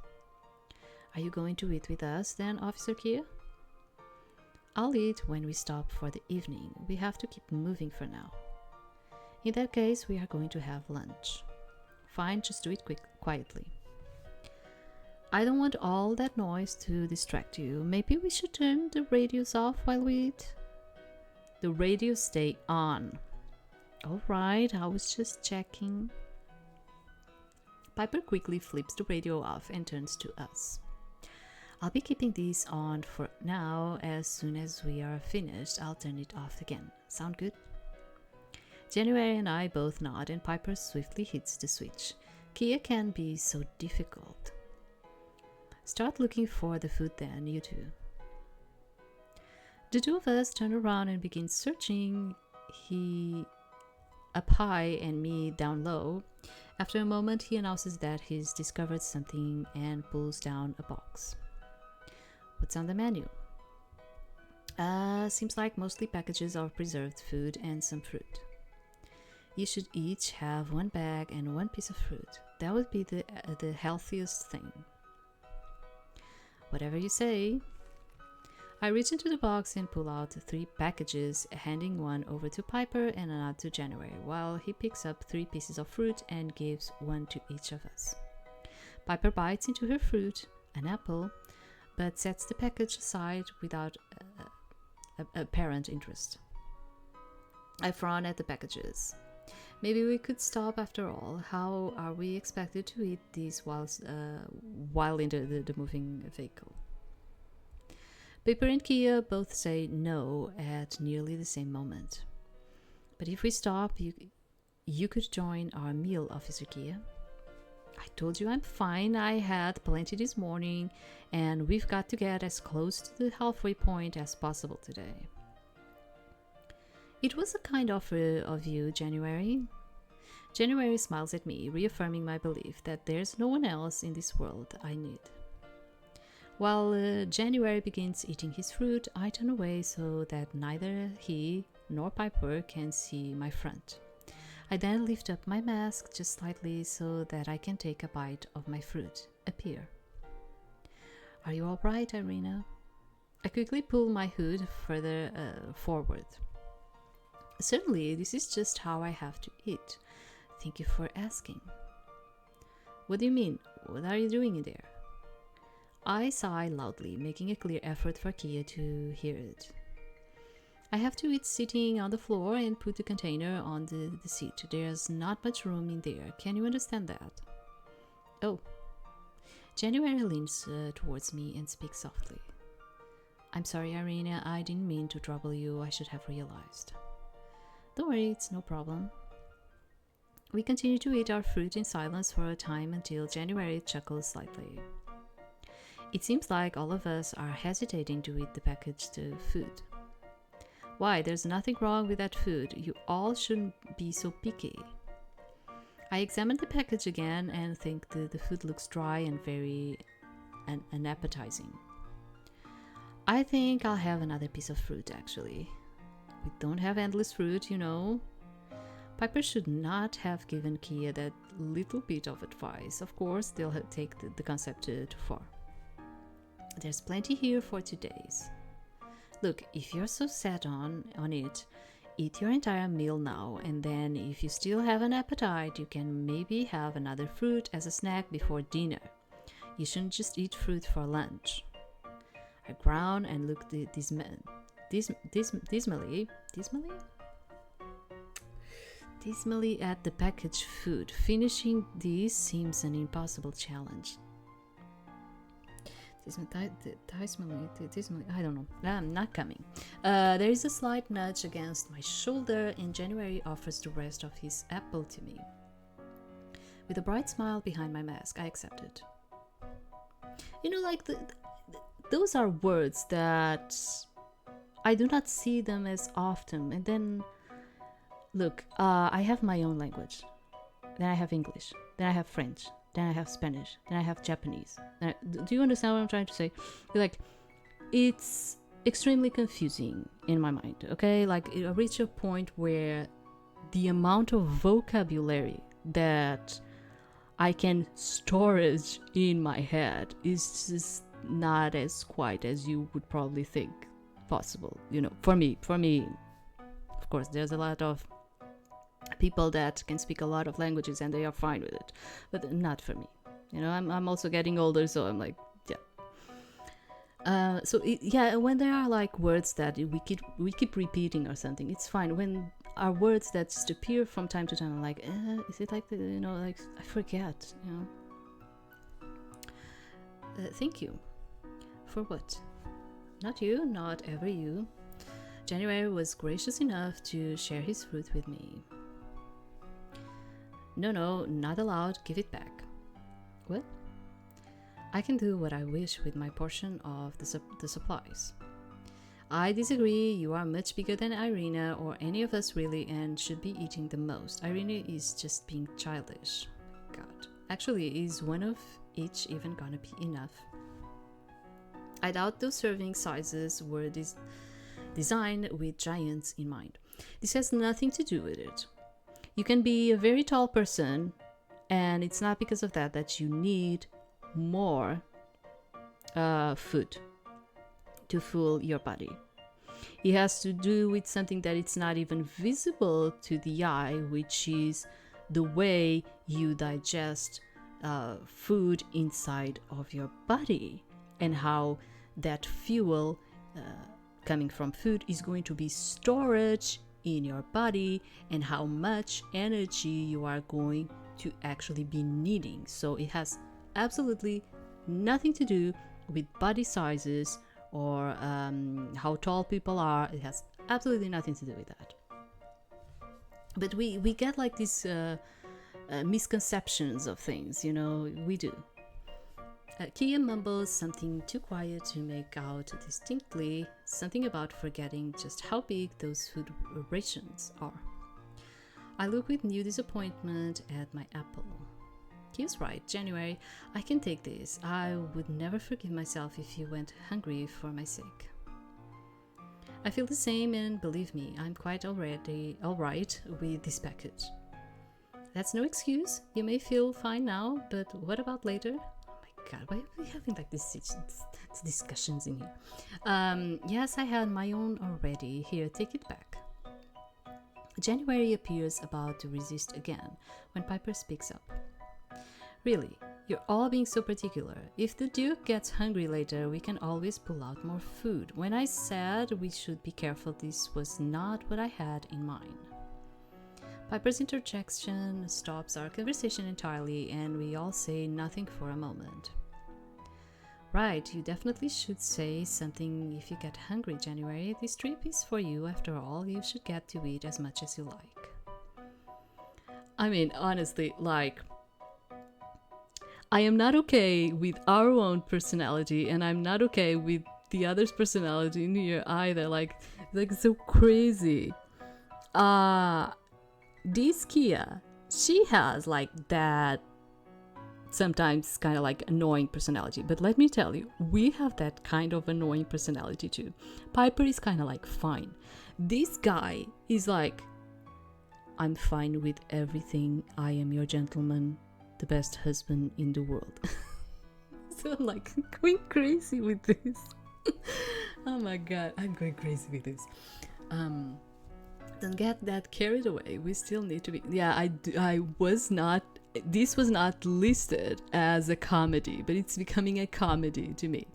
Are you going to eat with us then, Officer Kia? I'll eat when we stop for the evening. We have to keep moving for now. In that case, we are going to have lunch. Fine, just do it quietly. I don't want all that noise to distract you. Maybe we should turn the radios off while we eat? The radios stay on. Alright, I was just checking. Piper quickly flips the radio off and turns to us. I'll be keeping these on for now. As soon as we are finished, I'll turn it off again. Sound good? January and I both nod, and Piper swiftly hits the switch. Kia can be so difficult. Start looking for the food then, you two. The two of us turn around and begin searching, he up high and me down low. After a moment, he announces that he's discovered something and pulls down a box. What's on the menu? Seems like mostly packages of preserved food and some fruit. You should each have one bag and one piece of fruit. That would be the healthiest thing. Whatever you say. I reach into the box and pull out 3 packages, handing one over to Piper and another to January, while he picks up 3 pieces of fruit and gives one to each of us. Piper bites into her fruit, an apple, but sets the package aside without apparent interest. I frown at the packages. Maybe we could stop after all. How are we expected to eat these while in the moving vehicle? Piper and Kia both say no at nearly the same moment. But if we stop, you could join our meal, Officer Kia. I told you I'm fine. I had plenty this morning, and we've got to get as close to the halfway point as possible today. It was a kind offer of you, January. January smiles at me, reaffirming my belief that there's no one else in this world I need. While January begins eating his fruit, I turn away so that neither he nor Piper can see my front. I then lift up my mask just slightly so that I can take a bite of my fruit, a pear. Are you all right, Irina? I quickly pull my hood further forward. Certainly, this is just how I have to eat. Thank you for asking. What do you mean? What are you doing in there? I sigh loudly, making a clear effort for Kia to hear it. I have to eat sitting on the floor and put the container on the seat. There's not much room in there. Can you understand that? Oh. January leans towards me and speaks softly. I'm sorry, Irina. I didn't mean to trouble you. I should have realized. Don't worry, it's no problem. We continue to eat our fruit in silence for a time until January chuckles slightly. It seems like all of us are hesitating to eat the packaged food. Why, there's nothing wrong with that food. You all shouldn't be so picky. I examine the package again and think the food looks dry and very unappetizing. I think I'll have another piece of fruit, actually. We don't have endless fruit, you know. Piper should not have given Kia that little bit of advice. Of course, they'll take the concept too far. There's plenty here for 2 days. Look, if you're so set on it, eat your entire meal now, and then if you still have an appetite, you can maybe have another fruit as a snack before dinner. You shouldn't just eat fruit for lunch. I groan and look dismally at the packaged food. Finishing these seems an impossible challenge. I don't know. I'm not coming. There is a slight nudge against my shoulder, and January offers the rest of his apple to me. With a bright smile behind my mask, I accept it. You know, like those are words that I do not see them as often. And then, look, I have my own language. Then I have English. Then I have French. Then I have Spanish. Then I have Japanese. Do you understand what I'm trying to say? Like, it's extremely confusing in my mind, okay? Like, I reach a point where the amount of vocabulary that I can storage in my head is just not as quite as you would probably think possible. You know, for me, of course, there's a lot of people that can speak a lot of languages and they are fine with it, but not for me. You know, I'm also getting older, so I'm like, yeah. When there are like words that we keep repeating or something, it's fine. When are words that just appear from time to time, I'm like, is it like like I forget, Thank you. For what? Not you, not ever you. January was gracious enough to share his fruit with me. No, not allowed, give it back. What? I can do what I wish with my portion of the supplies. I disagree, you are much bigger than Irina or any of us really and should be eating the most. Irina is just being childish. God. Actually, is one of each even gonna be enough? I doubt those serving sizes were designed with giants in mind. This has nothing to do with it. You can be a very tall person, and it's not because of that that you need more food to fuel your body. It has to do with something that it's not even visible to the eye, which is the way you digest food inside of your body, and how that fuel coming from food is going to be storage in your body, and how much energy you are going to actually be needing. So it has absolutely nothing to do with body sizes or how tall people are. It has absolutely nothing to do with that. But we get like these misconceptions of things, you know, we do. Kia mumbles something too quiet to make out distinctly, something about forgetting just how big those food rations are. I look with new disappointment at my apple. Kia's right, January, I can take this. I would never forgive myself if you went hungry for my sake. I feel the same, and believe me, I'm quite already alright with this package. That's no excuse. You may feel fine now, but what about later? God, why are we having like these discussions in here? Yes, I had my own already. Here, take it back. January appears about to resist again when Piper speaks up. Really, you're all being so particular. If the Duke gets hungry later, we can always pull out more food. When I said we should be careful, this was not what I had in mind. Piper's interjection stops our conversation entirely, and we all say nothing for a moment. Right, you definitely should say something if you get hungry, January. This trip is for you, after all. You should get to eat as much as you like. I mean, honestly, like, I am not okay with our own personality, and I'm not okay with the other's personality in here either. Like so crazy. This Kia, she has like that sometimes kind of like annoying personality, but let me tell you, we have that kind of annoying personality too. Piper is kind of like fine. This guy is like, I'm fine with everything. I am your gentleman, the best husband in the world. So I'm like going crazy with this. Oh my god, I'm going crazy with this. Don't get that carried away. We still need to be. Yeah, I was not. This was not listed as a comedy, but it's becoming a comedy to me.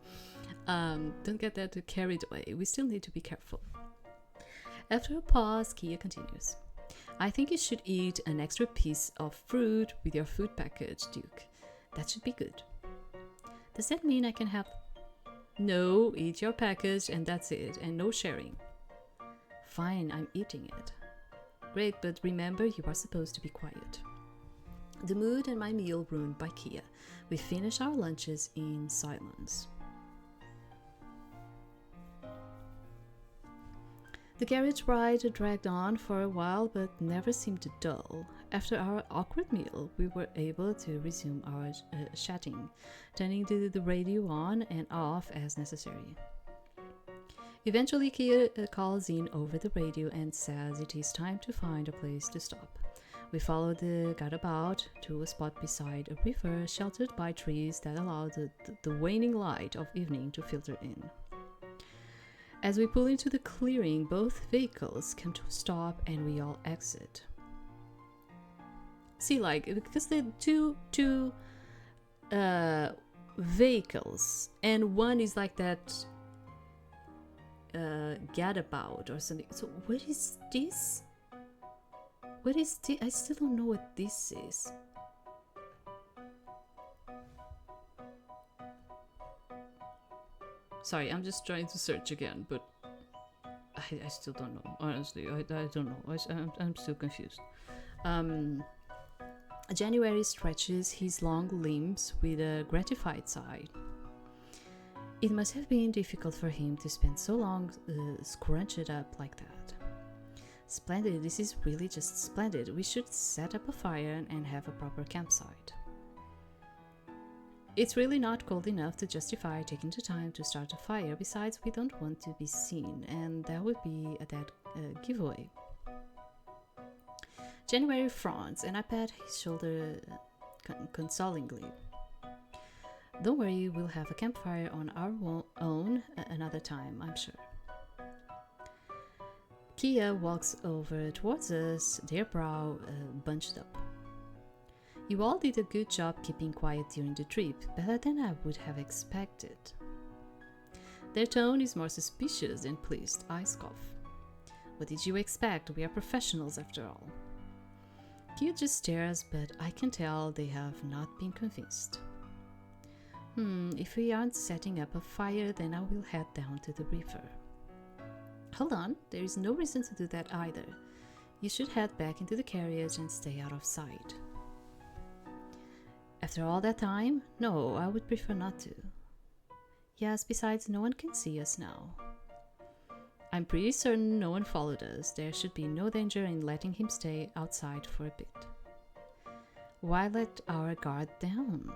Don't get that carried away. We still need to be careful. After a pause, Kia continues. I think you should eat an extra piece of fruit with your food package, Duke. That should be good. Does that mean I can have... No, eat your package and that's it, and no sharing. Fine, I'm eating it. Great, but remember, you are supposed to be quiet. The mood and my meal ruined by Kia. We finish our lunches in silence. The carriage ride dragged on for a while but never seemed dull. After our awkward meal, we were able to resume our chatting, turning the radio on and off as necessary. Eventually, Kia calls in over the radio and says it is time to find a place to stop. We follow the gadabout to a spot beside a river sheltered by trees that allow the waning light of evening to filter in. As we pull into the clearing, both vehicles come to a stop and we all exit. See, like, because they're two vehicles, and one is like that gadabout or something. So what is this? What is this? I still don't know what this is. Sorry, I'm just trying to search again, but I I still don't know. Honestly, I don't know. I'm still confused. January stretches his long limbs with a gratified sigh. It must have been difficult for him to spend so long scrunched up like that. Splendid, this is really just splendid. We should set up a fire and have a proper campsite. It's really not cold enough to justify taking the time to start a fire. Besides, we don't want to be seen, and that would be a dead giveaway. January frowns, and I pat his shoulder consolingly. Don't worry, we'll have a campfire on our own another time, I'm sure. Kia walks over towards us, their brow bunched up. You all did a good job keeping quiet during the trip, better than I would have expected. Their tone is more suspicious than pleased. I scoff. What did you expect? We are professionals after all. Kia just stares, but I can tell they have not been convinced. If we aren't setting up a fire, then I will head down to the river. Hold on, there is no reason to do that either. You should head back into the carriage and stay out of sight. After all that time? No, I would prefer not to. Yes, besides, no one can see us now. I'm pretty certain no one followed us. There should be no danger in letting him stay outside for a bit. Why let our guard down?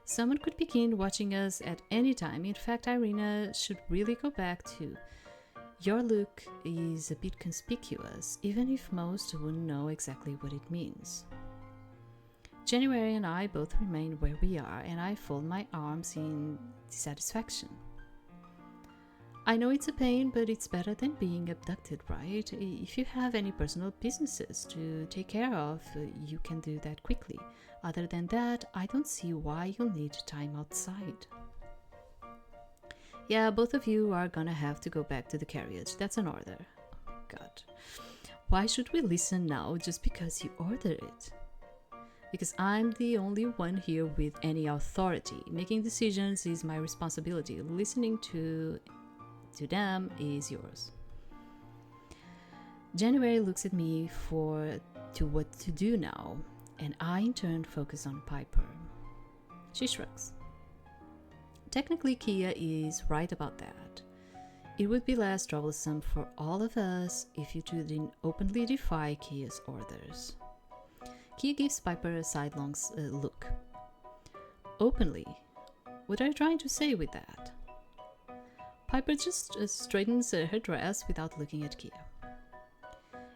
Someone could begin watching us at any time. In fact, Irina should really go back to. Your look is a bit conspicuous, even if most wouldn't know exactly what it means. January and I both remain where we are, and I fold my arms in dissatisfaction. I know it's a pain, but it's better than being abducted, right? If you have any personal businesses to take care of, you can do that quickly. Other than that, I don't see why you'll need time outside. Yeah, both of you are gonna have to go back to the carriage. That's an order. Oh, God. Why should we listen now just because you ordered it? Because I'm the only one here with any authority. Making decisions is my responsibility. Listening to them is yours. January looks at me to what to do now, and I in turn focus on Piper. She shrugs. Technically, Kia is right about that. It would be less troublesome for all of us if you two didn't openly defy Kia's orders. Kia gives Piper a sidelong look. Openly? What are you trying to say with that? Piper just straightens her dress without looking at Kia.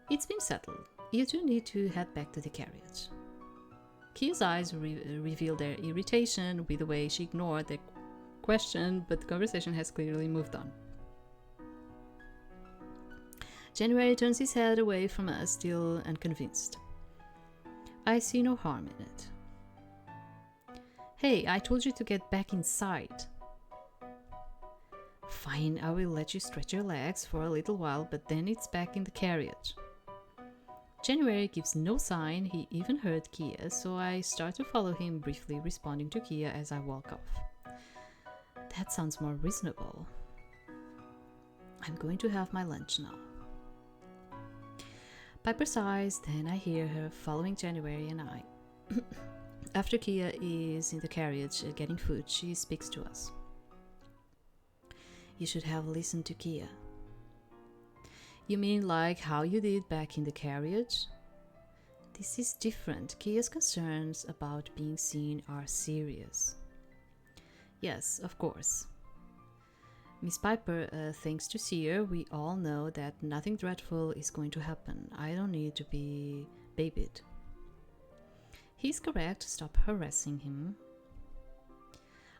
It's been settled. You two need to head back to the carriage. Kia's eyes reveal their irritation with the way she ignored the question, but the conversation has clearly moved on. January turns his head away from us, still unconvinced. I see no harm in it. Hey, I told you to get back inside. Fine, I will let you stretch your legs for a little while, but then it's back in the carriage. January gives no sign he even heard Kia, so I start to follow him, briefly responding to Kia as I walk off. That sounds more reasonable. I'm going to have my lunch now. Piper sighs, then I hear her following January and I. After Kia is in the carriage getting food, she speaks to us. You should have listened to Kia. You mean like how you did back in the carriage? This is different. Kia's concerns about being seen are serious. Yes, of course. Miss Piper, thanks to Seer, we all know that nothing dreadful is going to happen. I don't need to be babied. He's correct. Stop harassing him.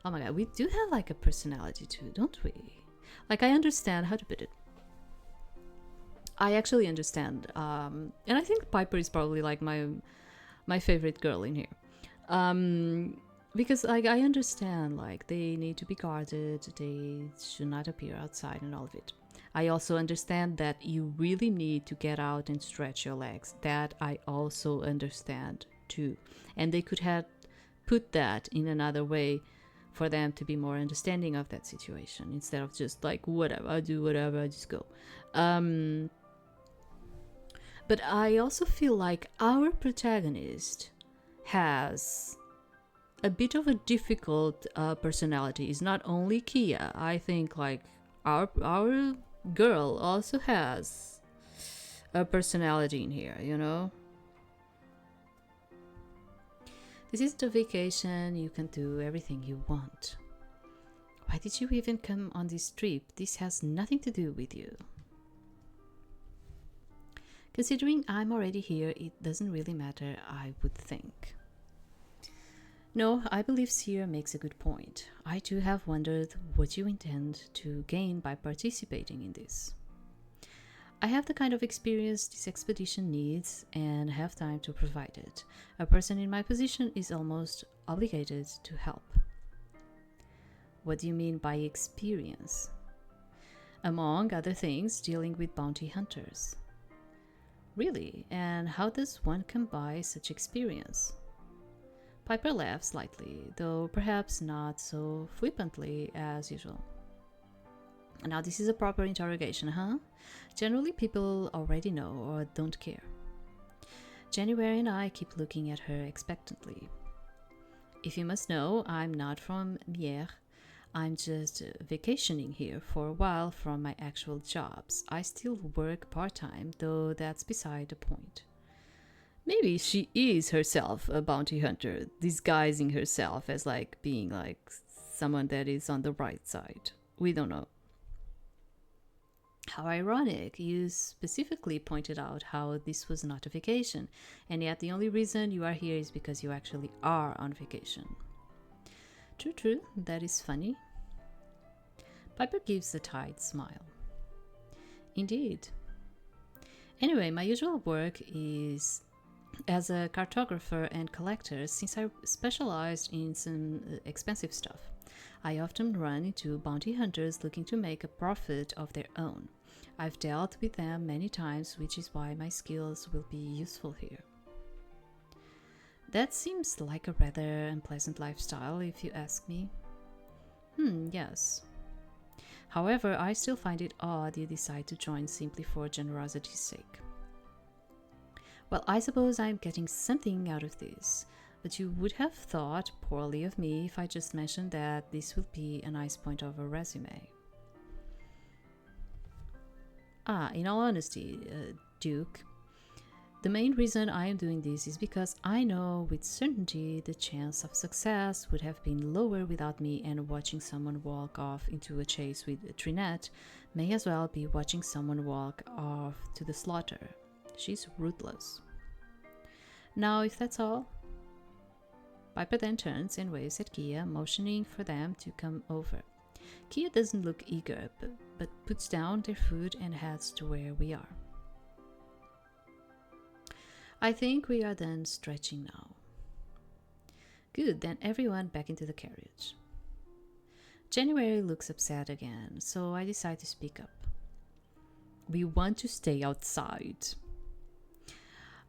Oh my god, we do have like a personality too, don't we? Like, I understand how to put it. I actually understand. And I think Piper is probably like my favorite girl in here. Because like I understand, like, they need to be guarded, they should not appear outside and all of it. I also understand that you really need to get out and stretch your legs. That I also understand too. And they could have put that in another way for them to be more understanding of that situation instead of just like, whatever, I do whatever, I just go. But I also feel like our protagonist has a bit of a difficult personality. It's not only Kia. I think like our girl also has a personality in here, you know? This is the vacation. You can do everything you want. Why did you even come on this trip? This has nothing to do with you. Considering I'm already here, it doesn't really matter, I would think. No, I believe Seer makes a good point. I too have wondered what you intend to gain by participating in this. I have the kind of experience this expedition needs and have time to provide it. A person in my position is almost obligated to help. What do you mean by experience? Among other things, dealing with bounty hunters. Really? And how does one come by such experience? Piper laughs slightly, though perhaps not so flippantly as usual. Now this is a proper interrogation, huh? Generally people already know or don't care. January and I keep looking at her expectantly. If you must know, I'm not from Mier. I'm just vacationing here for a while from my actual jobs. I still work part-time, though that's beside the point. Maybe she is herself a bounty hunter, disguising herself as like being like someone that is on the right side. We don't know. How ironic, you specifically pointed out how this was not a vacation, and yet the only reason you are here is because you actually are on vacation. True, that is funny. Piper gives a tight smile. Indeed. Anyway, my usual work is as a cartographer and collector. Since I specialized in some expensive stuff, I often run into bounty hunters looking to make a profit of their own. I've dealt with them many times, which is why my skills will be useful here. That seems like a rather unpleasant lifestyle, if you ask me. Yes. However, I still find it odd you decide to join simply for generosity's sake. Well, I suppose I'm getting something out of this, but you would have thought poorly of me if I just mentioned that this will be a nice point of a resume. In all honesty, Duke, the main reason I am doing this is because I know with certainty the chance of success would have been lower without me, and watching someone walk off into a chase with Trinette may as well be watching someone walk off to the slaughter. She's ruthless. Now, if that's all... Piper then turns and waves at Kia, motioning for them to come over. Kia doesn't look eager, but puts down their food and heads to where we are. I think we are done stretching now. Good, then everyone back into the carriage. January looks upset again, so I decide to speak up. We want to stay outside.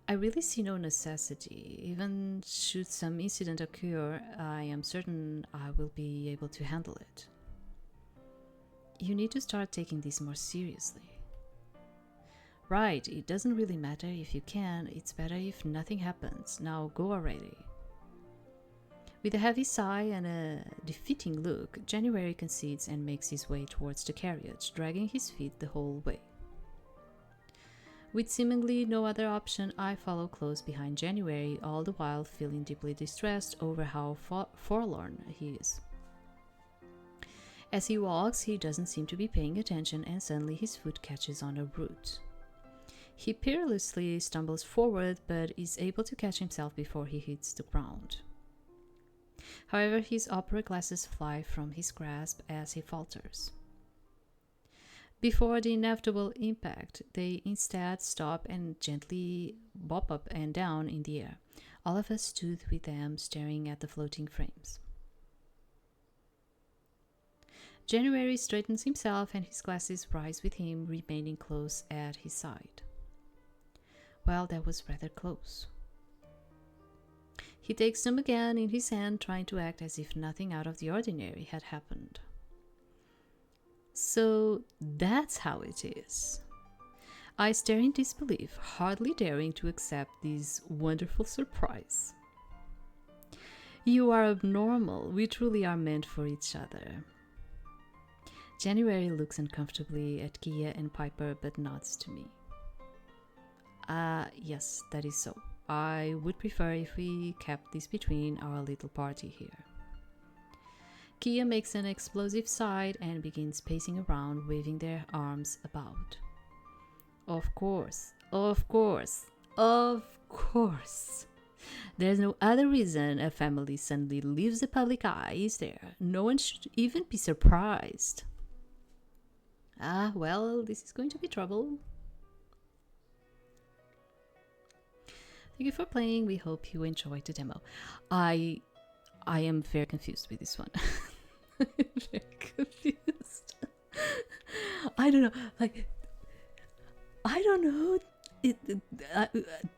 I really see no necessity. Even should some incident occur, I am certain I will be able to handle it. You need to start taking this more seriously. Right, it doesn't really matter if you can, it's better if nothing happens. Now go already. With a heavy sigh and a defeating look, January concedes and makes his way towards the carriage, dragging his feet the whole way. With seemingly no other option, I follow close behind January, all the while feeling deeply distressed over how forlorn he is. As he walks, he doesn't seem to be paying attention, and suddenly his foot catches on a root. He perilously stumbles forward, but is able to catch himself before he hits the ground. However, his opera glasses fly from his grasp as he falters. Before the inevitable impact, they instead stop and gently bop up and down in the air. All of us stood with them, staring at the floating frames. January straightens himself and his glasses rise with him, remaining close at his side. Well, that was rather close. He takes them again in his hand, trying to act as if nothing out of the ordinary had happened. So that's how it is. I stare in disbelief, hardly daring to accept this wonderful surprise. You are abnormal. We truly are meant for each other. January looks uncomfortably at Kia and Piper but nods to me. Yes, that is so. I would prefer if we kept this between our little party here. Kia makes an explosive sigh and begins pacing around, waving their arms about. Of course, of course, of course. There's no other reason a family suddenly leaves the public eye, is there? No one should even be surprised. Well, this is going to be trouble. Thank you for playing. We hope you enjoyed the demo. I am very confused with this one. I'm very confused. I don't know. Like, I don't know.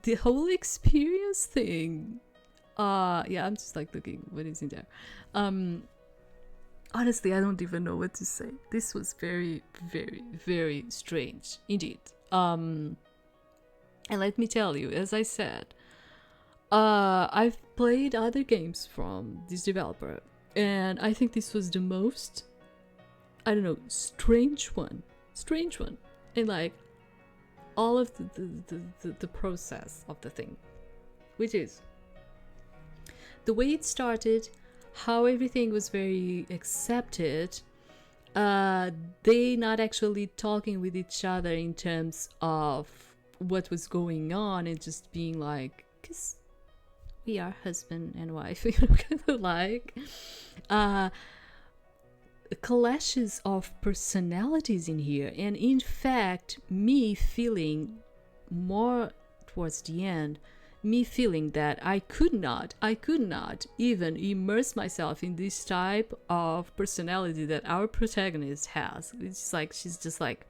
The whole experience thing. Yeah, I'm just like looking what is in there. Honestly, I don't even know what to say. This was very, very, very strange indeed. And let me tell you, as I said, I've played other games from this developer, and I think this was the most, I don't know, strange one, and like all of the process of the thing, which is the way it started, how everything was very accepted, they not actually talking with each other in terms of what was going on and just being like, because we are husband and wife, you know, kind of like clashes of personalities in here. And in fact, me feeling more towards the end, me feeling that I could not even immerse myself in this type of personality that our protagonist has. It's like, she's just like,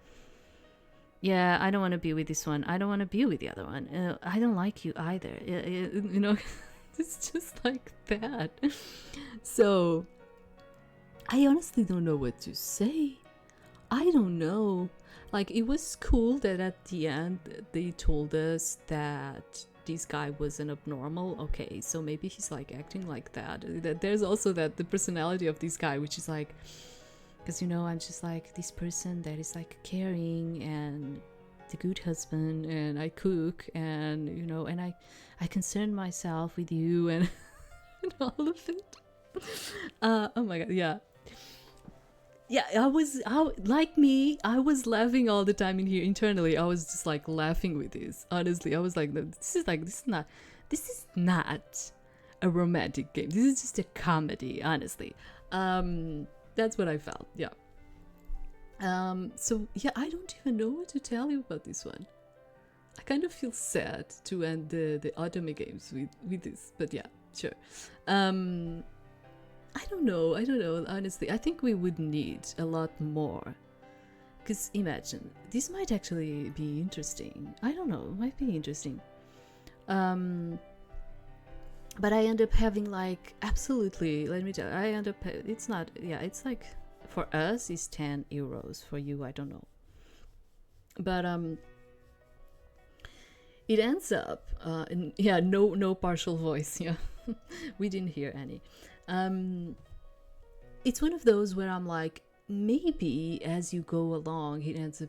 yeah, I don't want to be with this one. I don't want to be with the other one. I don't like you either. You know, it's just like that. So, I honestly don't know what to say. I don't know. Like, it was cool that at the end they told us that this guy wasn't abnormal. Okay, so maybe he's like acting like that. There's also that the personality of this guy, which is like, because, you know, I'm just like this person that is like caring and the good husband, and I cook, and, you know, and I concern myself with you and, and all of it. Oh my god, yeah. Yeah, I was laughing all the time in here internally. I was just like laughing with this. Honestly, I was like, this is not a romantic game. This is just a comedy, honestly. That's what I felt, yeah. So yeah, I don't even know what to tell you about this one. I kind of feel sad to end the Otome games with this, but yeah, sure. I don't know, honestly. I think we would need a lot more. Because imagine, this might actually be interesting. I don't know, it might be interesting. But I end up having like, absolutely, let me tell you, I end up, it's not, yeah, it's like, for us, it's 10 euros. For you, I don't know. But, it ends up, yeah, no partial voice, yeah. We didn't hear any. It's one of those where I'm like, maybe as you go along, it ends up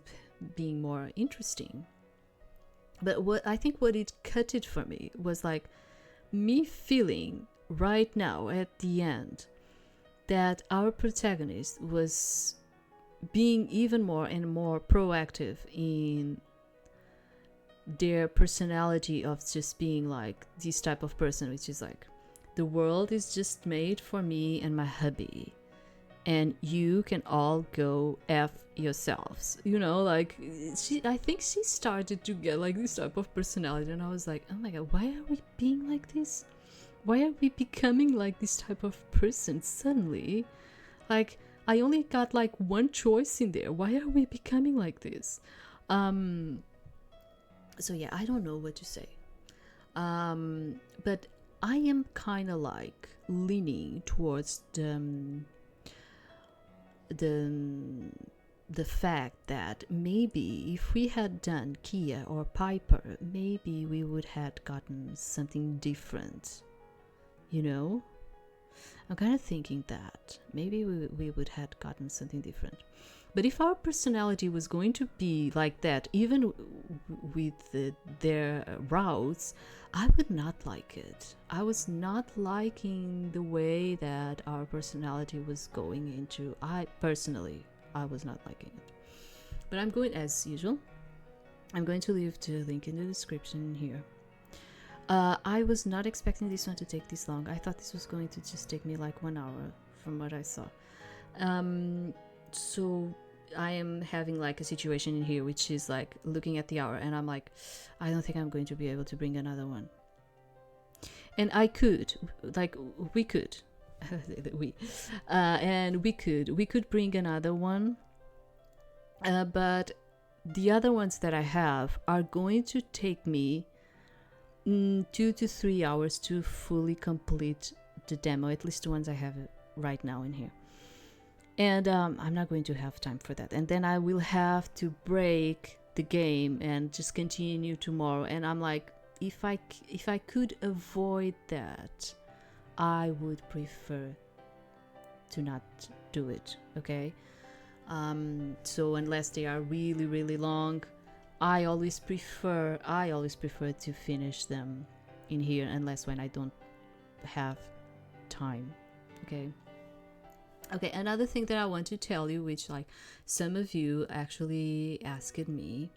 being more interesting. But what it cut it for me was like, me feeling right now at the end that our protagonist was being even more and more proactive in their personality of just being like this type of person, which is like, the world is just made for me and my hubby, and you can all go F yourselves, you know, like, I think she started to get like this type of personality, and I was like, oh my god, why are we being like this? Why are we becoming like this type of person suddenly? Like, I only got like one choice in there. Why are we becoming like this? So yeah, I don't know what to say. But I am kind of like leaning towards the fact that maybe if we had done Kia or Piper, maybe we would have gotten something different, you know? I'm kind of thinking that maybe we would have gotten something different. But if our personality was going to be like that, even with their routes, I would not like it. I was not liking the way that our personality was going into. I was not liking it. But I'm going, as usual, I'm going to leave the link in the description here. I was not expecting this one to take this long. I thought this was going to just take me like 1 hour from what I saw. So I am having like a situation in here which is like looking at the hour and I'm like, I don't think I'm going to be able to bring another one. And I could, like we could, we could bring another one, but the other ones that I have are going to take me 2 to 3 hours to fully complete the demo, at least the ones I have right now in here. And I'm not going to have time for that. And then I will have to break the game and just continue tomorrow. And I'm like, if I could avoid that, I would prefer to not do it, okay? So unless they are really, really long, I always prefer to finish them in here, unless when I don't have time, okay? Okay, another thing that I want to tell you, which like some of you actually asked me,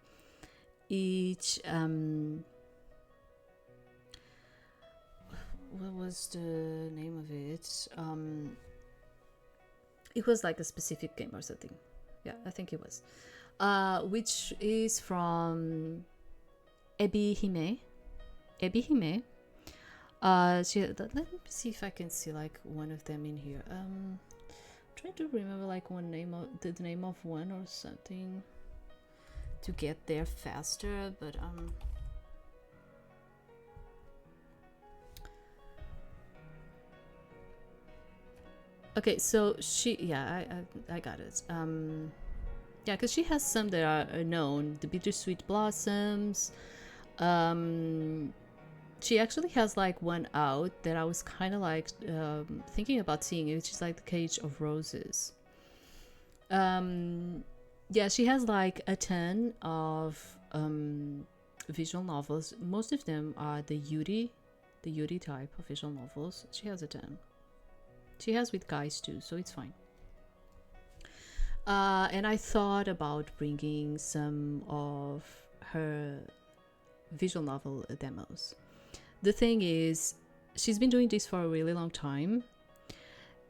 what was the name of it? It was like a specific game or something. Yeah, I think it was. Which is from Ebihime. Let me see if I can see like one of them in here. Trying to remember like the name of one or something to get there faster, but okay, so I got it. Yeah, because she has some that are known, the Bittersweet Blossoms. She actually has like one out that I was kind of like thinking about seeing, which is like the Cage of Roses. Yeah, she has like a ton of visual novels. Most of them are the Yuri type of visual novels. She has a ton. She has with guys too, so it's fine. And I thought about bringing some of her visual novel demos. The thing is, she's been doing this for a really long time.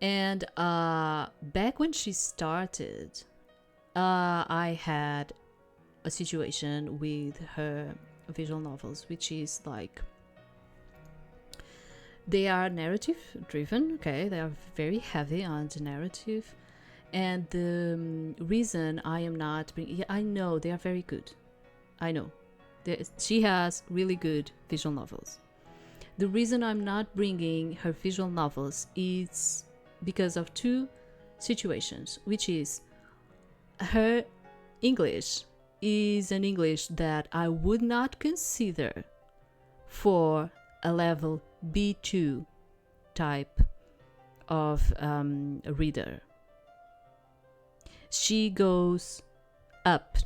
And back when she started, I had a situation with her visual novels, which is like, they are narrative driven, okay? They are very heavy on the narrative. And the reason I am not bringing, I know they are very good. I know. She has really good visual novels. The reason I'm not bringing her visual novels is because of two situations, which is her English is an English that I would not consider for a level B2 type of reader. She goes up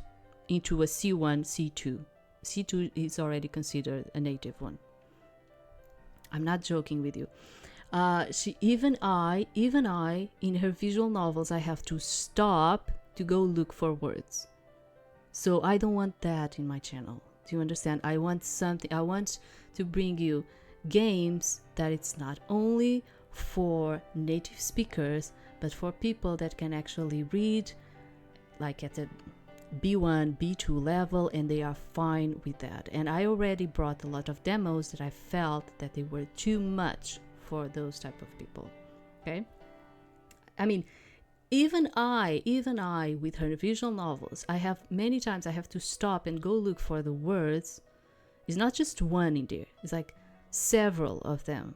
into a C1, C2. C2 is already considered a native one. I'm not joking with you. Even I, in her visual novels, I have to stop to go look for words. So I don't want that in my channel. Do you understand? I want to bring you games that it's not only for native speakers, but for people that can actually read like at the B1, B2 level, and they are fine with that. And I already brought a lot of demos that I felt that they were too much for those type of people. Okay? I mean, even I with her visual novels, I have many times I have to stop and go look for the words. It's not just one in there. It's like several of them.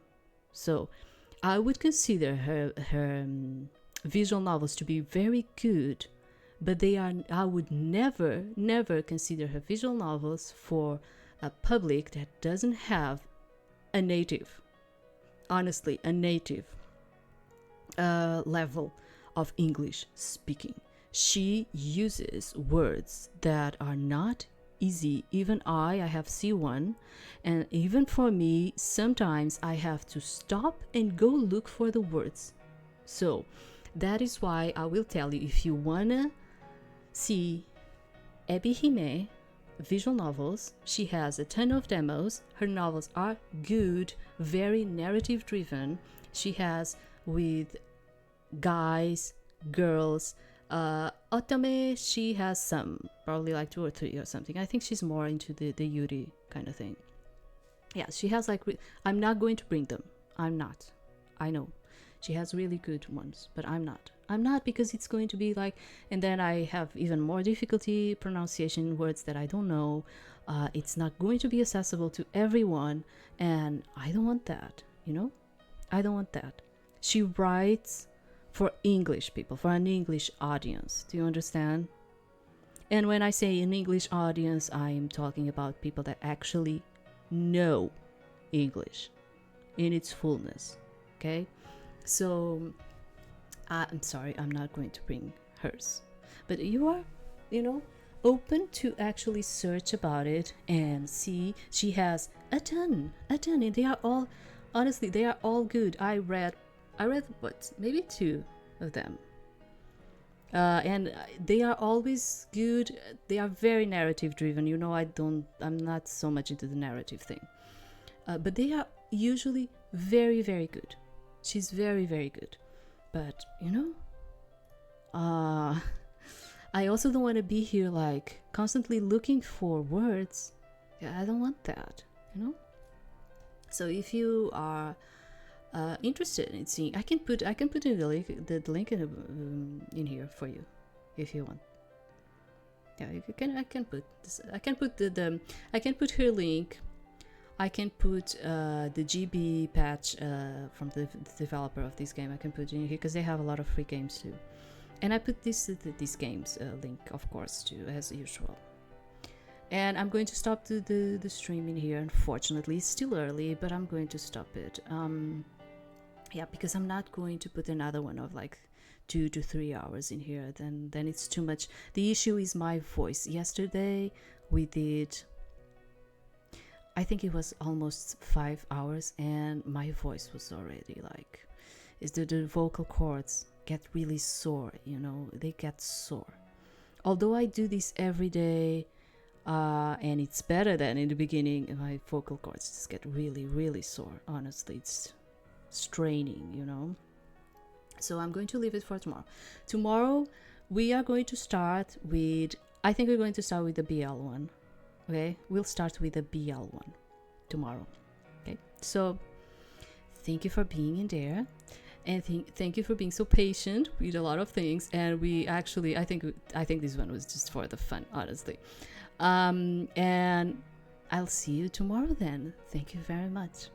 So I would consider her visual novels to be very good, but I would never consider her visual novels for a public that doesn't have a native, honestly, a native level of English speaking. She uses words that are not easy. Even I have C1, and even for me, sometimes I have to stop and go look for the words. So that is why I will tell you, if you wanna see Ebi Hime visual novels, she has a ton of demos. Her novels are good, very narrative driven. She has with guys, girls, otome, she has some, probably like 2 or 3 or something. I think she's more into the yuri kind of thing. Yeah, she has like, I'm not going to bring them. I'm not. I know. She has really good ones, but I'm not. I'm not, because it's going to be like, and then I have even more difficulty pronunciation words that I don't know. It's not going to be accessible to everyone, and I don't want that, you know? I don't want that. She writes for English people, for an English audience. Do you understand? And when I say an English audience, I am talking about people that actually know English in its fullness. Okay? So, I'm sorry, I'm not going to bring hers. But you are, open to actually search about it and see. She has a ton, and they are all, honestly, they are all good. I read what, maybe 2 of them. And they are always good. They are very narrative driven. I'm not so much into the narrative thing. But they are usually very, very good. She's very, very good. But, I also don't want to be here like constantly looking for words. Yeah, I don't want that, So if you are interested in seeing, I can put in the link in here for you, if you want. Yeah, I can put this. I can put I can put her link. I can put the GB patch from the developer of this game. I can put in here because they have a lot of free games too. And I put these games link, of course, too, as usual. And I'm going to stop the stream in here. Unfortunately, it's still early, but I'm going to stop it. Yeah, because I'm not going to put another one of like 2 to 3 hours in here. Then it's too much. The issue is my voice. Yesterday we did, I think it was almost 5 hours, and my voice was already like, the vocal cords get really sore, they get sore. Although I do this every day, and it's better than in the beginning, my vocal cords just get really, really sore. Honestly, it's straining, So I'm going to leave it for tomorrow. Tomorrow we are going to start with, I think we're going to start with the BL one. Okay, we'll start with the BL one tomorrow. Okay, so thank you for being in there, and thank you for being so patient with a lot of things. And we actually, I think this one was just for the fun, honestly. And I'll see you tomorrow then. Thank you very much.